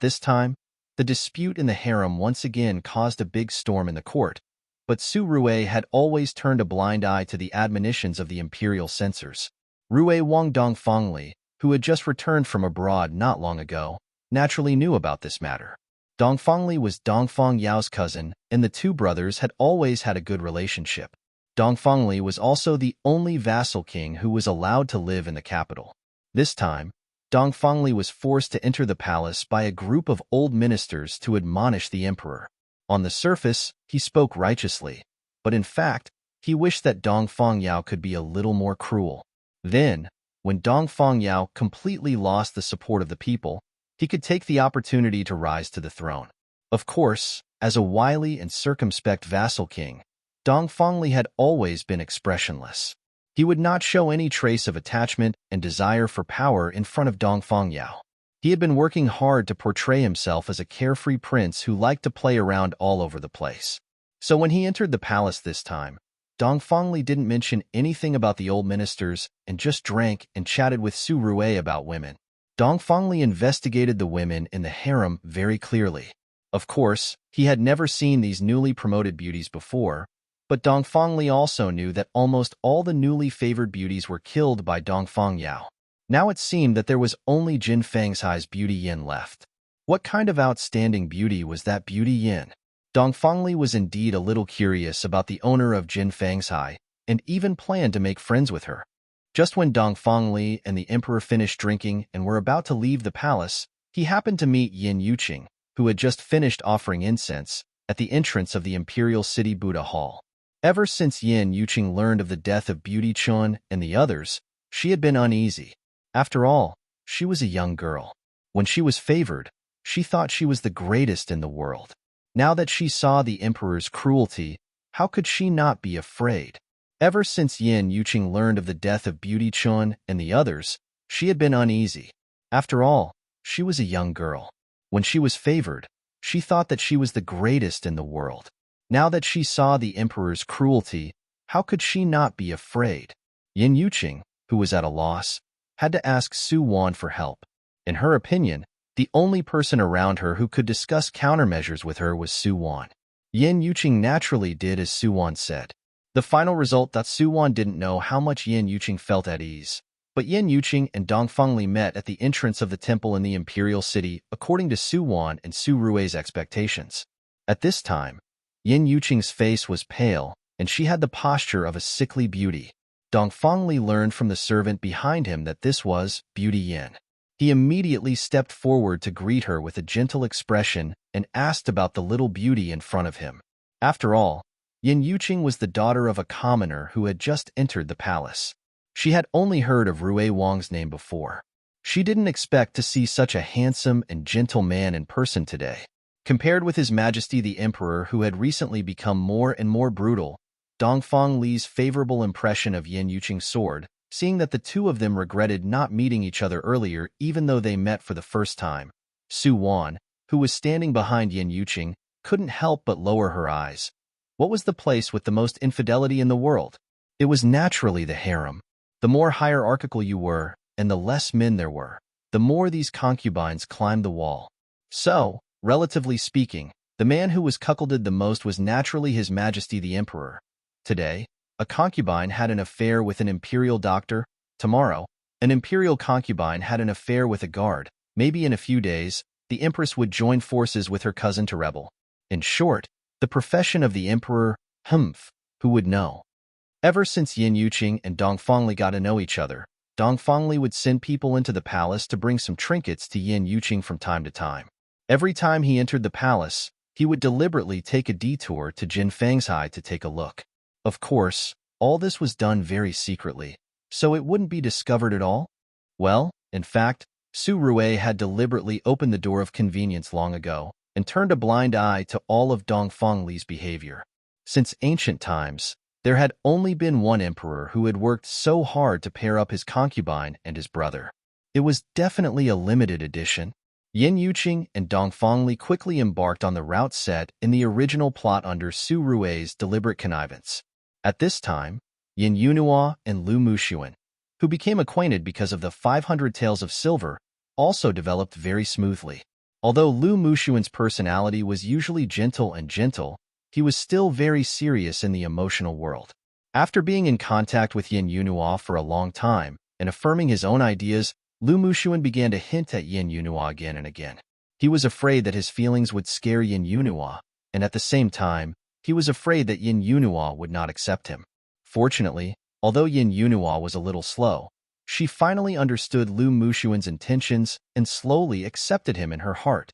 Speaker 1: This time, the dispute in the harem once again caused a big storm in the court, but Su Rui had always turned a blind eye to the admonitions of the imperial censors. Rui Wang Dongfangli, who had just returned from abroad not long ago, naturally knew about this matter. Dongfangli was Dongfang Yao's cousin, and the two brothers had always had a good relationship. Dongfangli was also the only vassal king who was allowed to live in the capital. This time, Dongfangli was forced to enter the palace by a group of old ministers to admonish the emperor. On the surface, he spoke righteously, but in fact, he wished that Dong Fongyao could be a little more cruel. Then, when Dong Fongyao completely lost the support of the people, he could take the opportunity to rise to the throne. Of course, as a wily and circumspect vassal king, Dong Fengli had always been expressionless. He would not show any trace of attachment and desire for power in front of Dong Fongyao. He had been working hard to portray himself as a carefree prince who liked to play around all over the place. So when he entered the palace this time, Dong Fengli didn't mention anything about the old ministers and just drank and chatted with Su Rui about women. Dong Fengli investigated the women in the harem very clearly. Of course, he had never seen these newly promoted beauties before, but Dong Fengli also knew that almost all the newly favored beauties were killed by Dong Fongyao. Now it seemed that there was only Jin Fengshai's beauty Yin left. What kind of outstanding beauty was that beauty Yin? Dong Fengli was indeed a little curious about the owner of Jin Fengshai and even planned to make friends with her. Just when Dong Fengli and the emperor finished drinking and were about to leave the palace, he happened to meet Yin Yuqing, who had just finished offering incense at the entrance of the Imperial City Buddha Hall. Ever since Yin Yuqing learned of the death of Beauty Chun and the others, she had been uneasy. After all, she was a young girl. When she was favored, she thought she was the greatest in the world. Now that she saw the emperor's cruelty, how could she not be afraid? Ever since Yin Yuqing learned of the death of Beauty Chun and the others, she had been uneasy. After all, she was a young girl. When she was favored, she thought that she was the greatest in the world. Now that she saw the emperor's cruelty, how could she not be afraid? Yin Yuqing, who was at a loss, had to ask Su Wan for help. In her opinion, the only person around her who could discuss countermeasures with her was Su Wan. Yin Yuqing naturally did as Su Wan said. The final result that Su Wan didn't know how much Yin Yuqing felt at ease. But Yin Yuqing and Dong Fengli met at the entrance of the temple in the Imperial City according to Su Wan and Su Rui's expectations. At this time, Yin Yuqing's face was pale, and she had the posture of a sickly beauty. Dong Fengli learned from the servant behind him that this was Beauty Yin. He immediately stepped forward to greet her with a gentle expression and asked about the little beauty in front of him. After all, Yin Yuqing was the daughter of a commoner who had just entered the palace. She had only heard of Rui Wang's name before. She didn't expect to see such a handsome and gentle man in person today. Compared with His Majesty the Emperor, who had recently become more and more brutal, Dong Fengli's favorable impression of Yin Yuqing's sword, seeing that the two of them regretted not meeting each other earlier even though they met for the first time. Su Wan, who was standing behind Yin Yuqing, couldn't help but lower her eyes. What was the place with the most infidelity in the world? It was naturally the harem. The more hierarchical you were, and the less men there were, the more these concubines climbed the wall. So, relatively speaking, the man who was cuckolded the most was naturally His Majesty the Emperor. Today, a concubine had an affair with an imperial doctor. Tomorrow, an imperial concubine had an affair with a guard. Maybe in a few days, the empress would join forces with her cousin to rebel. In short, the profession of the emperor, who would know? Ever since Yin Yuqing and Dong Fengli got to know each other, Dong Fengli would send people into the palace to bring some trinkets to Yin Yuqing from time to time. Every time he entered the palace, he would deliberately take a detour to Jin Fengshai to take a look. Of course, all this was done very secretly, so it wouldn't be discovered at all. Well, in fact, Su Rui had deliberately opened the door of convenience long ago and turned a blind eye to all of Dong Fengli's behavior. Since ancient times, there had only been one emperor who had worked so hard to pair up his concubine and his brother. It was definitely a limited edition. Yin Yuqing and Dong Fengli quickly embarked on the route set in the original plot under Su Rui's deliberate connivance. At this time, Yin Yunhua and Lu Muxuan, who became acquainted because of the 500 Tales of Silver, also developed very smoothly. Although Lu Muxuan's personality was usually gentle, he was still very serious in the emotional world. After being in contact with Yin Yunhua for a long time and affirming his own ideas, Lu Muxuan began to hint at Yin Yunhua again and again. He was afraid that his feelings would scare Yin Yunhua, and at the same time, he was afraid that Yin Yunhua would not accept him. Fortunately, although Yin Yunhua was a little slow, she finally understood Lu Muxuan's intentions and slowly accepted him in her heart.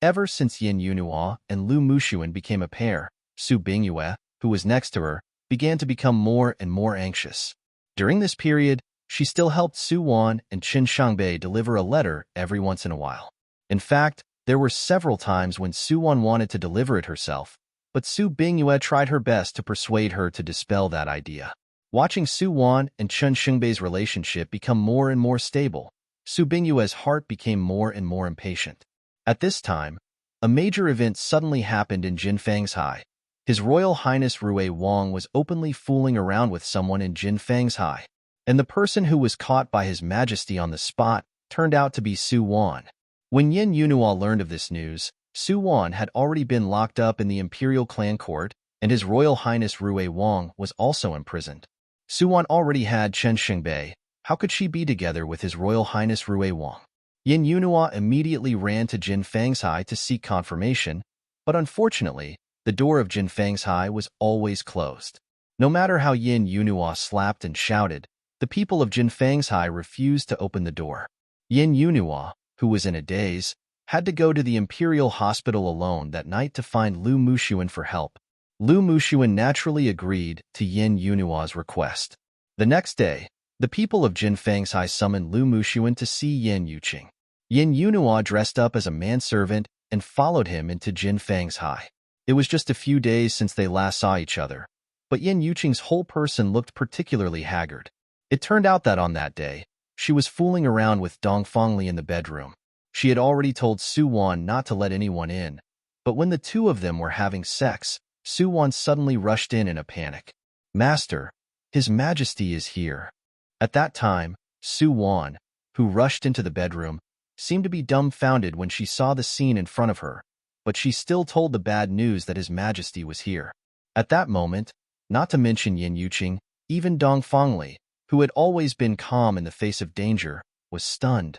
Speaker 1: Ever since Yin Yunhua and Lu Muxuan became a pair, Su Bingyue, who was next to her, began to become more and more anxious. During this period, she still helped Su Wan and Qin Shangbei deliver a letter every once in a while. In fact, there were several times when Su Wan wanted to deliver it herself, but Su Bingyue tried her best to persuade her to dispel that idea. Watching Su Wan and Chen Xingbei's relationship become more and more stable, Su Bingyue's heart became more and more impatient. At this time, a major event suddenly happened in Jinfang's High. His Royal Highness Rui Wang was openly fooling around with someone in Jinfang's High, and the person who was caught by His Majesty on the spot turned out to be Su Wan. When Yin Yunhua learned of this news, Su Wan had already been locked up in the Imperial Clan Court, and His Royal Highness Rui Wang was also imprisoned. Su Wan already had Chen Xingbei. How could she be together with His Royal Highness Rui Wang? Yin Yunhua immediately ran to Jin Fang's High to seek confirmation, but unfortunately, the door of Jin Fang's High was always closed. No matter how Yin Yunhua slapped and shouted, the people of Jin Fang's High refused to open the door. Yin Yunhua, who was in a daze, had to go to the Imperial Hospital alone that night to find Lu Muxuan for help. Lu Muxuan naturally agreed to Yin Yunhua's request. The next day, the people of Jin Fang's High summoned Lu Muxuan to see Yin Yuqing. Yin Yunhua dressed up as a manservant and followed him into Jin Fang's High. It was just a few days since they last saw each other, but Yin Yuqing's whole person looked particularly haggard. It turned out that on that day, she was fooling around with Dong Fengli in the bedroom. She had already told Su Wan not to let anyone in, but when the two of them were having sex, Su Wan suddenly rushed in a panic. "Master, His Majesty is here." At that time, Su Wan, who rushed into the bedroom, seemed to be dumbfounded when she saw the scene in front of her, but she still told the bad news that His Majesty was here. At that moment, not to mention Yin Yuqing, even Dong Fengli, who had always been calm in the face of danger, was stunned,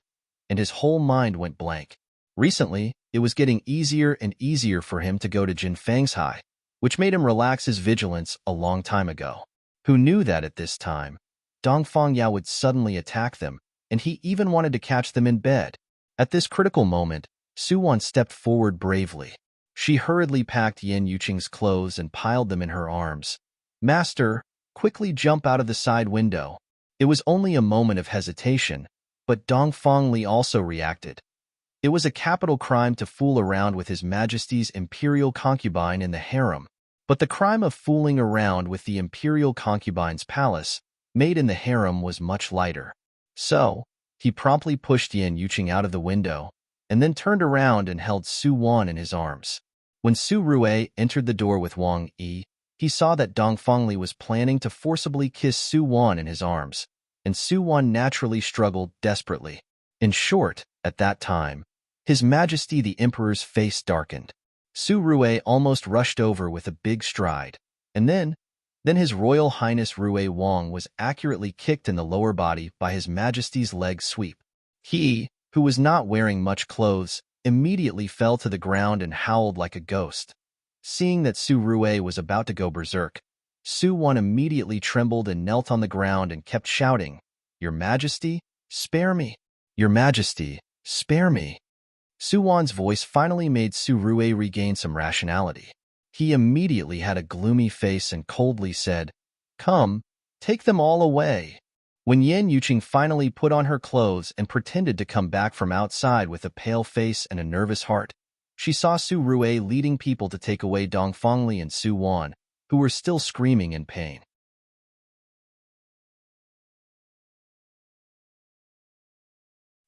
Speaker 1: and his whole mind went blank. Recently, it was getting easier and easier for him to go to Jin Fang's High, which made him relax his vigilance a long time ago. Who knew that at this time, Dong Fengyao would suddenly attack them, and he even wanted to catch them in bed. At this critical moment, Su Wan stepped forward bravely. She hurriedly packed Yin Yuqing's clothes and piled them in her arms. "Master, quickly jump out of the side window." It was only a moment of hesitation, but Dong Fengli also reacted. It was a capital crime to fool around with His Majesty's imperial concubine in the harem, but the crime of fooling around with the imperial concubine's palace, made in the harem, was much lighter. So, he promptly pushed Yin Yuqing out of the window, and then turned around and held Su Wan in his arms. When Su Rui entered the door with Wang Yi, he saw that Dong Fengli was planning to forcibly kiss Su Wan in his arms, and Su Wan naturally struggled desperately. In short, at that time, His Majesty the Emperor's face darkened. Su Rui almost rushed over with a big stride, and then His Royal Highness Rui Wang was accurately kicked in the lower body by His Majesty's leg sweep. He, who was not wearing much clothes, immediately fell to the ground and howled like a ghost. Seeing that Su Rui was about to go berserk, Su Wan immediately trembled and knelt on the ground and kept shouting, "Your Majesty, spare me! Your Majesty, spare me!" Su Wan's voice finally made Su Rui regain some rationality. He immediately had a gloomy face and coldly said, "Come, take them all away." When Yin Yuqing finally put on her clothes and pretended to come back from outside with a pale face and a nervous heart, she saw Su Rui leading people to take away Dong Fengli and Su Wan, who were still screaming in pain.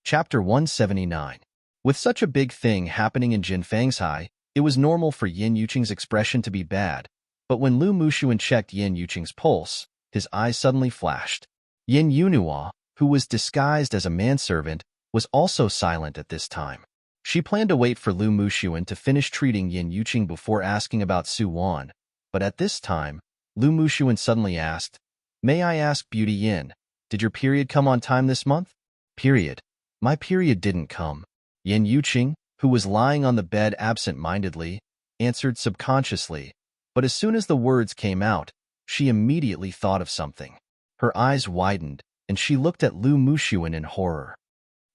Speaker 1: Chapter 179. With such a big thing happening in Jin Fang's High, it was normal for Yin Yuqing's expression to be bad, but when Lu Muxuan checked Yin Yuqing's pulse, his eyes suddenly flashed. Yin Yunhua, who was disguised as a manservant, was also silent at this time. She planned to wait for Lu Muxuan to finish treating Yin Yuqing before asking about Su Wan, but at this time, Lu Muxuan suddenly asked, "May I ask, Beauty Yin, did your period come on time this month?" "Period? My period didn't come." Yin Yuqing, who was lying on the bed absent-mindedly, answered subconsciously, but as soon as the words came out, she immediately thought of something. Her eyes widened, and she looked at Lu Muxuan in horror.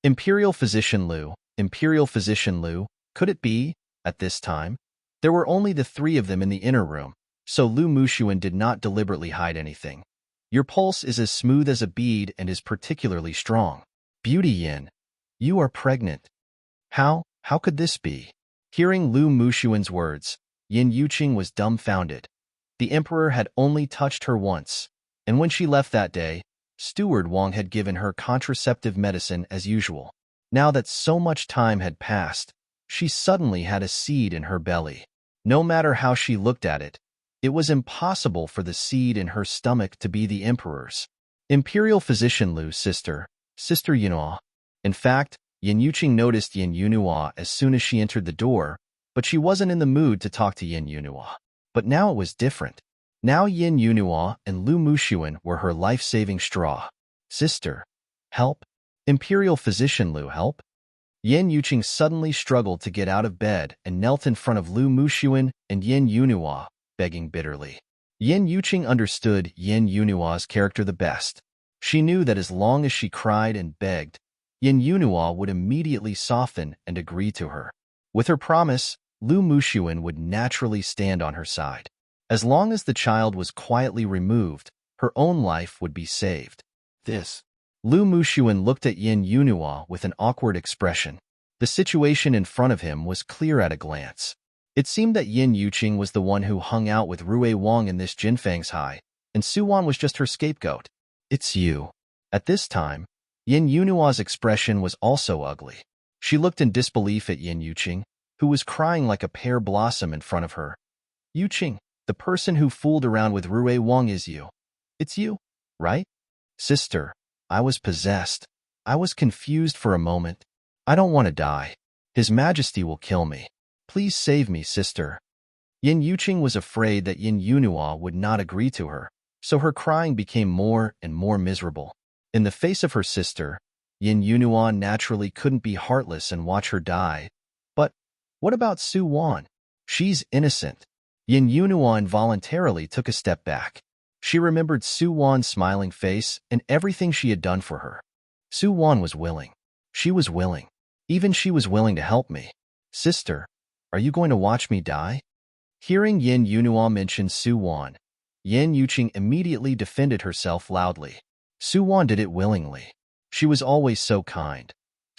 Speaker 1: Imperial Physician Lu, Imperial Physician Lu, could it be? At this time, there were only the three of them in the inner room. So Lu Mushuan did not deliberately hide anything. Your pulse is as smooth as a bead and is particularly strong. Beauty Yin, you are pregnant. How could this be? Hearing Lu Mushuan's words, Yin Yuqing was dumbfounded. The emperor had only touched her once, and when she left that day, Steward Wang had given her contraceptive medicine as usual. Now that so much time had passed, she suddenly had a seed in her belly. No matter how she looked at it, it was impossible for the seed in her stomach to be the emperor's. Imperial physician Lu's Sister Yunhua. In fact, Yin Yuqing noticed Yin Yunhua as soon as she entered the door, but she wasn't in the mood to talk to Yin Yunhua. But now it was different. Now Yin Yunhua and Lu Mushuan were her life-saving straw. Sister, help. Imperial physician Lu, help. Yin Yuqing suddenly struggled to get out of bed and knelt in front of Lu Mushuan and Yin Yunhua, begging bitterly. Yin Yuqing understood Yin Yunhua's character the best. She knew that as long as she cried and begged, Yin Yunhua would immediately soften and agree to her. With her promise, Lu Mushuan would naturally stand on her side. As long as the child was quietly removed, her own life would be saved. Lu Mushuan looked at Yin Yunhua with an awkward expression. The situation in front of him was clear at a glance. It seemed that Yin Yuqing was the one who hung out with Rui Wang in this Jinfang's high, and Su Wan was just her scapegoat. It's you. At this time, Yin Yunhua's expression was also ugly. She looked in disbelief at Yin Yuqing, who was crying like a pear blossom in front of her. Yuqing, the person who fooled around with Rui Wang is you. It's you, right? Sister, I was possessed. I was confused for a moment. I don't want to die. His Majesty will kill me. Please save me, sister. Yin Yuqing was afraid that Yin Yunhua would not agree to her, so her crying became more and more miserable. In the face of her sister, Yin Yunhua naturally couldn't be heartless and watch her die. But what about Su Wan? She's innocent. Yin Yunhua involuntarily took a step back. She remembered Su Wan's smiling face and everything she had done for her. Su Wan was willing. She was willing. Even she was willing to help me. Sister, are you going to watch me die? Hearing Yin Yunhua mention Su Wan, Yin Yuqing immediately defended herself loudly. Su Wan did it willingly. She was always so kind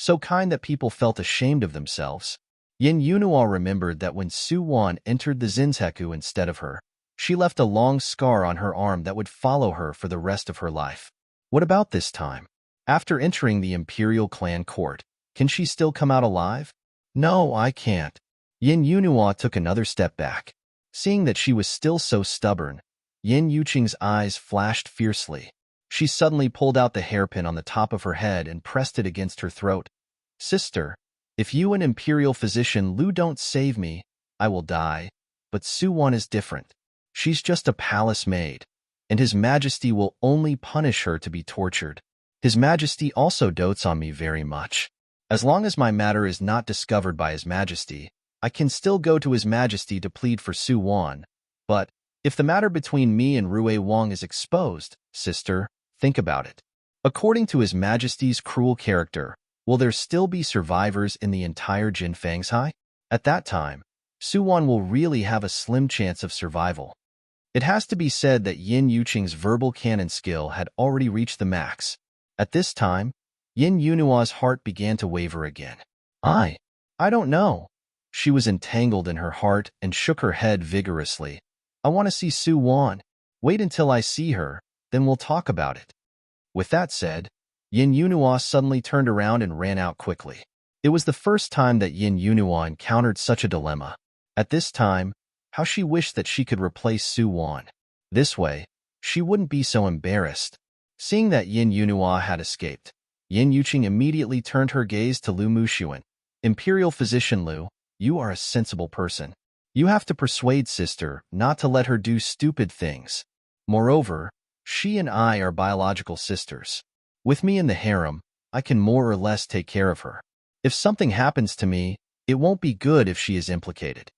Speaker 1: that people felt ashamed of themselves. Yin Yunhua remembered that when Su Wan entered the Zinzheku instead of her, she left a long scar on her arm that would follow her for the rest of her life. What about this time? After entering the Imperial Clan court, can she still come out alive? No, I can't. Yin Yunhua took another step back. Seeing that she was still so stubborn, Yin Yuqing's eyes flashed fiercely. She suddenly pulled out the hairpin on the top of her head and pressed it against her throat. Sister, if you and Imperial Physician Lu don't save me, I will die. But Su Wan is different. She's just a palace maid, and His Majesty will only punish her to be tortured. His Majesty also dotes on me very much. As long as my matter is not discovered by His Majesty, I can still go to His Majesty to plead for Su Wan. But if the matter between me and Rui Wang is exposed, sister, think about it. According to His Majesty's cruel character, will there still be survivors in the entire Jinfang's? At that time, Su Wan will really have a slim chance of survival. It has to be said that Yin Yuqing's verbal cannon skill had already reached the max. At this time, Yin Yunhua's heart began to waver again. I don't know. She was entangled in her heart and shook her head vigorously. I want to see Su Wan. Wait until I see her, then we'll talk about it. With that said, Yin Yunhua suddenly turned around and ran out quickly. It was the first time that Yin Yunhua encountered such a dilemma. At this time, how she wished that she could replace Su Wan. This way, she wouldn't be so embarrassed. Seeing that Yin Yunhua had escaped, Yin Yuqing immediately turned her gaze to Lu Mushuan. Imperial Physician Lu, you are a sensible person. You have to persuade sister not to let her do stupid things. Moreover, she and I are biological sisters. With me in the harem, I can more or less take care of her. If something happens to me, it won't be good if she is implicated.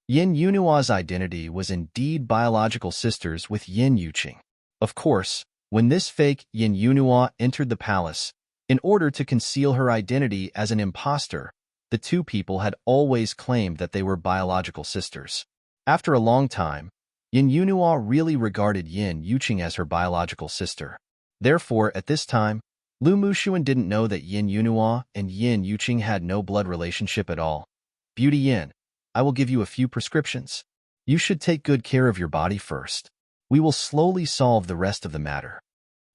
Speaker 1: Yin Yunhua's identity was indeed biological sisters with Yin Yuqing. Of course, when this fake Yin Yunhua entered the palace, in order to conceal her identity as an imposter, the two people had always claimed that they were biological sisters. After a long time, Yin Yunhua really regarded Yin Yuqing as her biological sister. Therefore, at this time, Lu Mushuan didn't know that Yin Yunhua and Yin Yuqing had no blood relationship at all. Beauty Yin, I will give you a few prescriptions. You should take good care of your body first. We will slowly solve the rest of the matter.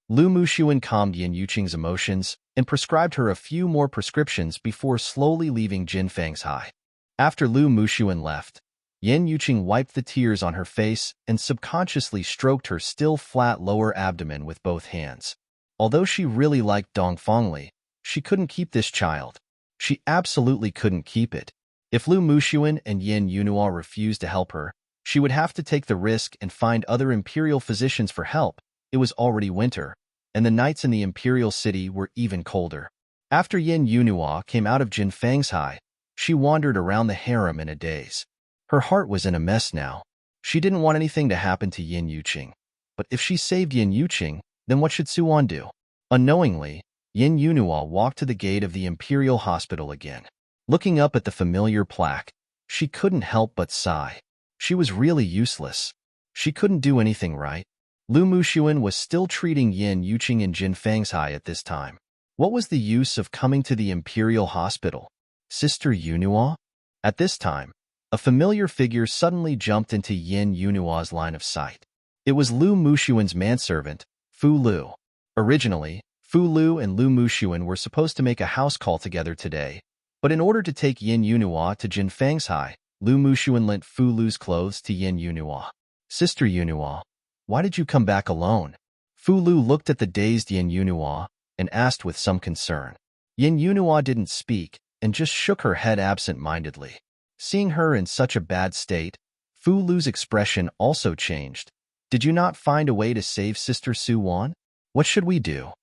Speaker 1: Lu Mushuan calmed Yin Yuqing's emotions and prescribed her a few more prescriptions before slowly leaving Jin Fang's high. After Lu Mushuan left, Yin Yuqing wiped the tears on her face and subconsciously stroked her still flat lower abdomen with both hands. Although she really liked Dong Fengli, she couldn't keep this child. She absolutely couldn't keep it. If Lu Mushuan and Yin Yunhua refused to help her, she would have to take the risk and find other imperial physicians for help. It was already winter, and the nights in the imperial city were even colder. After Yin Yunhua came out of Jin Fang's high, she wandered around the harem in a daze. Her heart was in a mess now. She didn't want anything to happen to Yin Yuqing. But if she saved Yin Yuqing, then what should Suwan do? Unknowingly, Yin Yunhua walked to the gate of the imperial hospital again. Looking up at the familiar plaque, she couldn't help but sigh. She was really useless. She couldn't do anything right. Lu Mushuan was still treating Yin Yuqing in Jin Fang's high at this time. What was the use of coming to the imperial hospital? Sister Yunhua? At this time, a familiar figure suddenly jumped into Yin Yunhua's line of sight. It was Lu Mushuan's manservant, Fu Lu. Originally, Fu Lu and Lu Mushuan were supposed to make a house call together today, but in order to take Yin Yunhua to Jin Fang's high, Lu Mushuan lent Fu Lu's clothes to Yin Yunhua. Sister Yunhua, why did you come back alone? Fu Lu looked at the dazed Yin Yunhua and asked with some concern. Yin Yunhua didn't speak and just shook her head absent-mindedly. Seeing her in such a bad state, Fu Lu's expression also changed. Did you not find a way to save Sister Suwan? What should we do?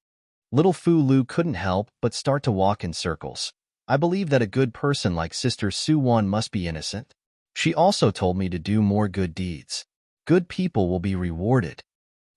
Speaker 1: Little Fu Lu couldn't help but start to walk in circles. I believe that a good person like Sister Suwan must be innocent. She also told me to do more good deeds. Good people will be rewarded.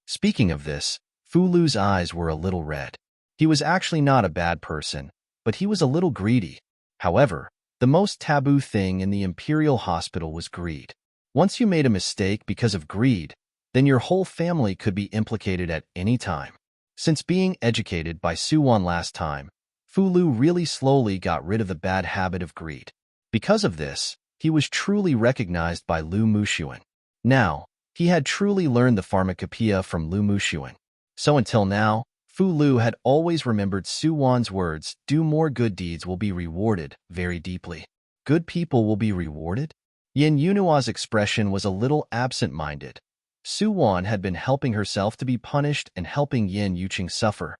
Speaker 1: Speaking of this, Fu Lu's eyes were a little red. He was actually not a bad person, but he was a little greedy. However, the most taboo thing in the imperial hospital was greed. Once you made a mistake because of greed, then your whole family could be implicated at any time. Since being educated by Suwan last time, Fu Lu really slowly got rid of the bad habit of greed. Because of this, he was truly recognized by Lu Mushuan. Now, he had truly learned the pharmacopoeia from Lu Mushuan. So until now, Fu Lu had always remembered Suwan's words, do more good deeds will be rewarded, very deeply. Good people will be rewarded? Yin Yunhua's expression was a little absent-minded. Suwan had been helping herself to be punished and helping Yin Yuqing suffer.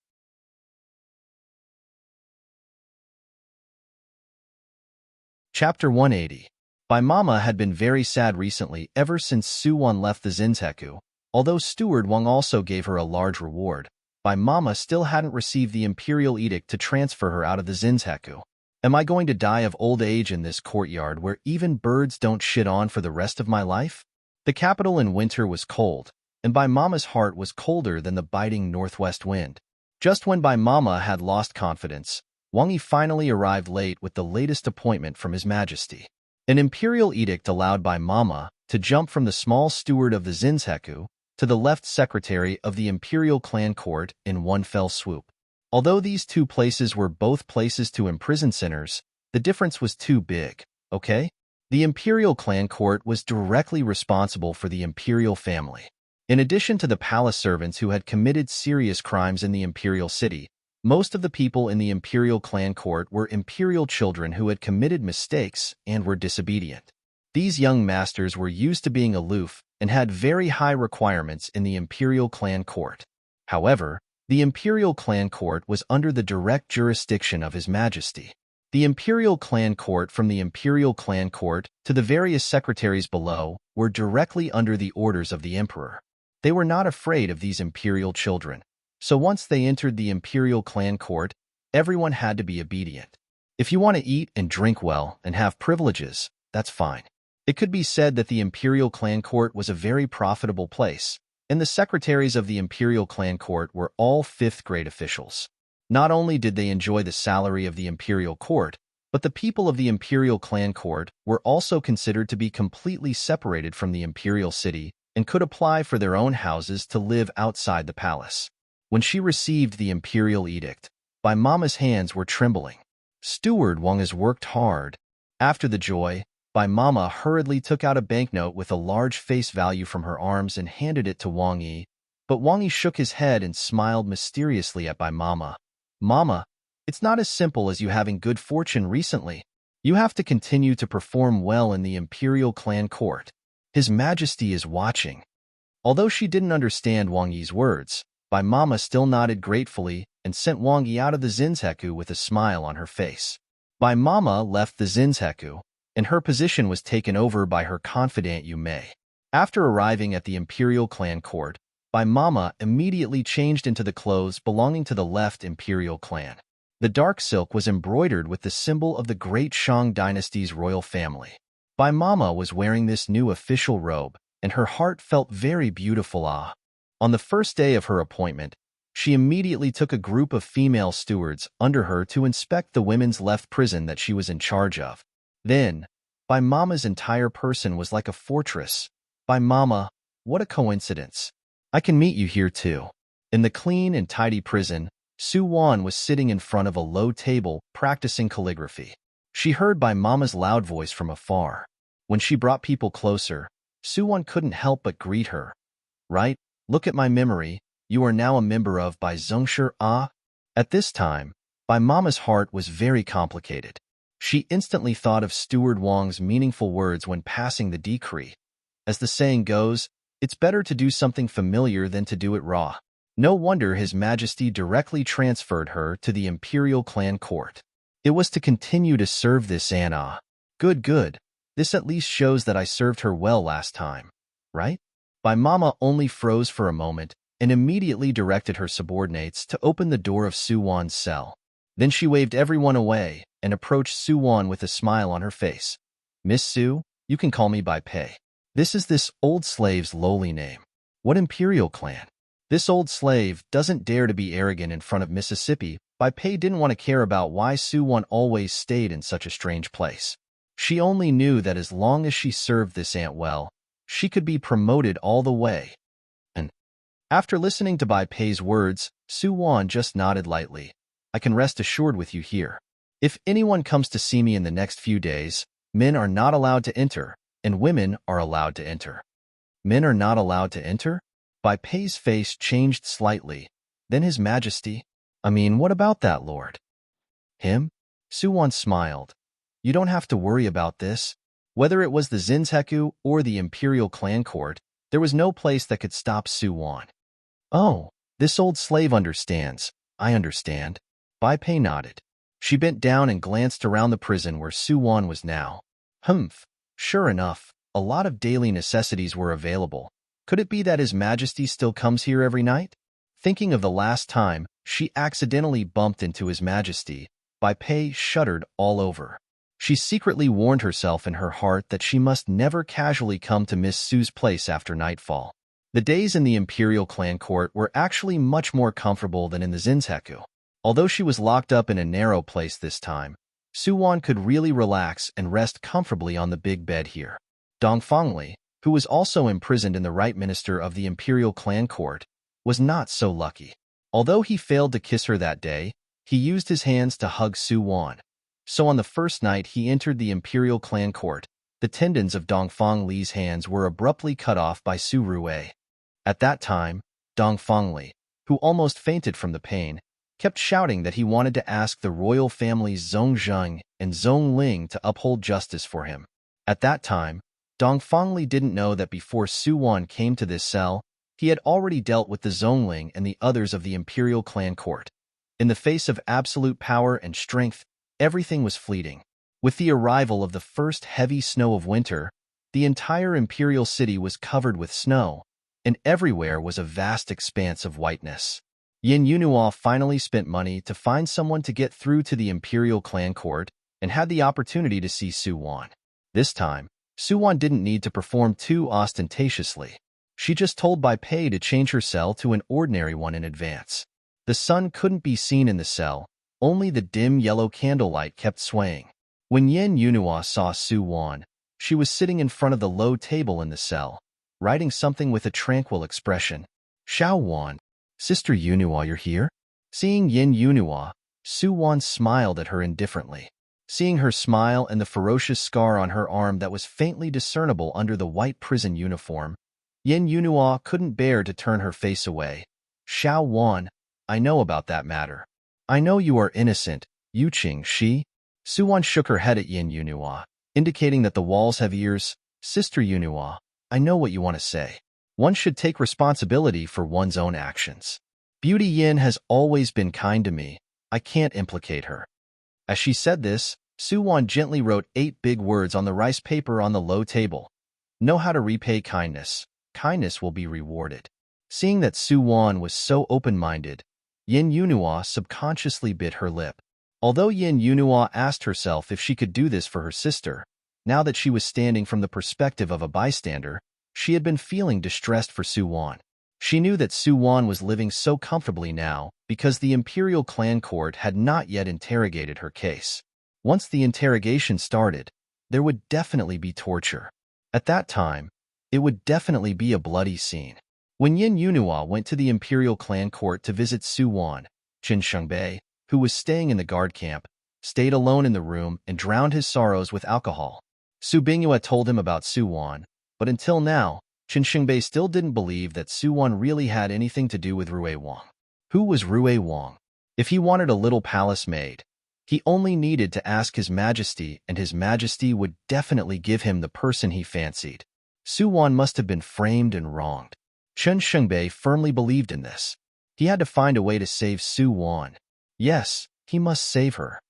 Speaker 1: Chapter 180. Bai Mama had been very sad recently ever since Suwan left the Zinteku. Although Steward Wang also gave her a large reward, Bai Mama still hadn't received the imperial edict to transfer her out of the Zinteku. Am I going to die of old age in this courtyard where even birds don't shit on for the rest of my life? The capital in winter was cold, and Bai Mama's heart was colder than the biting northwest wind. Just when Bai Mama had lost confidence, Wang Yi finally arrived late with the latest appointment from His Majesty. An imperial edict allowed Bai Mama to jump from the small steward of the Zinteku to the left secretary of the imperial clan court in one fell swoop. Although these two places were both places to imprison sinners, the difference was too big, okay? The imperial clan court was directly responsible for the imperial family. In addition to the palace servants who had committed serious crimes in the imperial city, most of the people in the imperial clan court were imperial children who had committed mistakes and were disobedient. These young masters were used to being aloof and had very high requirements in the imperial clan court. However, the imperial clan court was under the direct jurisdiction of His Majesty. The imperial clan court from the imperial clan court to the various secretaries below were directly under the orders of the emperor. They were not afraid of these imperial children, so once they entered the imperial clan court, everyone had to be obedient. If you want to eat and drink well and have privileges, that's fine. It could be said that the imperial clan court was a very profitable place, and the secretaries of the imperial clan court were all fifth-grade officials. Not only did they enjoy the salary of the imperial court, but the people of the imperial clan court were also considered to be completely separated from the imperial city and could apply for their own houses to live outside the palace. When she received the imperial edict, Bai Mama's hands were trembling. Steward Wang has worked hard. After the joy, Bai Mama hurriedly took out a banknote with a large face value from her arms and handed it to Wang Yi. But Wang Yi shook his head and smiled mysteriously at Bai Mama. Mama, it's not as simple as you having good fortune recently. You have to continue to perform well in the imperial clan court. His Majesty is watching. Although she didn't understand Wang Yi's words, Bai Mama still nodded gratefully and sent Wang Yi out of the Zinzheku with a smile on her face. Bai Mama left the Zinzheku, and her position was taken over by her confidant Yu Mei. After arriving at the imperial clan court, Bai Mama immediately changed into the clothes belonging to the left imperial clan. The dark silk was embroidered with the symbol of the great Shang dynasty's royal family. Bai Mama was wearing this new official robe, and her heart felt very beautiful. On the first day of her appointment, she immediately took a group of female stewards under her to inspect the women's left prison that she was in charge of. Then, Bai Mama's entire person was like a fortress. Bai Mama, what a coincidence. I can meet you here too. In the clean and tidy prison, Su Wan was sitting in front of a low table, practicing calligraphy. She heard Bai Mama's loud voice from afar. When she brought people closer, Su Wan couldn't help but greet her. Right? Look at my memory. You are now a member of Bai Zongshi. At this time, Bai Mama's heart was very complicated. She instantly thought of Steward Wang's meaningful words when passing the decree. As the saying goes, it's better to do something familiar than to do it raw. No wonder His Majesty directly transferred her to the imperial clan court. It was to continue to serve this Anna. Good. This at least shows that I served her well last time, right? Bai Mama only froze for a moment and immediately directed her subordinates to open the door of Su Wan's cell. Then she waved everyone away and approached Su Wan with a smile on her face. Miss Su, you can call me Bai Pei. This is this old slave's lowly name. What imperial clan? This old slave doesn't dare to be arrogant in front of Mississippi. Bai Pei didn't want to care about why Su Wan always stayed in such a strange place. She only knew that as long as she served this aunt well, she could be promoted all the way. And after listening to Bai Pei's words, Su Wan just nodded lightly. I can rest assured with you here. If anyone comes to see me in the next few days, men are not allowed to enter, and women are allowed to enter. Men are not allowed to enter? Bai Pei's face changed slightly. Then His Majesty, what about that, Lord? Him? Su Wan smiled. You don't have to worry about this. Whether it was the Zinzheku or the imperial clan court, there was no place that could stop Su Wan. Oh, this old slave understands. I understand. Bai Pei nodded. She bent down and glanced around the prison where Su Wan was now. Humph. Sure enough, a lot of daily necessities were available. Could it be that His Majesty still comes here every night? Thinking of the last time she accidentally bumped into His Majesty, Bai Pei shuddered all over. She secretly warned herself in her heart that she must never casually come to Miss Su's place after nightfall. The days in the imperial clan court were actually much more comfortable than in the Zinzheku. Although she was locked up in a narrow place this time, Su Wan could really relax and rest comfortably on the big bed here. Dong Fengli, who was also imprisoned in the right minister of the imperial clan court, was not so lucky. Although he failed to kiss her that day, he used his hands to hug Su Wan. So on the first night he entered the imperial clan court, the tendons of Dong Fengli's hands were abruptly cut off by Su Rui. At that time, Dong Fengli, who almost fainted from the pain, kept shouting that he wanted to ask the royal families Zhong Zheng and Zhong Ling to uphold justice for him. At that time, Dong Fengli didn't know that before Su Wan came to this cell, he had already dealt with the Zhong Ling and the others of the imperial clan court. In the face of absolute power and strength, everything was fleeting. With the arrival of the first heavy snow of winter, the entire imperial city was covered with snow, and everywhere was a vast expanse of whiteness. Yin Yunhua finally spent money to find someone to get through to the imperial clan court and had the opportunity to see Su Wan. This time, Su Wan didn't need to perform too ostentatiously. She just told Bai Pei to change her cell to an ordinary one in advance. The sun couldn't be seen in the cell, only the dim yellow candlelight kept swaying. When Yin Yunhua saw Su Wan, she was sitting in front of the low table in the cell. writing something with a tranquil expression. Xiao Wan, Sister Yunhua, you're here? Seeing Yin Yunhua, Su Wan smiled at her indifferently. Seeing her smile and the ferocious scar on her arm that was faintly discernible under the white prison uniform, Yin Yunhua couldn't bear to turn her face away. Xiao Wan, I know about that matter. I know you are innocent, Yuqing Shi. Su Wan shook her head at Yin Yunhua, indicating that the walls have ears. Sister Yunhua, I know what you want to say. One should take responsibility for one's own actions. Beauty Yin has always been kind to me. I can't implicate her. As she said this, Su Wan gently wrote 8 big words on the rice paper on the low table. Know how to repay kindness. Kindness will be rewarded. Seeing that Su Wan was so open-minded, Yin Yunhua subconsciously bit her lip. Although Yin Yunhua asked herself if she could do this for her sister, now that she was standing from the perspective of a bystander, she had been feeling distressed for Su Wan. She knew that Su Wan was living so comfortably now because the Imperial Clan Court had not yet interrogated her case. Once the interrogation started, there would definitely be torture. At that time, it would definitely be a bloody scene. When Yin Yunhua went to the Imperial Clan Court to visit Su Wan, Qin Shengbei, who was staying in the guard camp, stayed alone in the room and drowned his sorrows with alcohol. Su Bingyue told him about Su Wan, but until now, Qin Shengbei still didn't believe that Su Wan really had anything to do with Rui Wang. Who was Rui Wang? If he wanted a little palace maid, he only needed to ask His Majesty, and His Majesty would definitely give him the person he fancied. Su Wan must have been framed and wronged. Qin Shengbei firmly believed in this. He had to find a way to save Su Wan. Yes, he must save her.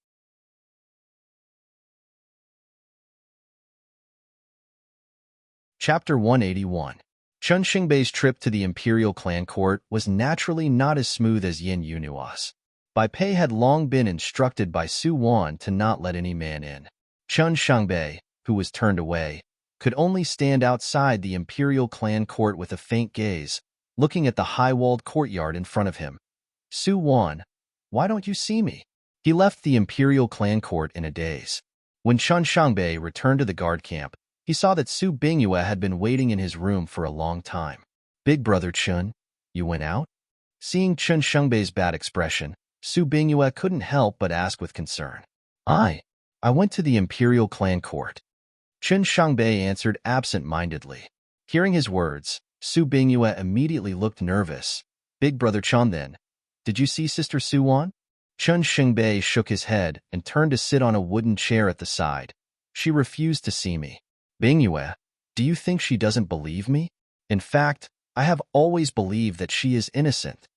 Speaker 1: Chapter 181. Qin Shengbei's trip to the Imperial Clan Court was naturally not as smooth as Yin Yunhua's. Bai Pei had long been instructed by Su Wan to not let any man in. Qin Shengbei, who was turned away, could only stand outside the Imperial Clan Court with a faint gaze, looking at the high-walled courtyard in front of him. Su Wan, why don't you see me? He left the Imperial Clan Court in a daze. When Qin Shengbei returned to the guard camp, he saw that Su Bingyue had been waiting in his room for a long time. Big brother Qin, you went out? Seeing Qin Shengbei's bad expression, Su Bingyue couldn't help but ask with concern. I went to the Imperial Clan Court. Qin Shengbei answered absent-mindedly. Hearing his words, Su Bingyue immediately looked nervous. Big brother Qin then, did you see Sister Su Wan? Qin Shengbei shook his head and turned to sit on a wooden chair at the side. She refused to see me. Bingyue, do you think she doesn't believe me? In fact, I have always believed that she is innocent.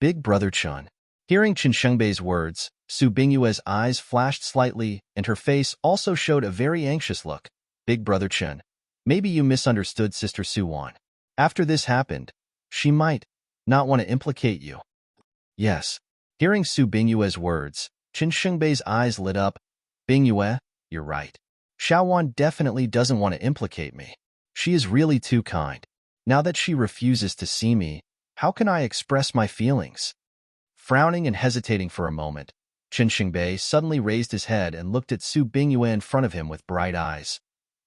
Speaker 1: Big brother Qin. Hearing Qin Shengbei's words, Su Bingyue's eyes flashed slightly and her face also showed a very anxious look. Big brother Qin, maybe you misunderstood Sister Su Wan. After this happened, she might not want to implicate you. Yes. Hearing Su Bingyue's words, Qin Shengbei's eyes lit up. Bingyue, you're right. Xiao Wan definitely doesn't want to implicate me. She is really too kind. Now that she refuses to see me, how can I express my feelings? Frowning and hesitating for a moment, Qin Shengbei suddenly raised his head and looked at Su Bingyue in front of him with bright eyes.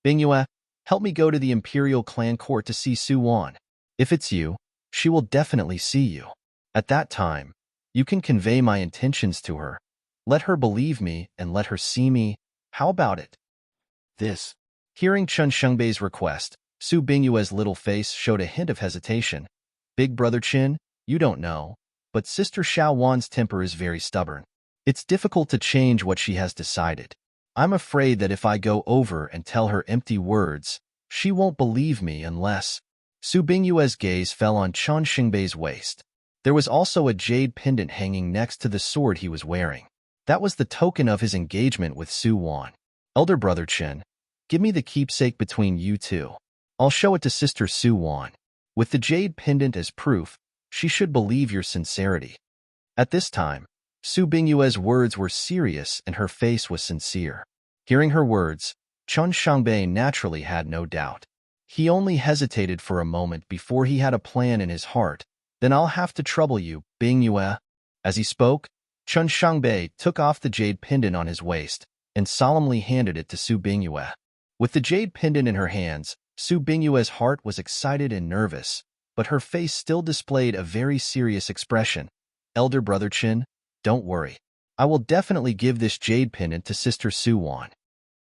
Speaker 1: Bingyue, help me go to the Imperial Clan Court to see Su Wan. If it's you, she will definitely see you. At that time, you can convey my intentions to her. Let her believe me and let her see me. How about it? This. Hearing Qin Shengbei's request, Su Bingyue's little face showed a hint of hesitation. Big brother Qin, you don't know, but Sister Xiao Wan's temper is very stubborn. It's difficult to change what she has decided. I'm afraid that if I go over and tell her empty words, she won't believe me unless... Su Bingyue's gaze fell on Qin Shengbei's waist. There was also a jade pendant hanging next to the sword he was wearing. That was the token of his engagement with Su Wan. Elder brother Qin, give me the keepsake between you two. I'll show it to Sister Su Wan. With the jade pendant as proof, she should believe your sincerity. At this time, Su Bingyue's words were serious and her face was sincere. Hearing her words, Qin Shengbei naturally had no doubt. He only hesitated for a moment before he had a plan in his heart. Then I'll have to trouble you, Bingyue. As he spoke, Qin Shengbei took off the jade pendant on his waist and solemnly handed it to Su Bingyue. With the jade pendant in her hands, Su Bingyue's heart was excited and nervous, but her face still displayed a very serious expression. Elder brother Chin, don't worry. I will definitely give this jade pendant to Sister Su Wan.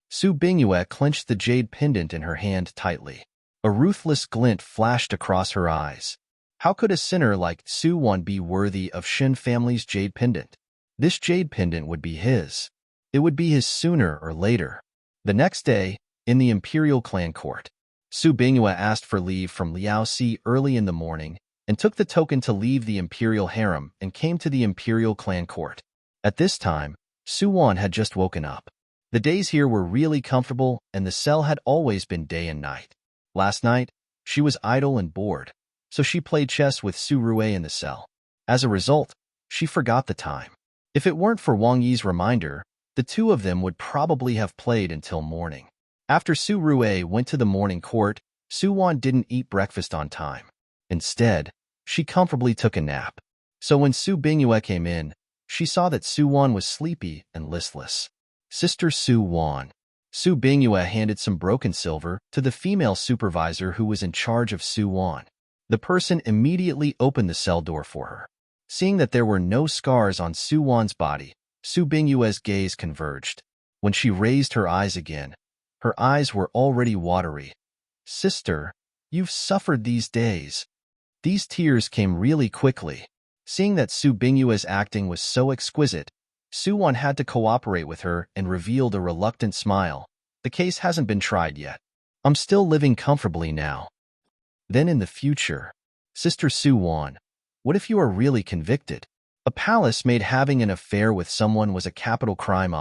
Speaker 1: Su Bingyue clenched the jade pendant in her hand tightly. A ruthless glint flashed across her eyes. How could a sinner like Su Wan be worthy of Shin family's jade pendant? This jade pendant would be his. It would be his sooner or later. The next day, in the Imperial Clan Court, Su Bingyue asked for leave from Liao Si early in the morning and took the token to leave the Imperial Harem and came to the Imperial Clan Court. At this time, Su Wan had just woken up. The days here were really comfortable and the cell had always been day and night. Last night, she was idle and bored, so she played chess with Su Rue in the cell. As a result, she forgot the time. If it weren't for Wang Yi's reminder, the two of them would probably have played until morning. After Su Rue went to the morning court, Su Wan didn't eat breakfast on time. Instead, she comfortably took a nap. So when Su Bingyue came in, she saw that Su Wan was sleepy and listless. Sister Su Wan. Su Bingyue handed some broken silver to the female supervisor who was in charge of Su Wan. The person immediately opened the cell door for her. Seeing that there were no scars on Su Wan's body, Su Bingyue's gaze converged. When she raised her eyes again, her eyes were already watery. Sister, you've suffered these days. These tears came really quickly. Seeing that Su Bingyue's acting was so exquisite, Su Wan had to cooperate with her and revealed a reluctant smile. The case hasn't been tried yet. I'm still living comfortably now. Then in the future, Sister Su Wan, what if you are really convicted? A palace made having an affair with someone was a capital crime,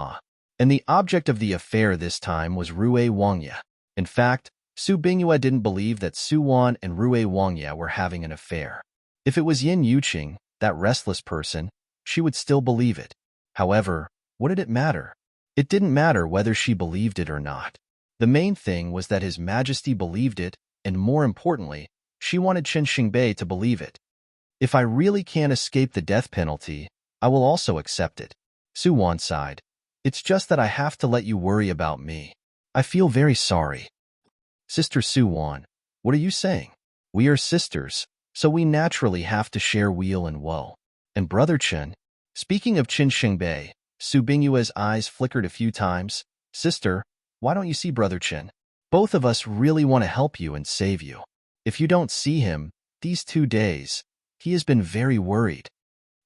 Speaker 1: and the object of the affair this time was Rue Wangya. In fact, Su Bingyue didn't believe that Su Wan and Rue Wangya were having an affair. If it was Yin Yuqing, that restless person, she would still believe it. However, what did it matter? It didn't matter whether she believed it or not. The main thing was that His Majesty believed it, and more importantly, she wanted Chen Xingbei to believe it. If I really can't escape the death penalty, I will also accept it. Su Wan sighed. It's just that I have to let you worry about me. I feel very sorry. Sister Su Wan, what are you saying? We are sisters, so we naturally have to share weal and woe. And Brother Chen, speaking of Chen Xingbei, Su Bingyue's eyes flickered a few times. Sister, why don't you see Brother Chen? Both of us really want to help you and save you. If you don't see him, these 2 days, he has been very worried.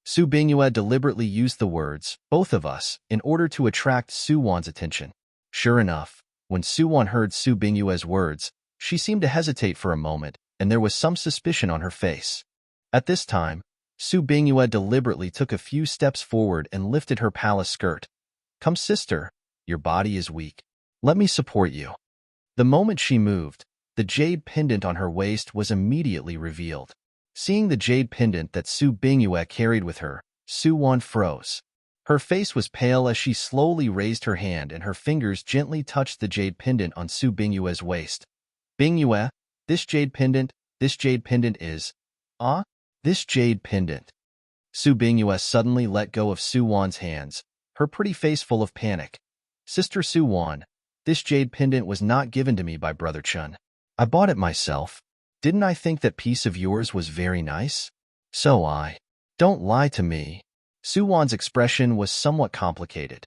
Speaker 1: Su Bingyue deliberately used the words, both of us, in order to attract Su Wan's attention. Sure enough, when Su Wan heard Su Bingyue's words, she seemed to hesitate for a moment, and there was some suspicion on her face. At this time, Su Bingyue deliberately took a few steps forward and lifted her palace skirt. Come, sister, your body is weak. Let me support you. The moment she moved, the jade pendant on her waist was immediately revealed. Seeing the jade pendant that Su Bingyue carried with her, Su Wan froze. Her face was pale as she slowly raised her hand and her fingers gently touched the jade pendant on Su Bingyue's waist. Bingyue, this jade pendant is… this jade pendant. Su Bingyue suddenly let go of Su Wan's hands, her pretty face full of panic. Sister Su Wan, this jade pendant was not given to me by Brother Chen. I bought it myself. Didn't I think that piece of yours was very nice? Don't lie to me. Su Wan's expression was somewhat complicated.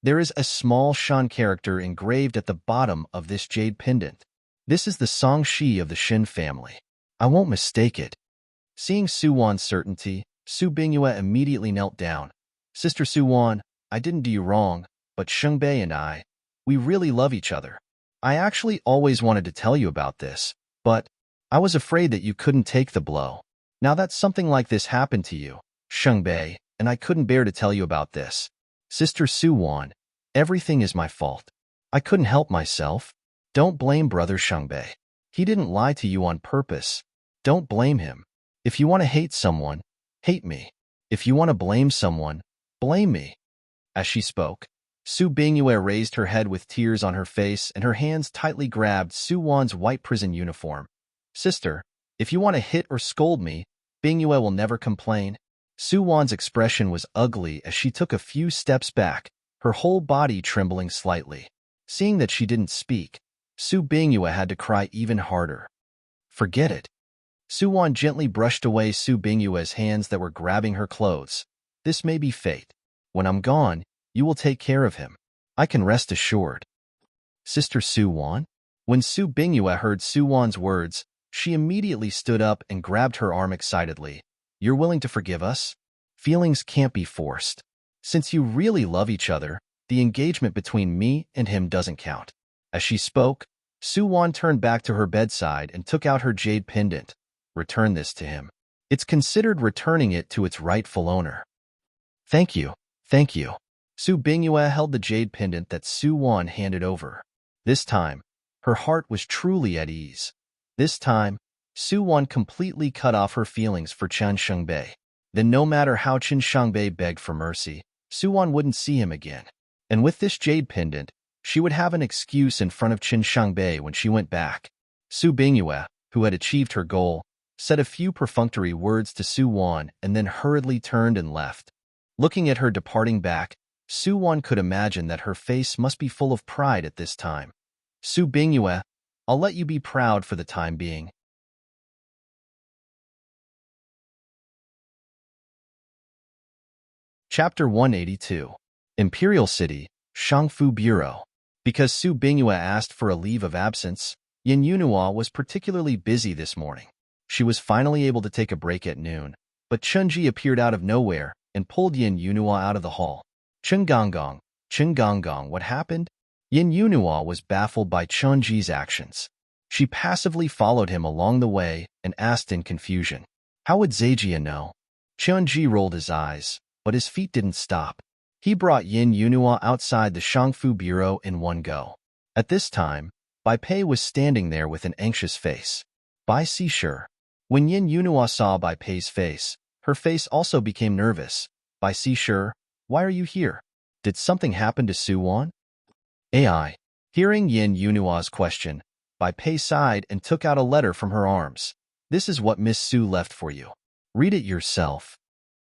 Speaker 1: There is a small Shan character engraved at the bottom of this jade pendant. This is the Songshi of the Shin family. I won't mistake it. Seeing Su Wan's certainty, Su Bingyue immediately knelt down. Sister Su Wan, I didn't do you wrong, but Xingbei and I, we really love each other. I actually always wanted to tell you about this, but I was afraid that you couldn't take the blow. Now that something like this happened to you, Xingbei, and I couldn't bear to tell you about this. Sister Su Wan, everything is my fault. I couldn't help myself. Don't blame Brother Xingbei. He didn't lie to you on purpose. Don't blame him. If you want to hate someone, hate me. If you want to blame someone, blame me. As she spoke, Su Bingyue raised her head with tears on her face and her hands tightly grabbed Su Wan's white prison uniform. Sister, if you want to hit or scold me, Bingyue will never complain. Su Wan's expression was ugly as she took a few steps back, her whole body trembling slightly. Seeing that she didn't speak, Su Bingyue had to cry even harder. Forget it. Su Wan gently brushed away Su Bingyue's hands that were grabbing her clothes. This may be fate. When I'm gone, you will take care of him. I can rest assured. Sister Su Wan? When Su Bingyue heard Su Wan's words, she immediately stood up and grabbed her arm excitedly. You're willing to forgive us? Feelings can't be forced. Since you really love each other, the engagement between me and him doesn't count. As she spoke, Su Wan turned back to her bedside and took out her jade pendant. Return this to him. It's considered returning it to its rightful owner. Thank you, thank you. Su Bingyue held the jade pendant that Su Wan handed over. This time, her heart was truly at ease. This time, Su Wan completely cut off her feelings for Chen Shengbei. Then no matter how Chen Shengbei begged for mercy, Su Wan wouldn't see him again. And with this jade pendant, she would have an excuse in front of Chen Shengbei when she went back. Su Bingyue, who had achieved her goal, said a few perfunctory words to Su Wan and then hurriedly turned and left. Looking at her departing back, Su Wan could imagine that her face must be full of pride at this time. Su Bingyue, I'll let you be proud for the time being. Chapter 182. Imperial City, Shangfu Bureau. Because Su Bingyue asked for a leave of absence, Yin Yunhua was particularly busy this morning. She was finally able to take a break at noon, but Chunji appeared out of nowhere and pulled Yin Yunhua out of the hall. Chen Gonggong, what happened? Yin Yunhua was baffled by Chunji's actions. She passively followed him along the way and asked in confusion. How would Zejia know? Chunji rolled his eyes, but his feet didn't stop. He brought Yin Yunhua outside the Shangfu Bureau in one go. At this time, Bai Pei was standing there with an anxious face. Bai Si sure. When Yin Yunhua saw Bai Pei's face, her face also became nervous. Bai Si sure, why are you here? Did something happen to Su Wan? AI. Hearing Yin Yunhua's question, Bai Pei sighed and took out a letter from her arms. This is what Miss Su left for you. Read it yourself.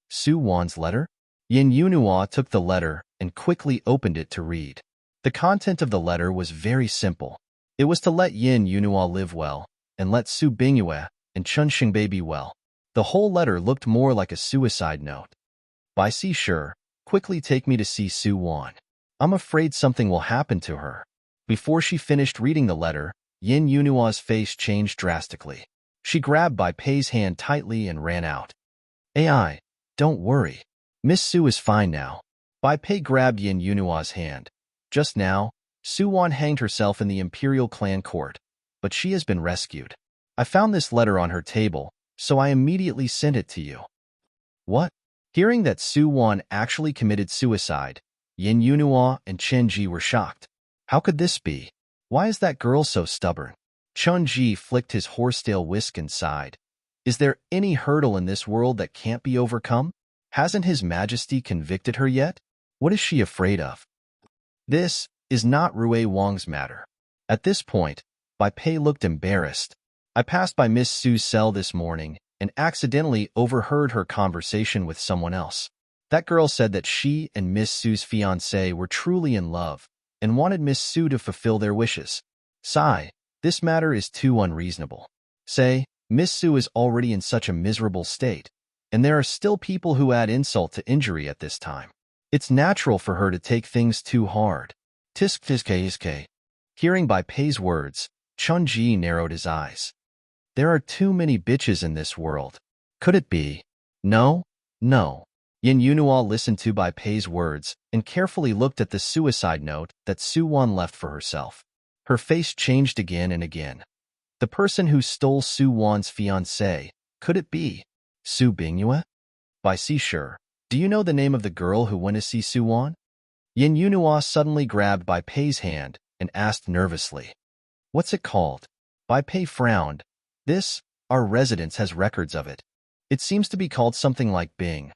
Speaker 1: Su Wan's letter? Yin Yunhua took the letter and quickly opened it to read. The content of the letter was very simple. It was to let Yin Yunhua live well, and let Su Bingyue and Chen Shengbei be well. The whole letter looked more like a suicide note. Bai Si sure, quickly take me to see Su Wan. I'm afraid something will happen to her. Before she finished reading the letter, Yin Yunhua's face changed drastically. She grabbed Bai Pei's hand tightly and ran out. AI, don't worry. Miss Su is fine now. Bai Pei grabbed Yin Yunhua's hand. Just now, Su Wan hanged herself in the Imperial Clan court, but she has been rescued. I found this letter on her table, so I immediately sent it to you. What? Hearing that Su Wan actually committed suicide, Yin Yunhua and Chen Ji were shocked. How could this be? Why is that girl so stubborn? Chen Ji flicked his horsetail whisk and sighed. Is there any hurdle in this world that can't be overcome? Hasn't His Majesty convicted her yet? What is she afraid of? This is not Rui Wang's matter. At this point, Bai Pei looked embarrassed. I passed by Miss Su's cell this morning and accidentally overheard her conversation with someone else. That girl said that she and Miss Su's fiancé were truly in love and wanted Miss Su to fulfill their wishes. Sigh, this matter is too unreasonable. Say, Miss Su is already in such a miserable state, and there are still people who add insult to injury at this time. It's natural for her to take things too hard. Tisk tisk isk. Hearing Bai Pei's words, Chun Ji narrowed his eyes. There are too many bitches in this world. Could it be? No, no. Yin Yunhua listened to Bai Pei's words and carefully looked at the suicide note that Su Wan left for herself. Her face changed again and again. The person who stole Su Wan's fiancé, could it be Su Bingyue? Bai Si sure. Do you know the name of the girl who went to see Su Wan? Yin Yunhua suddenly grabbed Bai Pei's hand and asked nervously. What's it called? Bai Pei frowned. Our residence has records of it. It seems to be called something like Bing.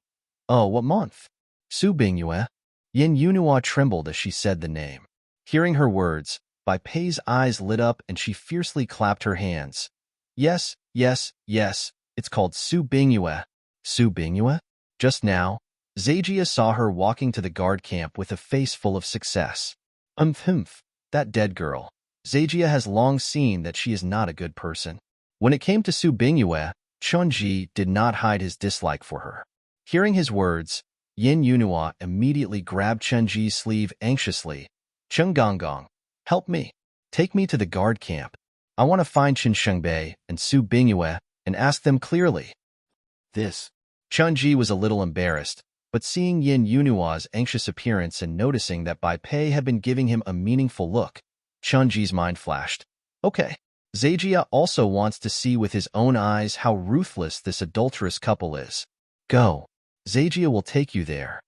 Speaker 1: Oh, what month? Su Bingyue? Yin Yunhua trembled as she said the name. Hearing her words, Bai Pei's eyes lit up and she fiercely clapped her hands. Yes, yes, yes, it's called Su Bingyue. Su Bingyue? Just now, Zejia saw her walking to the guard camp with a face full of success. Humph, that dead girl. Zajia has long seen that she is not a good person. When it came to Su Bingyue, Chunji did not hide his dislike for her. Hearing his words, Yin Yunhua immediately grabbed Chunji's sleeve anxiously. Cheng Gonggong, help me. Take me to the guard camp. I want to find Qin Shengbei and Su Bingyue and ask them clearly. Chunji was a little embarrassed, but seeing Yin Yunhua's anxious appearance and noticing that Bai Pei had been giving him a meaningful look, Chunji's mind flashed. Okay. Zajia also wants to see with his own eyes how ruthless this adulterous couple is. Go. Zajia will take you there.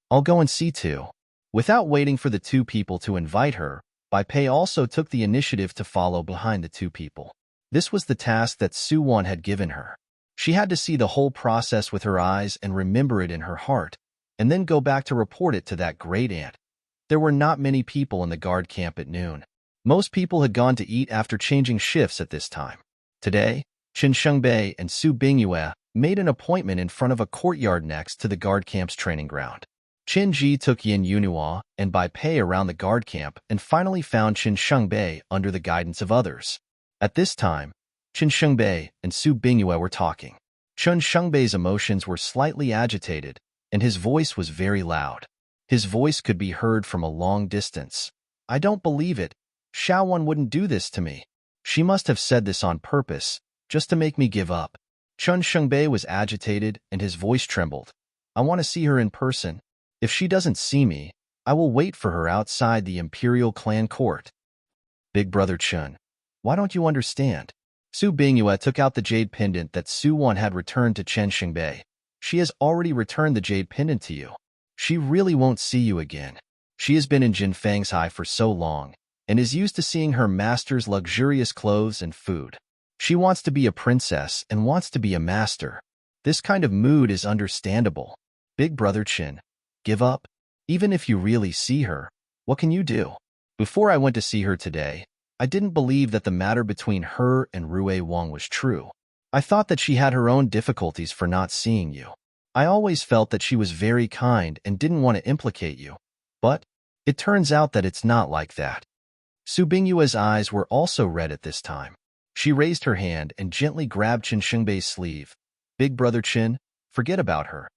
Speaker 1: I'll go and see too. Without waiting for the two people to invite her, Bai Pei also took the initiative to follow behind the two people. This was the task that Su Wan had given her. She had to see the whole process with her eyes and remember it in her heart, and then go back to report it to that great aunt. There were not many people in the guard camp at noon. Most people had gone to eat after changing shifts at this time. Today, Qin Shengbei and Su Bingyue made an appointment in front of a courtyard next to the guard camp's training ground. Qin Ji took Yin Yunhua and Bai Pei around the guard camp and finally found Qin Shengbei under the guidance of others. At this time, Qin Shengbei and Su Bingyue were talking. Qin Shengbei's emotions were slightly agitated, and his voice was very loud. His voice could be heard from a long distance. I don't believe it. Xiaowan wouldn't do this to me. She must have said this on purpose, just to make me give up. Qin Shengbei was agitated and his voice trembled. I want to see her in person. If she doesn't see me, I will wait for her outside the Imperial Clan Court. Big brother Qin, why don't you understand? Su Bingyue took out the jade pendant that Su Wan had returned to Qin Shengbei. She has already returned the jade pendant to you. She really won't see you again. She has been in Jinfang's High for so long, and is used to seeing her master's luxurious clothes and food. She wants to be a princess and wants to be a master. This kind of mood is understandable. Big brother Qin, give up? Even if you really see her, what can you do? Before I went to see her today, I didn't believe that the matter between her and Rui Wang was true. I thought that she had her own difficulties for not seeing you. I always felt that she was very kind and didn't want to implicate you. But it turns out that it's not like that. Su Bingyue's eyes were also red at this time. She raised her hand and gently grabbed Qin Shengbei's sleeve. Big brother Qin, forget about her.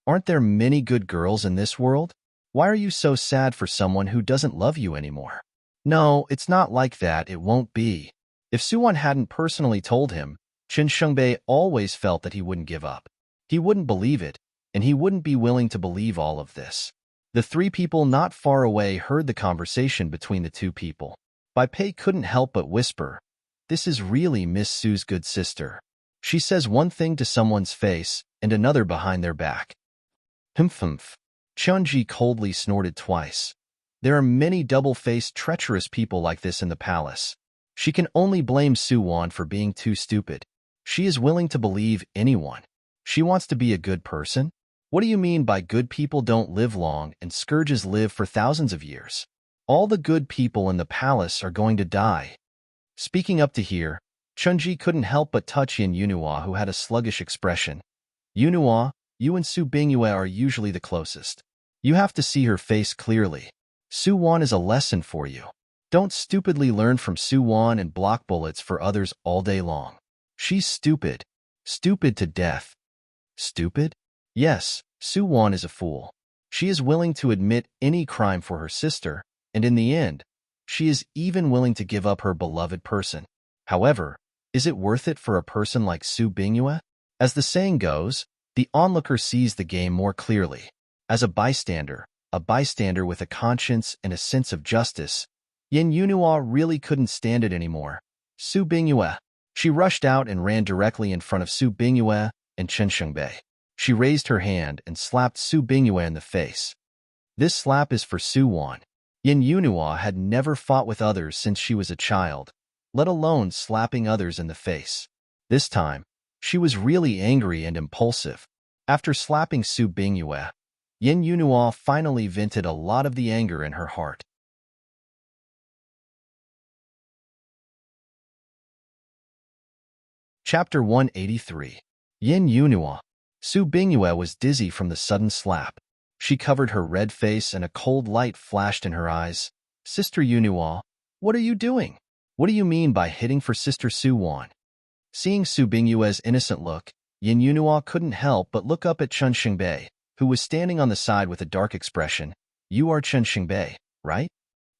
Speaker 1: Aren't there many good girls in this world? Why are you so sad for someone who doesn't love you anymore? No, it's not like that, it won't be. If Suwon hadn't personally told him, Qin Shengbei always felt that he wouldn't give up. He wouldn't believe it, and he wouldn't be willing to believe all of this. The three people not far away heard the conversation between the two people. Bai Pei couldn't help but whisper, "This is really Miss Su's good sister. She says one thing to someone's face and another behind their back." Humph. Chunji coldly snorted twice. There are many double-faced, treacherous people like this in the palace. She can only blame Suwon for being too stupid. She is willing to believe anyone. She wants to be a good person? What do you mean by good people don't live long and scourges live for thousands of years? All the good people in the palace are going to die. Speaking up to here, Chunji couldn't help but touch Yin Yunhua, who had a sluggish expression. Yunhua, you and Su Bingyue are usually the closest. You have to see her face clearly. Su Wan is a lesson for you. Don't stupidly learn from Su Wan and block bullets for others all day long. She's stupid. Stupid to death. Stupid? Yes, Su Wan is a fool. She is willing to admit any crime for her sister, and in the end, she is even willing to give up her beloved person. However, is it worth it for a person like Su Bingyue? As the saying goes, the onlooker sees the game more clearly. As a bystander with a conscience and a sense of justice, Yin Yunhua really couldn't stand it anymore. Su Bingyue. She rushed out and ran directly in front of Su Bingyue and Qin Shengbei. She raised her hand and slapped Su Bingyue in the face. This slap is for Su Wan. Yin Yunhua had never fought with others since she was a child, let alone slapping others in the face. This time, she was really angry and impulsive. After slapping Su Bingyue, Yin Yunhua finally vented a lot of the anger in her heart. Chapter 183. Yin Yunhua. Su Bingyue was dizzy from the sudden slap. She covered her red face and a cold light flashed in her eyes. Sister Yunhua, What are you doing? What do you mean by hitting for Sister Su Wan? Seeing Su Bingyue's innocent look, Yin Yunhua couldn't help but look up at Chen Xingbei, who was standing on the side with a dark expression. You are Chen Xingbei, right?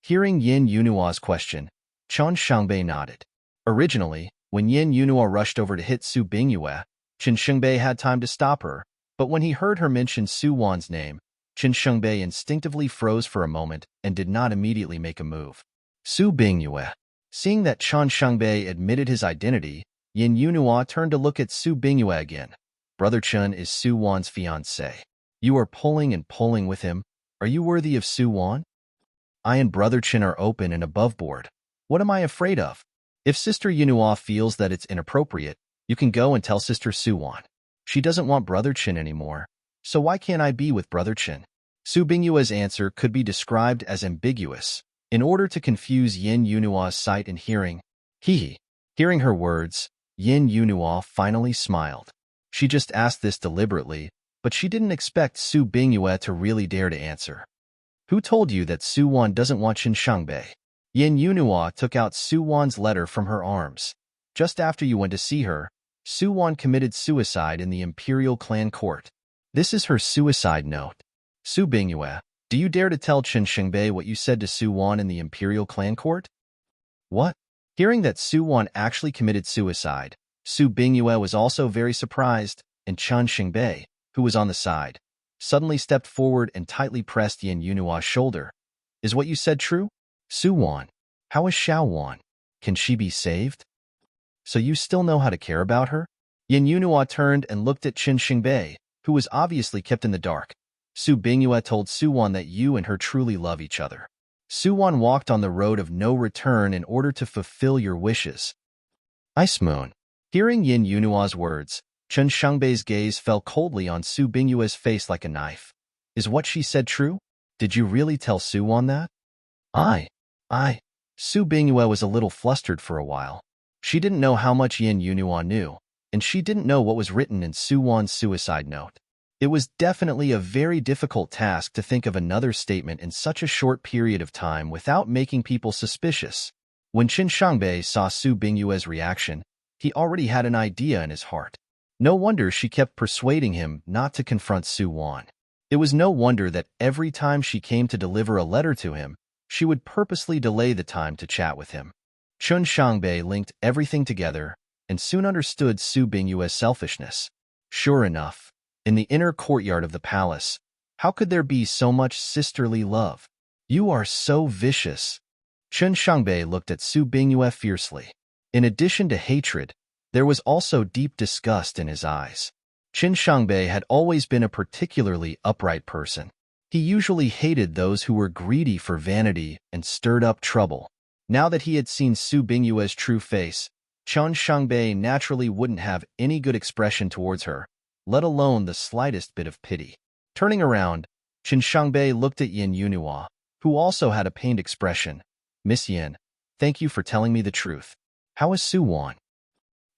Speaker 1: Hearing Yin Yunhua's question, Chen Xingbei nodded. Originally, when Yin Yunhua rushed over to hit Su Bingyue, Chen Xingbei had time to stop her, but when he heard her mention Su Wan's name, Chen Xingbei instinctively froze for a moment and did not immediately make a move. Su Bingyue. Seeing that Chen Xingbei admitted his identity, Yin Yunhua turned to look at Su Bingyue again. Brother Chen is Su Wan's fiancé. You are pulling and pulling with him. Are you worthy of Su Wan? I and Brother Chen are open and above board. What am I afraid of? If Sister Yunhua feels that it's inappropriate, you can go and tell Sister Su Wan. She doesn't want Brother Chen anymore, so why can't I be with Brother Chen? Su Bingyue's answer could be described as ambiguous, in order to confuse Yin Yunhua's sight and hearing. Hee. Hearing her words, Yin Yunhua finally smiled. She just asked this deliberately, but she didn't expect Su Bingyue to really dare to answer. Who told you that Su Wan doesn't want Chen Xingbei? Yin Yunhua took out Su Wan's letter from her arms. Just after you went to see her, Su Wan committed suicide in the Imperial Clan Court. This is her suicide note. Su Bingyue, do you dare to tell Chen Xingbei what you said to Su Wan in the Imperial Clan Court? What? Hearing that Su Wan actually committed suicide, Su Bingyue was also very surprised, and Chen Xingbei, who was on the side, suddenly stepped forward and tightly pressed Yin Yunhua's shoulder. Is what you said true? Su Wan. How is Xiao Wan? Can she be saved? So you still know how to care about her? Yin Yunhua turned and looked at Chen Xingbei, who was obviously kept in the dark. Su Bingyue told Su Wan that you and her truly love each other. Su Wan walked on the road of no return in order to fulfill your wishes. Ice Moon. Hearing Yin Yunhua's words, Chen Xingbei's gaze fell coldly on Su Bingyue's face like a knife. Is what she said true? Did you really tell Su Wan that? Su Bingyue was a little flustered for a while. She didn't know how much Yin Yunhua knew, and she didn't know what was written in Su Wan's suicide note. It was definitely a very difficult task to think of another statement in such a short period of time without making people suspicious. When Chen Xingbei saw Su Bingyue's reaction, he already had an idea in his heart. No wonder she kept persuading him not to confront Su Wan. It was no wonder that every time she came to deliver a letter to him, she would purposely delay the time to chat with him. Chen Xingbei linked everything together and soon understood Su Bingyue's selfishness. Sure enough, in the inner courtyard of the palace, how could there be so much sisterly love? You are so vicious. Chen Xingbei looked at Su Bingyue fiercely. In addition to hatred, there was also deep disgust in his eyes. Chen Xingbei had always been a particularly upright person. He usually hated those who were greedy for vanity and stirred up trouble. Now that he had seen Su Bingyue's true face, Chen Xingbei naturally wouldn't have any good expression towards her, let alone the slightest bit of pity. Turning around, Chen Xingbei looked at Yin Yunhua, who also had a pained expression. Miss Yin, thank you for telling me the truth. How is Su Wan?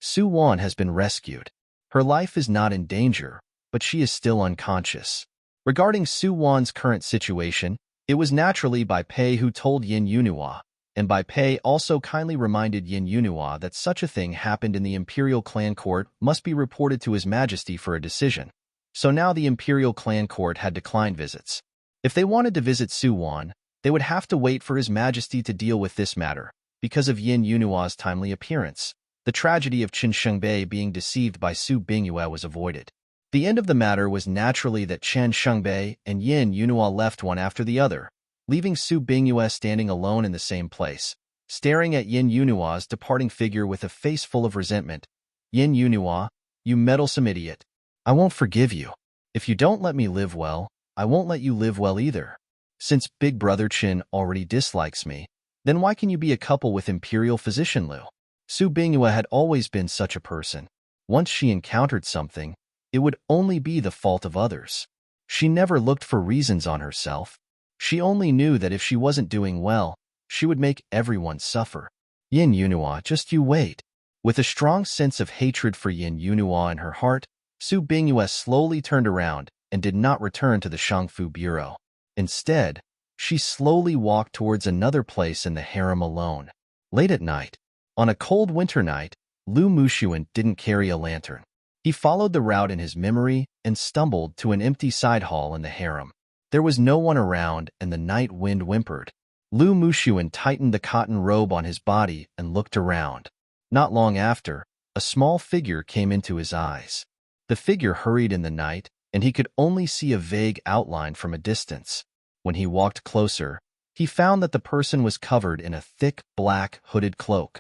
Speaker 1: Su Wan has been rescued. Her life is not in danger, but she is still unconscious. Regarding Su Wan's current situation, it was naturally Bai Pei who told Yin Yunhua, and Bai Pei also kindly reminded Yin Yunhua that such a thing happened in the Imperial Clan Court must be reported to His Majesty for a decision. So now the Imperial Clan Court had declined visits. If they wanted to visit Su Wan, they would have to wait for His Majesty to deal with this matter. Because of Yin Yunhua's timely appearance, the tragedy of Chen Xingbei being deceived by Su Bingyue was avoided. The end of the matter was naturally that Chen Xingbei and Yin Yunhua left one after the other, leaving Su Bingyue standing alone in the same place, staring at Yin Yunhua's departing figure with a face full of resentment. Yin Yunhua, you meddlesome idiot. I won't forgive you. If you don't let me live well, I won't let you live well either. Since Big Brother Chen already dislikes me, then why can you be a couple with Imperial Physician Liu? Su Bingyue had always been such a person. Once she encountered something, it would only be the fault of others. She never looked for reasons on herself. She only knew that if she wasn't doing well, she would make everyone suffer. Yin Yunhua, just you wait. With a strong sense of hatred for Yin Yunhua in her heart, Su Bingyue slowly turned around and did not return to the Shangfu Bureau. Instead, she slowly walked towards another place in the harem alone. Late at night, on a cold winter night, Lu Mushuan didn't carry a lantern. He followed the route in his memory and stumbled to an empty side hall in the harem. There was no one around, and the night wind whimpered. Lu Mushuan tightened the cotton robe on his body and looked around. Not long after, a small figure came into his eyes. The figure hurried in the night, and he could only see a vague outline from a distance. When he walked closer, he found that the person was covered in a thick, black, hooded cloak.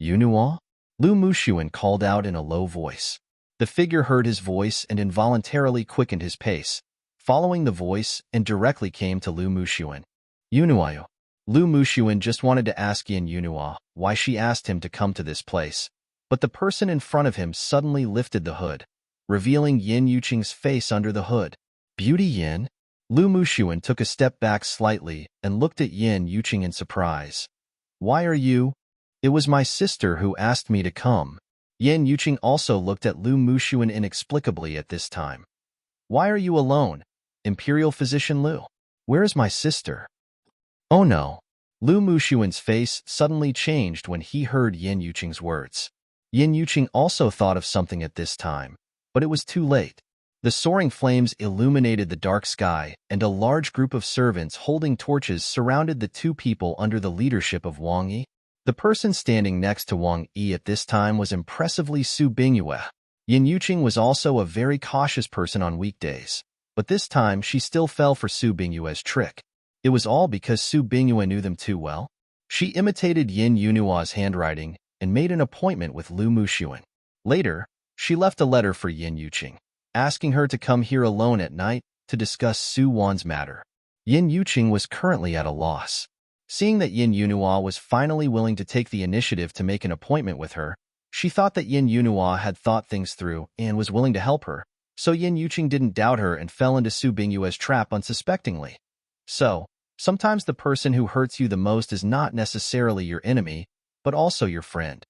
Speaker 1: "Yunhua?" Lu Mushuan called out in a low voice. The figure heard his voice and involuntarily quickened his pace, following the voice, and directly came to Lu Mushuan. "Yunhua." Lu Mushuan just wanted to ask Yin Yunhua why she asked him to come to this place, but the person in front of him suddenly lifted the hood, revealing Yin Yuqing's face under the hood. "Beauty Yin?" Lu Mushuan took a step back slightly and looked at Yin Yuqing in surprise. "Why are you?" "It was my sister who asked me to come." Yin Yuqing also looked at Lu Mushuan inexplicably at this time. "Why are you alone, Imperial Physician Lu? Where is my sister?" "Oh no." Lu Mushuan's face suddenly changed when he heard Yin Yuqing's words. Yin Yuqing also thought of something at this time, but it was too late. The soaring flames illuminated the dark sky, and a large group of servants holding torches surrounded the two people under the leadership of Wang Yi. The person standing next to Wang Yi at this time was impressively Su Bingyue. Yin Yuqing was also a very cautious person on weekdays, but this time she still fell for Su Bingyue's trick. It was all because Su Bingyue knew them too well. She imitated Yin Yunhua's handwriting and made an appointment with Lu Mushuan. Later, she left a letter for Yin Yuqing, asking her to come here alone at night to discuss Su Wan's matter. Yin Yuqing was currently at a loss. Seeing that Yin Yunhua was finally willing to take the initiative to make an appointment with her, she thought that Yin Yunhua had thought things through and was willing to help her, so Yin Yuqing didn't doubt her and fell into Su Bingyue's trap unsuspectingly. So, sometimes the person who hurts you the most is not necessarily your enemy, but also your friend.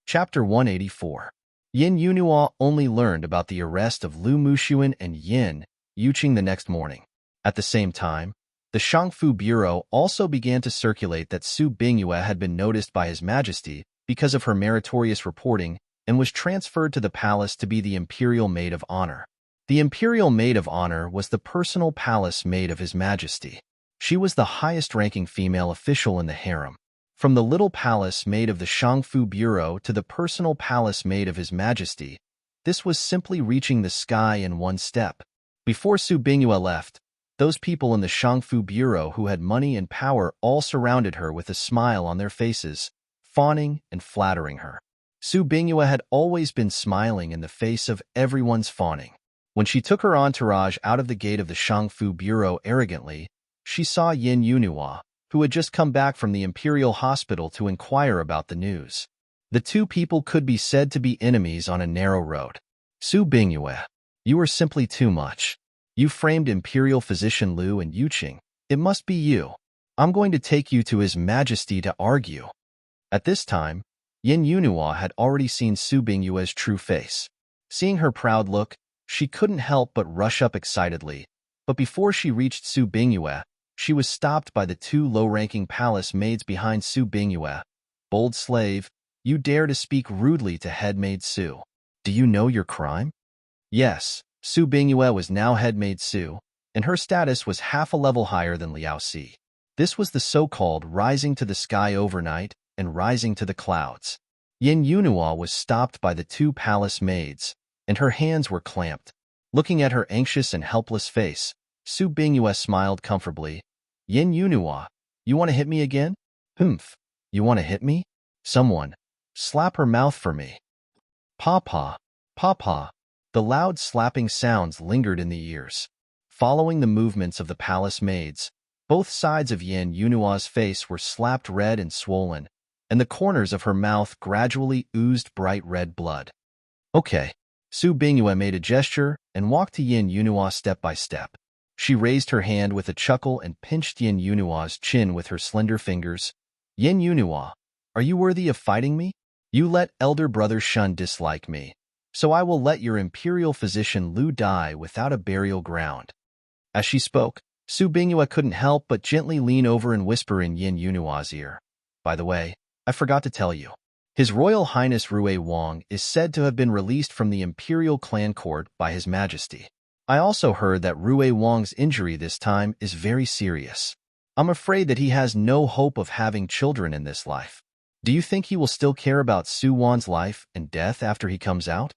Speaker 1: Chapter 184. Yin Yunhua only learned about the arrest of Lu Mushuan and Yin Yuqing the next morning. At the same time, the Shangfu Bureau also began to circulate that Su Bingyue had been noticed by His Majesty because of her meritorious reporting and was transferred to the palace to be the Imperial Maid of Honor. The Imperial Maid of Honor was the personal palace maid of His Majesty. She was the highest-ranking female official in the harem. From the little palace maid of the Shangfu Bureau to the personal palace maid of His Majesty, this was simply reaching the sky in one step. Before Su Bingyue left, those people in the Shangfu Bureau who had money and power all surrounded her with a smile on their faces, fawning and flattering her. Su Bingyue had always been smiling in the face of everyone's fawning. When she took her entourage out of the gate of the Shangfu Bureau arrogantly, she saw Yin Yunhua, who had just come back from the Imperial Hospital to inquire about the news. The two people could be said to be enemies on a narrow road. "Su Bingyue, you are simply too much. You framed Imperial Physician Lu and Yuqing. It must be you. I'm going to take you to His Majesty to argue." At this time, Yin Yunhua had already seen Su Bingyue's true face. Seeing her proud look, she couldn't help but rush up excitedly, but before she reached Su Bingyue, she was stopped by the two low-ranking palace maids behind Su Bingyue. "Bold slave, you dare to speak rudely to head maid Su. Do you know your crime?" Yes, Su Bingyue was now head maid Su, and her status was half a level higher than Liao Si. This was the so-called rising to the sky overnight and rising to the clouds. Yin Yunhua was stopped by the two palace maids, and her hands were clamped. Looking at her anxious and helpless face, Su Bingyue smiled comfortably. "Yin Yunhua, you want to hit me again?" "Humph, you want to hit me? Someone, slap her mouth for me." "Papa, papa." The loud slapping sounds lingered in the ears. Following the movements of the palace maids, both sides of Yin Yunhua's face were slapped red and swollen, and the corners of her mouth gradually oozed bright red blood. "Okay." Su Bingyue made a gesture and walked to Yin Yunhua step by step. She raised her hand with a chuckle and pinched Yin Yunhua's chin with her slender fingers. "Yin Yunhua, are you worthy of fighting me? You let elder brother Shun dislike me, so I will let your imperial physician Lu die without a burial ground." As she spoke, Su Bingyue couldn't help but gently lean over and whisper in Yin Yunua's ear. "By the way, I forgot to tell you. His Royal Highness Rui Wang is said to have been released from the imperial clan court by His Majesty. I also heard that Rui Wang's injury this time is very serious. I'm afraid that he has no hope of having children in this life. Do you think he will still care about Su Wan's life and death after he comes out?"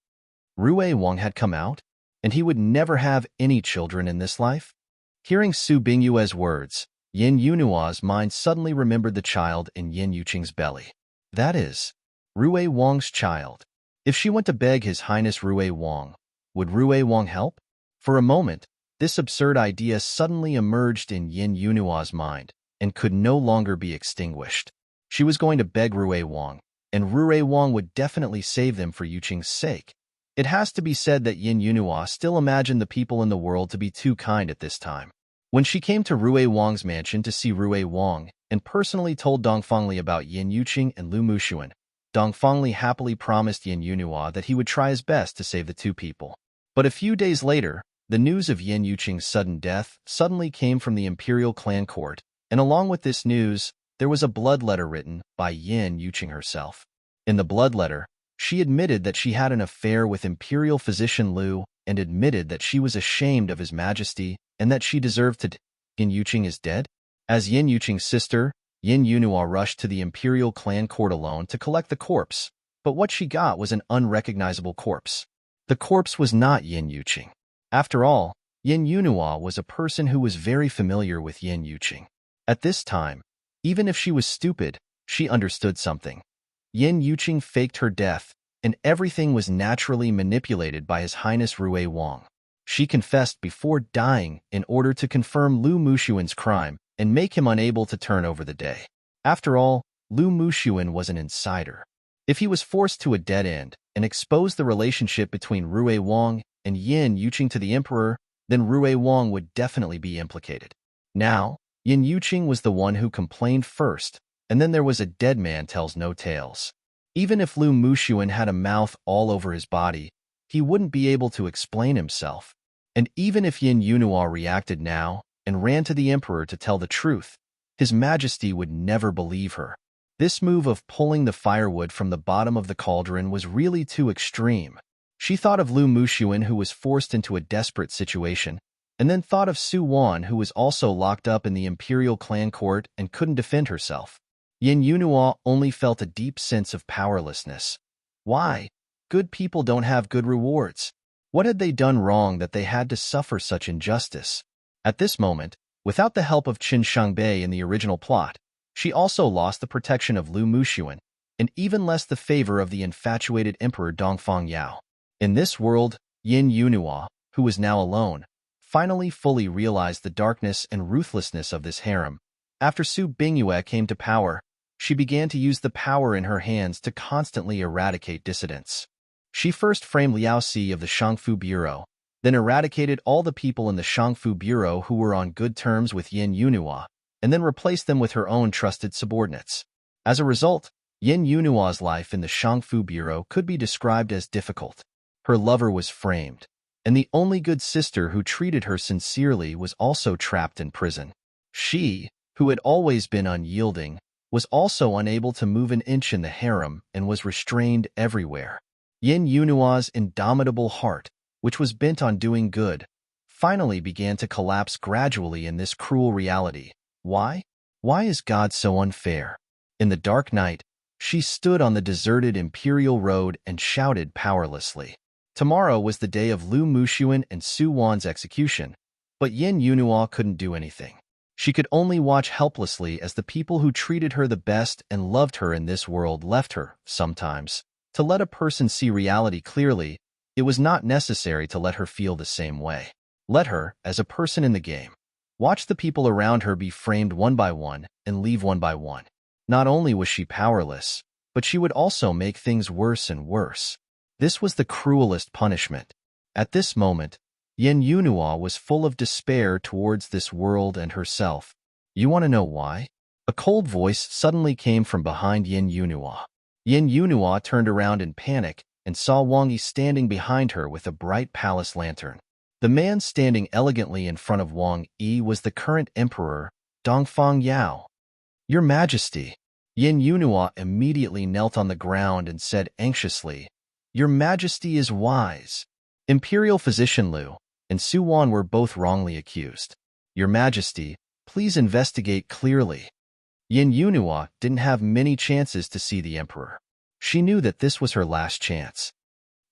Speaker 1: Rui Wang had come out, and he would never have any children in this life? Hearing Su Bingyue's words, Yin Yunua's mind suddenly remembered the child in Yin Yuqing's belly. That is, Rui Wang's child. If she went to beg His Highness Rui Wang, would Rui Wang help? For a moment, this absurd idea suddenly emerged in Yin Yunua's mind and could no longer be extinguished. She was going to beg Rui Wang, and Rui Wang would definitely save them for Yuqing's sake. It has to be said that Yin Yunua still imagined the people in the world to be too kind at this time. When she came to Rui Wang's mansion to see Rui Wang and personally told Dongfangli about Yin Yuqing and Lu Mushuan, Dongfangli happily promised Yin Yunua that he would try his best to save the two people. But a few days later, the news of Yin Yuqing's sudden death suddenly came from the imperial clan court, and along with this news, there was a blood letter written by Yin Yuqing herself. In the blood letter, she admitted that she had an affair with imperial physician Lu and admitted that she was ashamed of His Majesty and that she deserved to die. Yin Yuqing is dead? As Yin Yuqing's sister, Yin Yunua rushed to the imperial clan court alone to collect the corpse, but what she got was an unrecognizable corpse. The corpse was not Yin Yuqing. After all, Yin Yunua was a person who was very familiar with Yin Yuqing. At this time, even if she was stupid, she understood something. Yin Yuqing faked her death, and everything was naturally manipulated by His Highness Rui Wang. She confessed before dying in order to confirm Lu Mushuan's crime and make him unable to turn over the day. After all, Lu Mushuan was an insider. If he was forced to a dead end and exposed the relationship between Rui Wang and Yin Yuqing to the emperor, then Rui Wang would definitely be implicated. Now, Yin Yuqing was the one who complained first, and then there was a dead man tells no tales. Even if Lu Mushuan had a mouth all over his body, he wouldn't be able to explain himself. And even if Yin Yunua reacted now and ran to the emperor to tell the truth, His Majesty would never believe her. This move of pulling the firewood from the bottom of the cauldron was really too extreme. She thought of Lu Mushuan, who was forced into a desperate situation, and then thought of Su Wan, who was also locked up in the imperial clan court and couldn't defend herself. Yin Yunua only felt a deep sense of powerlessness. Why? Good people don't have good rewards. What had they done wrong that they had to suffer such injustice? At this moment, without the help of Qin Shangbei in the original plot, she also lost the protection of Lu Mushuan, and even less the favor of the infatuated Emperor Dongfang Yao. In this world, Yin Yunua, who was now alone, finally fully realized the darkness and ruthlessness of this harem. After Su Bingyue came to power, she began to use the power in her hands to constantly eradicate dissidents. She first framed Liao Si of the Shangfu Bureau, then eradicated all the people in the Shangfu Bureau who were on good terms with Yin Yunua, and then replaced them with her own trusted subordinates. As a result, Yin Yunua's life in the Shangfu Bureau could be described as difficult. Her lover was framed, and the only good sister who treated her sincerely was also trapped in prison. She, who had always been unyielding, was also unable to move an inch in the harem and was restrained everywhere. Yin Yunua's indomitable heart, which was bent on doing good, finally began to collapse gradually in this cruel reality. Why? Why is God so unfair? In the dark night, she stood on the deserted imperial road and shouted powerlessly. Tomorrow was the day of Lu Mushuan and Su Wan's execution, but Yin Yunua couldn't do anything. She could only watch helplessly as the people who treated her the best and loved her in this world left her. Sometimes, to let a person see reality clearly, it was not necessary to let her feel the same way. Let her, as a person in the game, watch the people around her be framed one by one and leave one by one. Not only was she powerless, but she would also make things worse and worse. This was the cruelest punishment. At this moment, Yin Yunua was full of despair towards this world and herself. You want to know why? A cold voice suddenly came from behind Yin Yunua. Yin Yunua turned around in panic and saw Wang Yi standing behind her with a bright palace lantern. The man standing elegantly in front of Wang Yi was the current emperor, Dongfang Yao. "Your Majesty." Yin Yunhua immediately knelt on the ground and said anxiously, "Your Majesty is wise." Imperial physician Liu and Su Wan were both wrongly accused. "Your Majesty, please investigate clearly." Yin Yunhua didn't have many chances to see the emperor. She knew that this was her last chance.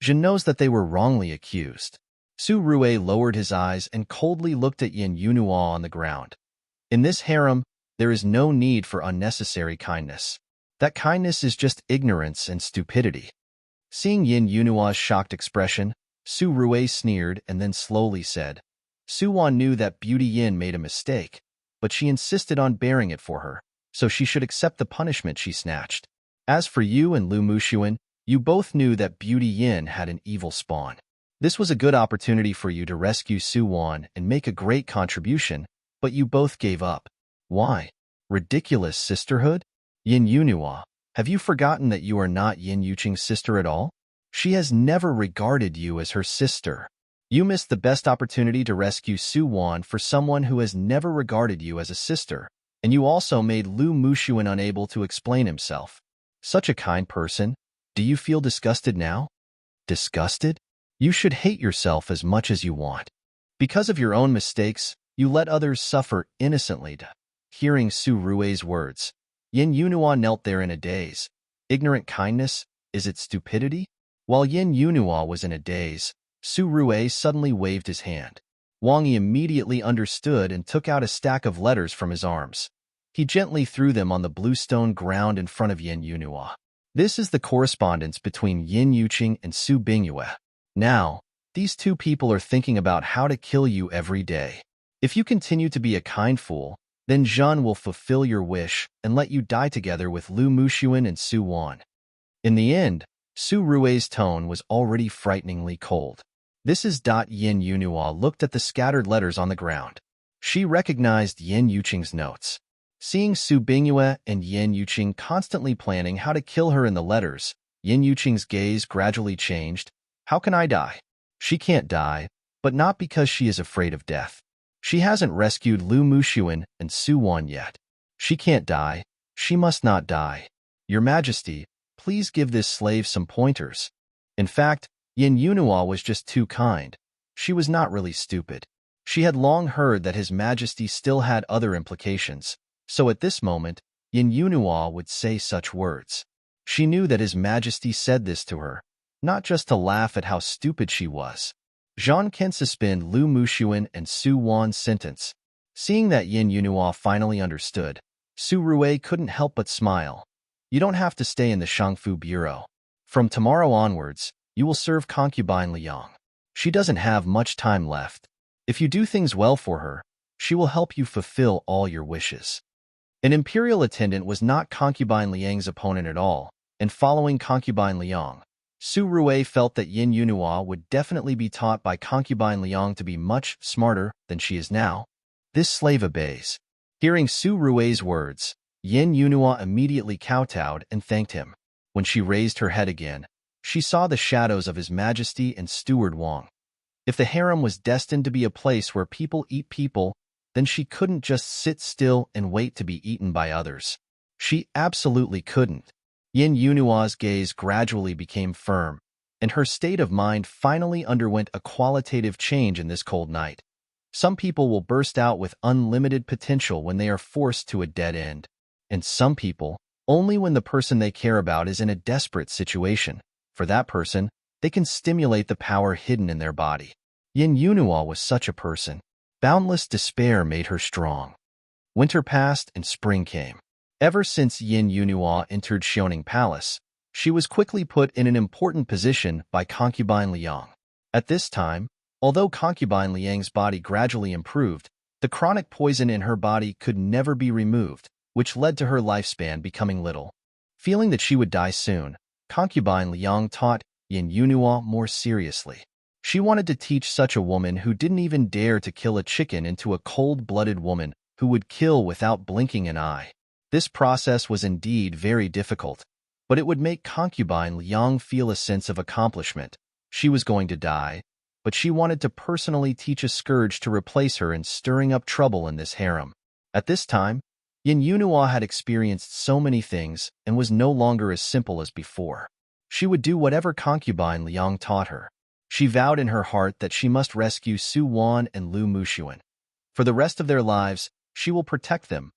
Speaker 1: Jin knows that they were wrongly accused. Su Rue lowered his eyes and coldly looked at Yin Yunhua on the ground. In this harem, there is no need for unnecessary kindness. That kindness is just ignorance and stupidity. Seeing Yin Yunua's shocked expression, Su Rue sneered and then slowly said, Su Wan knew that Beauty Yin made a mistake, but she insisted on bearing it for her, so she should accept the punishment she snatched. As for you and Lu Mushuan, you both knew that Beauty Yin had an evil spawn. This was a good opportunity for you to rescue Su Wan and make a great contribution, but you both gave up. Why? Ridiculous sisterhood? Yin Yunhua, have you forgotten that you are not Yin Yuqing's sister at all? She has never regarded you as her sister. You missed the best opportunity to rescue Su Wan for someone who has never regarded you as a sister, and you also made Lu Mushuan unable to explain himself. Such a kind person. Do you feel disgusted now? Disgusted? You should hate yourself as much as you want. Because of your own mistakes, you let others suffer innocently. Hearing Su Rue's words, Yin Yunhua knelt there in a daze. Ignorant kindness? Is it stupidity? While Yin Yunhua was in a daze, Su Rue suddenly waved his hand. Wang Yi immediately understood and took out a stack of letters from his arms. He gently threw them on the bluestone ground in front of Yin Yunhua. This is the correspondence between Yin Yuqing and Su Bingyue. Now, these two people are thinking about how to kill you every day. If you continue to be a kind fool, then Zhan will fulfill your wish and let you die together with Lu Mushuan and Su Wan. In the end, Su Rue's tone was already frighteningly cold. This is. Yin Yunhua looked at the scattered letters on the ground. She recognized Yin Yuqing's notes. Seeing Su Bingyue and Yin Yuqing constantly planning how to kill her in the letters, Yin Yuqing's gaze gradually changed. How can I die? She can't die, but not because she is afraid of death. She hasn't rescued Lu Mushuan and Su Wan yet. She can't die. She must not die. Your Majesty, please give this slave some pointers. In fact, Yin Yunhua was just too kind. She was not really stupid. She had long heard that His Majesty still had other implications, so at this moment, Yin Yunhua would say such words. She knew that His Majesty said this to her, not just to laugh at how stupid she was. Zhan can suspend Lu Mushuan and Su Wan's sentence. Seeing that Yin Yunhua finally understood, Su Rue couldn't help but smile. You don't have to stay in the Shangfu Bureau. From tomorrow onwards, you will serve concubine Liang. She doesn't have much time left. If you do things well for her, she will help you fulfill all your wishes. An imperial attendant was not concubine Liang's opponent at all, and following concubine Liang, Su Rue felt that Yin Yunhua would definitely be taught by concubine Liang to be much smarter than she is now. This slave obeys. Hearing Su Rue's words, Yin Yunhua immediately kowtowed and thanked him. When she raised her head again, she saw the shadows of His Majesty and Steward Wang. If the harem was destined to be a place where people eat people, then she couldn't just sit still and wait to be eaten by others. She absolutely couldn't. Yin Yunhua's gaze gradually became firm, and her state of mind finally underwent a qualitative change in this cold night. Some people will burst out with unlimited potential when they are forced to a dead end, and some people, only when the person they care about is in a desperate situation. For that person, they can stimulate the power hidden in their body. Yin Yunhua was such a person. Boundless despair made her strong. Winter passed and spring came. Ever since Yin Yunhua entered Xiaoning Palace, she was quickly put in an important position by concubine Liang. At this time, although concubine Liang's body gradually improved, the chronic poison in her body could never be removed, which led to her lifespan becoming little. Feeling that she would die soon, concubine Liang taught Yin Yunhua more seriously. She wanted to teach such a woman who didn't even dare to kill a chicken into a cold-blooded woman who would kill without blinking an eye. This process was indeed very difficult, but it would make concubine Liang feel a sense of accomplishment. She was going to die, but she wanted to personally teach a scourge to replace her in stirring up trouble in this harem. At this time, Yin Yunhua had experienced so many things and was no longer as simple as before. She would do whatever concubine Liang taught her. She vowed in her heart that she must rescue Su Wan and Lu Muxuan. For the rest of their lives, she will protect them.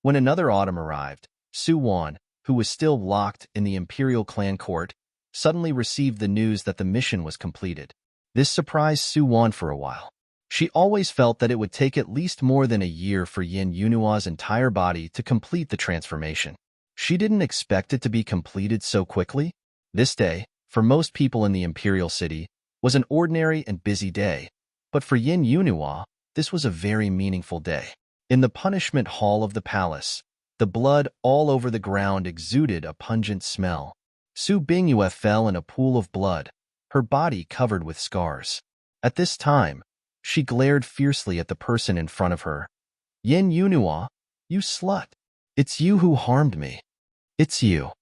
Speaker 1: When another autumn arrived, Su Wan, who was still locked in the imperial clan court, suddenly received the news that the mission was completed. This surprised Su Wan for a while. She always felt that it would take at least more than a year for Yin Yunhua's entire body to complete the transformation. She didn't expect it to be completed so quickly. This day, for most people in the imperial city, was an ordinary and busy day, but for Yin Yunhua, this was a very meaningful day. In the punishment hall of the palace, the blood all over the ground exuded a pungent smell. Su Bingyue fell in a pool of blood, her body covered with scars. At this time, she glared fiercely at the person in front of her. Yin Yunhua, you slut. It's you who harmed me. It's you.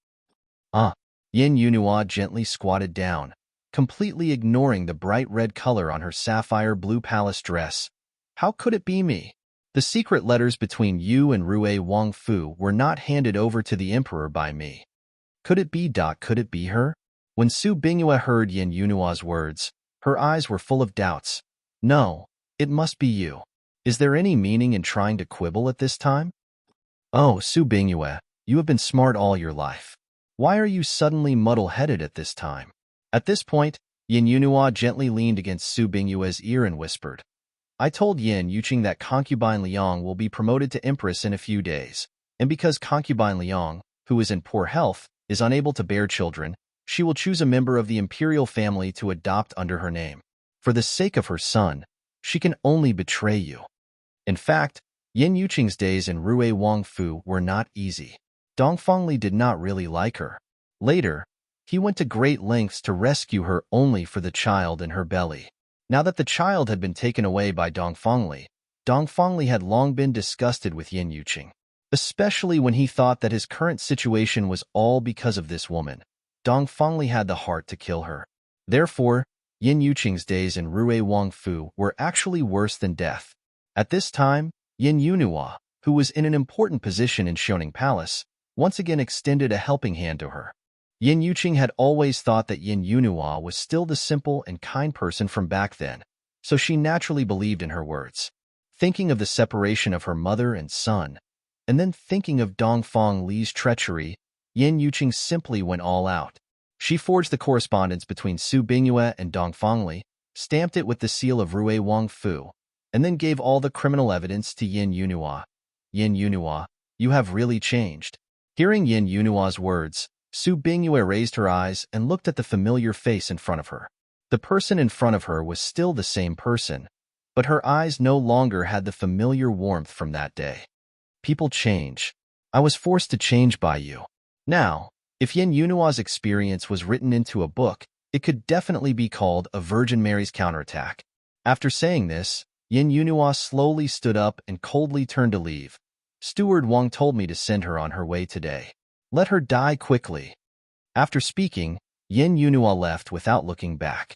Speaker 1: Yin Yunhua gently squatted down, completely ignoring the bright red color on her sapphire blue palace dress. How could it be me? The secret letters between you and Rue Wang Fu were not handed over to the emperor by me. Could it be Could it be her? When Su Bingyue heard Yin Yunhua's words, her eyes were full of doubts. No, it must be you. Is there any meaning in trying to quibble at this time? Oh, Su Bingyue, you have been smart all your life. Why are you suddenly muddle-headed at this time? At this point, Yin Yunhua gently leaned against Su Bingyue's ear and whispered, I told Yin Yuqing that concubine Liang will be promoted to empress in a few days, and because concubine Liang, who is in poor health, is unable to bear children, she will choose a member of the imperial family to adopt under her name. For the sake of her son, she can only betray you. In fact, Yin Yuqing's days in Rue Wang Fu were not easy. Dongfangli did not really like her. Later, he went to great lengths to rescue her only for the child in her belly. Now that the child had been taken away by Dongfangli had long been disgusted with Yin Yuqing, especially when he thought that his current situation was all because of this woman. Dongfangli had the heart to kill her. Therefore, Yin Yuqing's days in Rue Wang Fu were actually worse than death. At this time, Yin Yunhua, who was in an important position in Shoning Palace, once again extended a helping hand to her. Yin Yuqing had always thought that Yin Yunhua was still the simple and kind person from back then, so she naturally believed in her words. Thinking of the separation of her mother and son, and then thinking of Dongfang Li's treachery, Yin Yuqing simply went all out. She forged the correspondence between Su Bingyue and Dongfang Li, stamped it with the seal of Rue Wang Fu, and then gave all the criminal evidence to Yin Yunhua. Yin Yunhua, you have really changed. Hearing Yin Yunhua's words, Su Bingyue raised her eyes and looked at the familiar face in front of her. The person in front of her was still the same person, but her eyes no longer had the familiar warmth from that day. People change. I was forced to change by you. Now, if Yin Yunhua's experience was written into a book, it could definitely be called A Virgin Mary's Counterattack. After saying this, Yin Yunhua slowly stood up and coldly turned to leave. Steward Wang told me to send her on her way today. Let her die quickly. After speaking, Yin Yunhua left without looking back.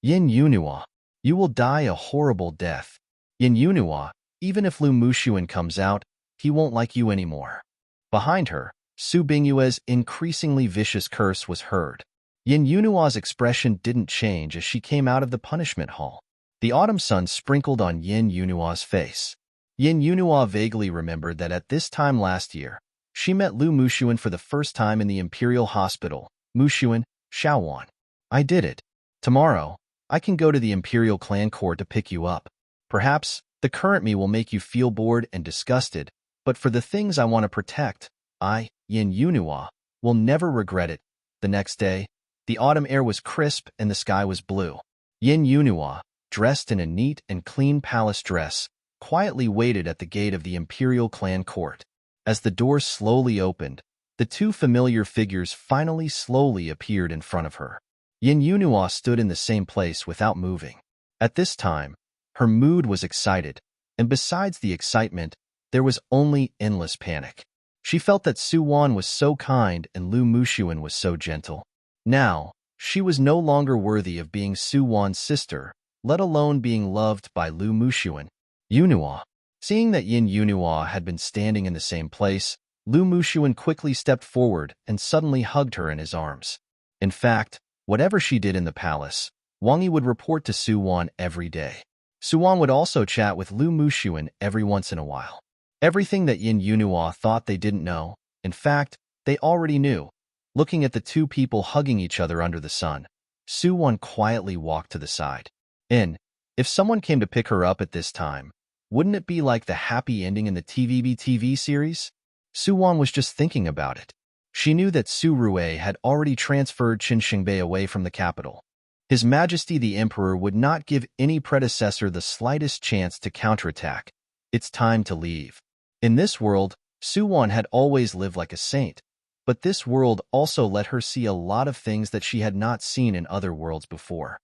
Speaker 1: Yin Yunhua, you will die a horrible death. Yin Yunhua, even if Lu Muxuan comes out, he won't like you anymore. Behind her, Su Bingyue's increasingly vicious curse was heard. Yin Yunhua's expression didn't change as she came out of the punishment hall. The autumn sun sprinkled on Yin Yunhua's face. Yin Yunhua vaguely remembered that at this time last year, she met Lu Muxuan for the first time in the Imperial Hospital. Muxuan, Shaowan. I did it. Tomorrow, I can go to the Imperial Clan Court to pick you up. Perhaps, the current me will make you feel bored and disgusted, but for the things I want to protect, I, Yin Yunhua, will never regret it. The next day, the autumn air was crisp and the sky was blue. Yin Yunhua, dressed in a neat and clean palace dress, quietly waited at the gate of the Imperial Clan Court. As the door slowly opened, the two familiar figures finally slowly appeared in front of her. Yin Yunhua stood in the same place without moving. At this time, her mood was excited, and besides the excitement, there was only endless panic. She felt that Su Wan was so kind and Lu Mushuan was so gentle. Now, she was no longer worthy of being Su Wan's sister, let alone being loved by Lu Mushuan. Yunhua. Seeing that Yin Yunhua had been standing in the same place, Lu Mushuan quickly stepped forward and suddenly hugged her in his arms. In fact, whatever she did in the palace, Wang Yi would report to Su Wan every day. Su Wan would also chat with Lu Mushuan every once in a while. Everything that Yin Yunhua thought they didn't know, in fact, they already knew. Looking at the two people hugging each other under the sun, Su Wan quietly walked to the side. If someone came to pick her up at this time, wouldn't it be like the happy ending in the TVB TV series? Su Wan was just thinking about it. She knew that Su Rue had already transferred Qin Xingbei away from the capital. His Majesty the Emperor would not give any predecessor the slightest chance to counterattack. It's time to leave. In this world, Su Wan had always lived like a saint, but this world also let her see a lot of things that she had not seen in other worlds before.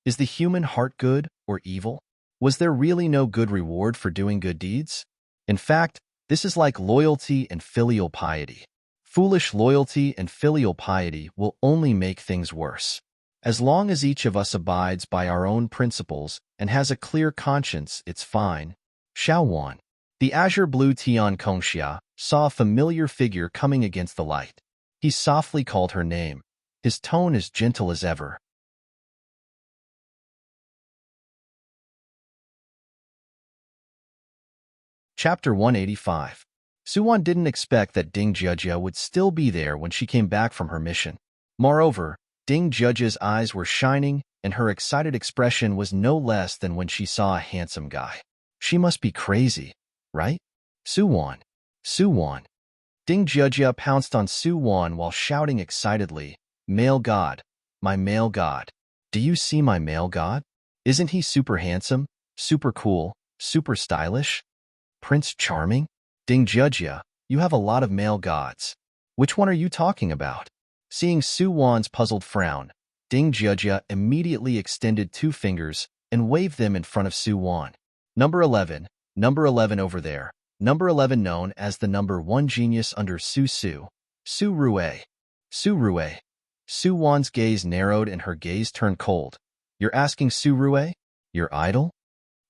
Speaker 1: Is the human heart good or evil? Was there really no good reward for doing good deeds? In fact, this is like loyalty and filial piety. Foolish loyalty and filial piety will only make things worse. As long as each of us abides by our own principles and has a clear conscience, it's fine. Xiao Wan. The azure blue Tian Kongxia saw a familiar figure coming against the light. He softly called her name, his tone as gentle as ever. Chapter 185. Su Wan didn't expect that Ding Jia would still be there when she came back from her mission. Moreover, Ding Jia's eyes were shining, and her excited expression was no less than when she saw a handsome guy. She must be crazy, right? Su Wan. Su Wan. Ding Jia pounced on Su Wan while shouting excitedly, "Male god, my male god. Do you see my male god? Isn't he super handsome, super cool, super stylish? Prince Charming? Ding Jia, you have a lot of male gods. Which one are you talking about?" Seeing Su Wan's puzzled frown, Ding Jia immediately extended two fingers and waved them in front of Su Wan. Number 11 over there. Number 11 known as the number 1 genius under Su Rue. Su Rue. Su Wan's gaze narrowed and her gaze turned cold. You're asking Su Rue? Your idol?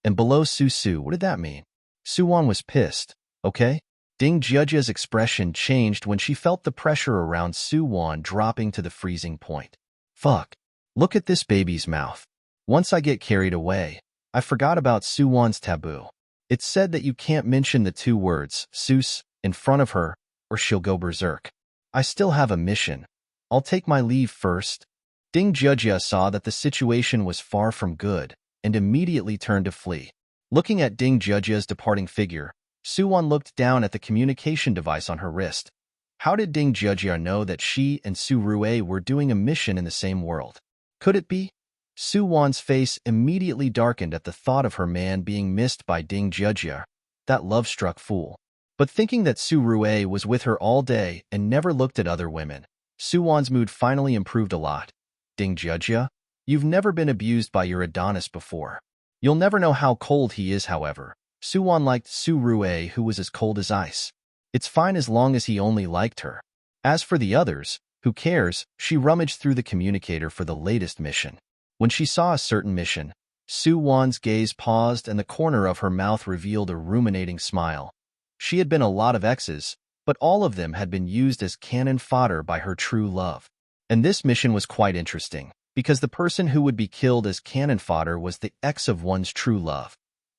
Speaker 1: And below Su, what did that mean? Su Wan was pissed, okay? Ding Jia's expression changed when she felt the pressure around Su Wan dropping to the freezing point. Fuck. Look at this baby's mouth. Once I get carried away, I forgot about Su Wan's taboo. It's said that you can't mention the two words, Sus, in front of her, or she'll go berserk. I still have a mission. I'll take my leave first. Ding Jia saw that the situation was far from good, and immediately turned to flee. Looking at Ding Jia's departing figure, Su Wan looked down at the communication device on her wrist. How did Ding Jia know that she and Su Rue were doing a mission in the same world? Could it be? Su Wan's face immediately darkened at the thought of her man being missed by Ding Jia, that love-struck fool. But thinking that Su Rue was with her all day and never looked at other women, Su Wan's mood finally improved a lot. Ding Jia, you've never been abused by your Adonis before. You'll never know how cold he is, however. Su Wan liked Su Rue, who was as cold as ice. It's fine as long as he only liked her. As for the others, who cares? She rummaged through the communicator for the latest mission. When she saw a certain mission, Su Wan's gaze paused and the corner of her mouth revealed a ruminating smile. She had been a lot of exes, but all of them had been used as cannon fodder by her true love. And this mission was quite interesting, because the person who would be killed as cannon fodder was the ex of one's true love.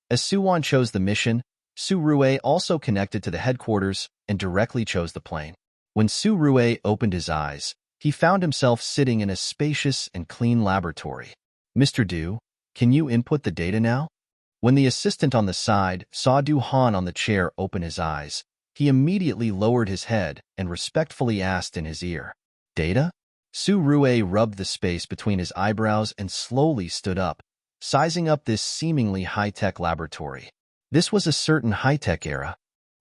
Speaker 1: As Su Wan chose the mission, Su Rue also connected to the headquarters and directly chose the plane. When Su Rue opened his eyes, he found himself sitting in a spacious and clean laboratory. Mr. Du, can you input the data now? When the assistant on the side saw Du Han on the chair open his eyes, he immediately lowered his head and respectfully asked in his ear, "Data?" Su Rue rubbed the space between his eyebrows and slowly stood up, sizing up this seemingly high-tech laboratory. This was a certain high-tech era.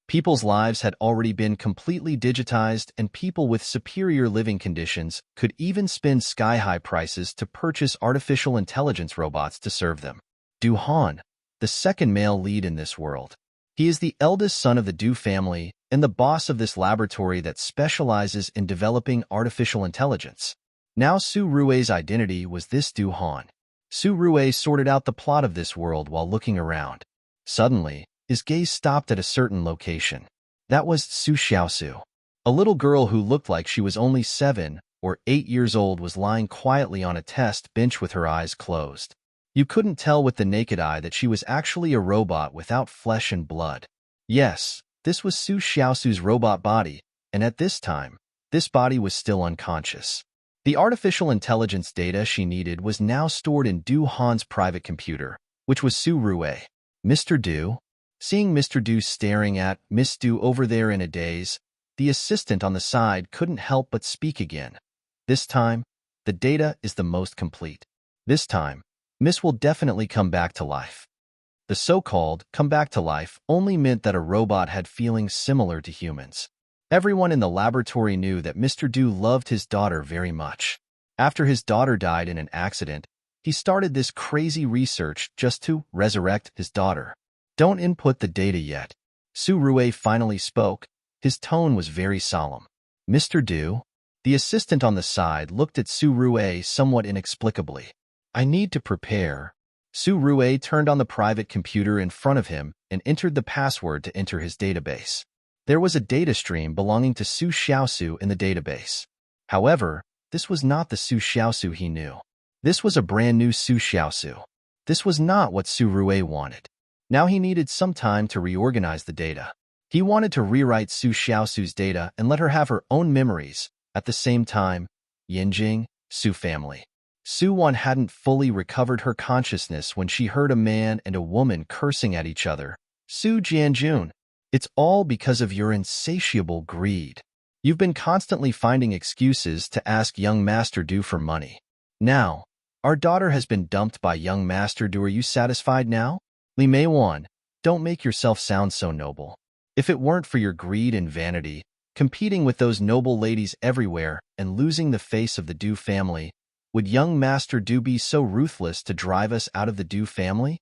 Speaker 1: People's lives had already been completely digitized, and people with superior living conditions could even spend sky-high prices to purchase artificial intelligence robots to serve them. Du Han, the second male lead in this world. He is the eldest son of the Du family and the boss of this laboratory that specializes in developing artificial intelligence. Now Su Rui's identity was this Du Han. Su Rui sorted out the plot of this world while looking around. Suddenly, his gaze stopped at a certain location. That was Su Xiaosu. A little girl who looked like she was only 7 or 8 years old was lying quietly on a test bench with her eyes closed. You couldn't tell with the naked eye that she was actually a robot without flesh and blood. Yes, this was Su Xiaosu's robot body, and at this time, this body was still unconscious. The artificial intelligence data she needed was now stored in Du Han's private computer, which was Su Rui. Mr. Du? Seeing Mr. Du staring at Miss Du over there in a daze, the assistant on the side couldn't help but speak again. This time, the data is the most complete. This time, Miss will definitely come back to life. The so-called come back to life only meant that a robot had feelings similar to humans. Everyone in the laboratory knew that Mr. Du loved his daughter very much. After his daughter died in an accident, he started this crazy research just to resurrect his daughter. Don't input the data yet. Su Rui finally spoke. His tone was very solemn. Mr. Du? The assistant on the side looked at Su Rui somewhat inexplicably. I need to prepare. Su Rui turned on the private computer in front of him and entered the password to enter his database. There was a data stream belonging to Su Xiaosu in the database. However, this was not the Su Xiaosu he knew. This was a brand new Su Xiaosu. This was not what Su Rui wanted. Now he needed some time to reorganize the data. He wanted to rewrite Su Xiaosu's data and let her have her own memories. At the same time, Yinjing, Su family. Su Wan hadn't fully recovered her consciousness when she heard a man and a woman cursing at each other. Su Jianjun, it's all because of your insatiable greed. You've been constantly finding excuses to ask young Master Du for money. Now, our daughter has been dumped by young Master Du. Are you satisfied now? Li Meiwan, don't make yourself sound so noble. If it weren't for your greed and vanity, competing with those noble ladies everywhere and losing the face of the Du family, would young Master Du be so ruthless to drive us out of the Du family?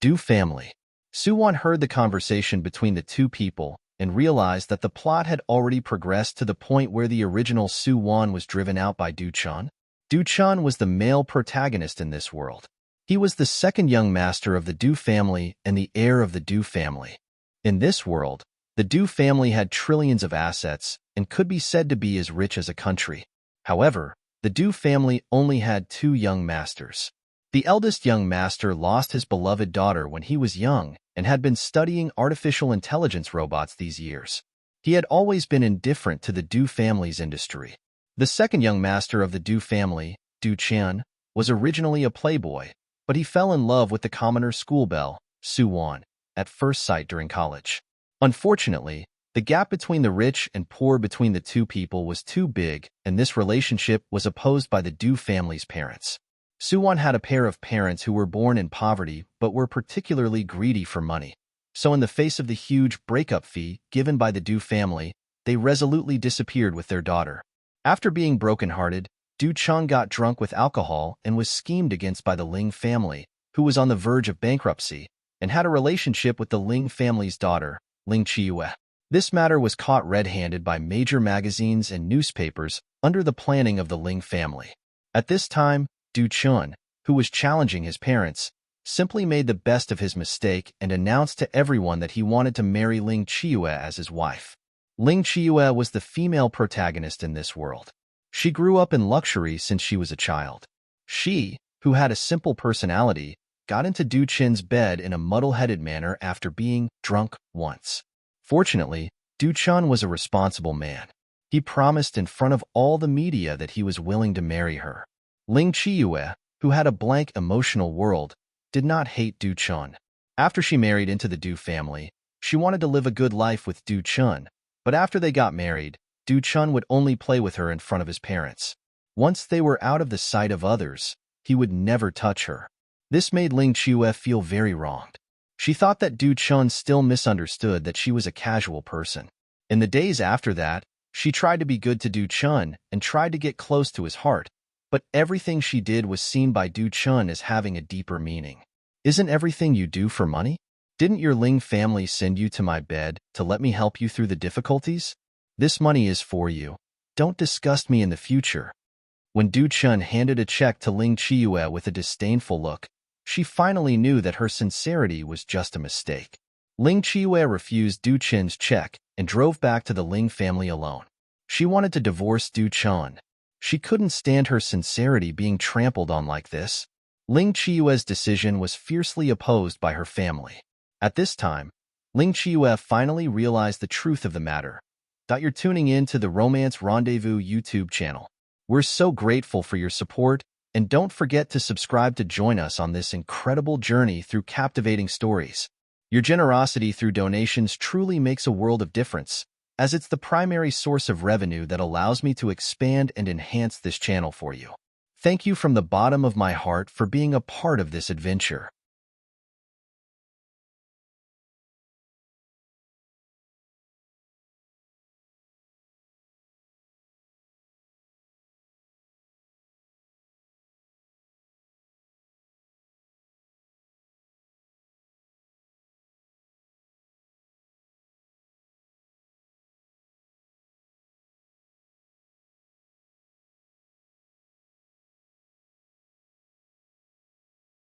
Speaker 1: Du family. Su Wan heard the conversation between the two people and realized that the plot had already progressed to the point where the original Su Wan was driven out by Du Chun. Du Chun was the male protagonist in this world. He was the second young master of the Du family and the heir of the Du family. In this world, the Du family had trillions of assets and could be said to be as rich as a country. However, the Du family only had 2 young masters. The eldest young master lost his beloved daughter when he was young and had been studying artificial intelligence robots these years. He had always been indifferent to the Du family's industry. The second young master of the Du family, Du Qian, was originally a playboy, but he fell in love with the commoner schoolbelle, Su Wan, at first sight during college. Unfortunately, the gap between the rich and poor between the two people was too big, and this relationship was opposed by the Du family's parents. Su Wan had a pair of parents who were born in poverty but were particularly greedy for money. So in the face of the huge breakup fee given by the Du family, they resolutely disappeared with their daughter. After being brokenhearted, Du Chun got drunk with alcohol and was schemed against by the Ling family, who was on the verge of bankruptcy, and had a relationship with the Ling family's daughter, Ling Qiue. This matter was caught red-handed by major magazines and newspapers under the planning of the Ling family. At this time, Du Chun, who was challenging his parents, simply made the best of his mistake and announced to everyone that he wanted to marry Ling Qiue as his wife. Ling Qiue was the female protagonist in this world. She grew up in luxury since she was a child. She, who had a simple personality, got into Du Chin's bed in a muddle-headed manner after being drunk once. Fortunately, Du Chun was a responsible man. He promised in front of all the media that he was willing to marry her. Ling Qiue, who had a blank emotional world, did not hate Du Chun. After she married into the Du family, she wanted to live a good life with Du Chun, but after they got married, Du Chun would only play with her in front of his parents. Once they were out of the sight of others, he would never touch her. This made Ling Qiue feel very wronged. She thought that Du Chun still misunderstood that she was a casual person. In the days after that, she tried to be good to Du Chun and tried to get close to his heart, but everything she did was seen by Du Chun as having a deeper meaning. Isn't everything you do for money? Didn't your Ling family send you to my bed to let me help you through the difficulties? This money is for you. Don't disgust me in the future. When Du Chun handed a check to Ling Qiuyue with a disdainful look, she finally knew that her sincerity was just a mistake. Ling Qiuyue refused Du Chun's check and drove back to the Ling family alone. She wanted to divorce Du Chun. She couldn't stand her sincerity being trampled on like this. Ling Qiue's decision was fiercely opposed by her family. At this time, Ling Qiuyue finally realized the truth of the matter. You're tuning in to the Romance Rendezvous YouTube channel. We're so grateful for your support, and don't forget to subscribe to join us on this incredible journey through captivating stories. Your generosity through donations truly makes a world of difference, as it's the primary source of revenue that allows me to expand and enhance this channel for you. Thank you from the bottom of my heart for being a part of this adventure.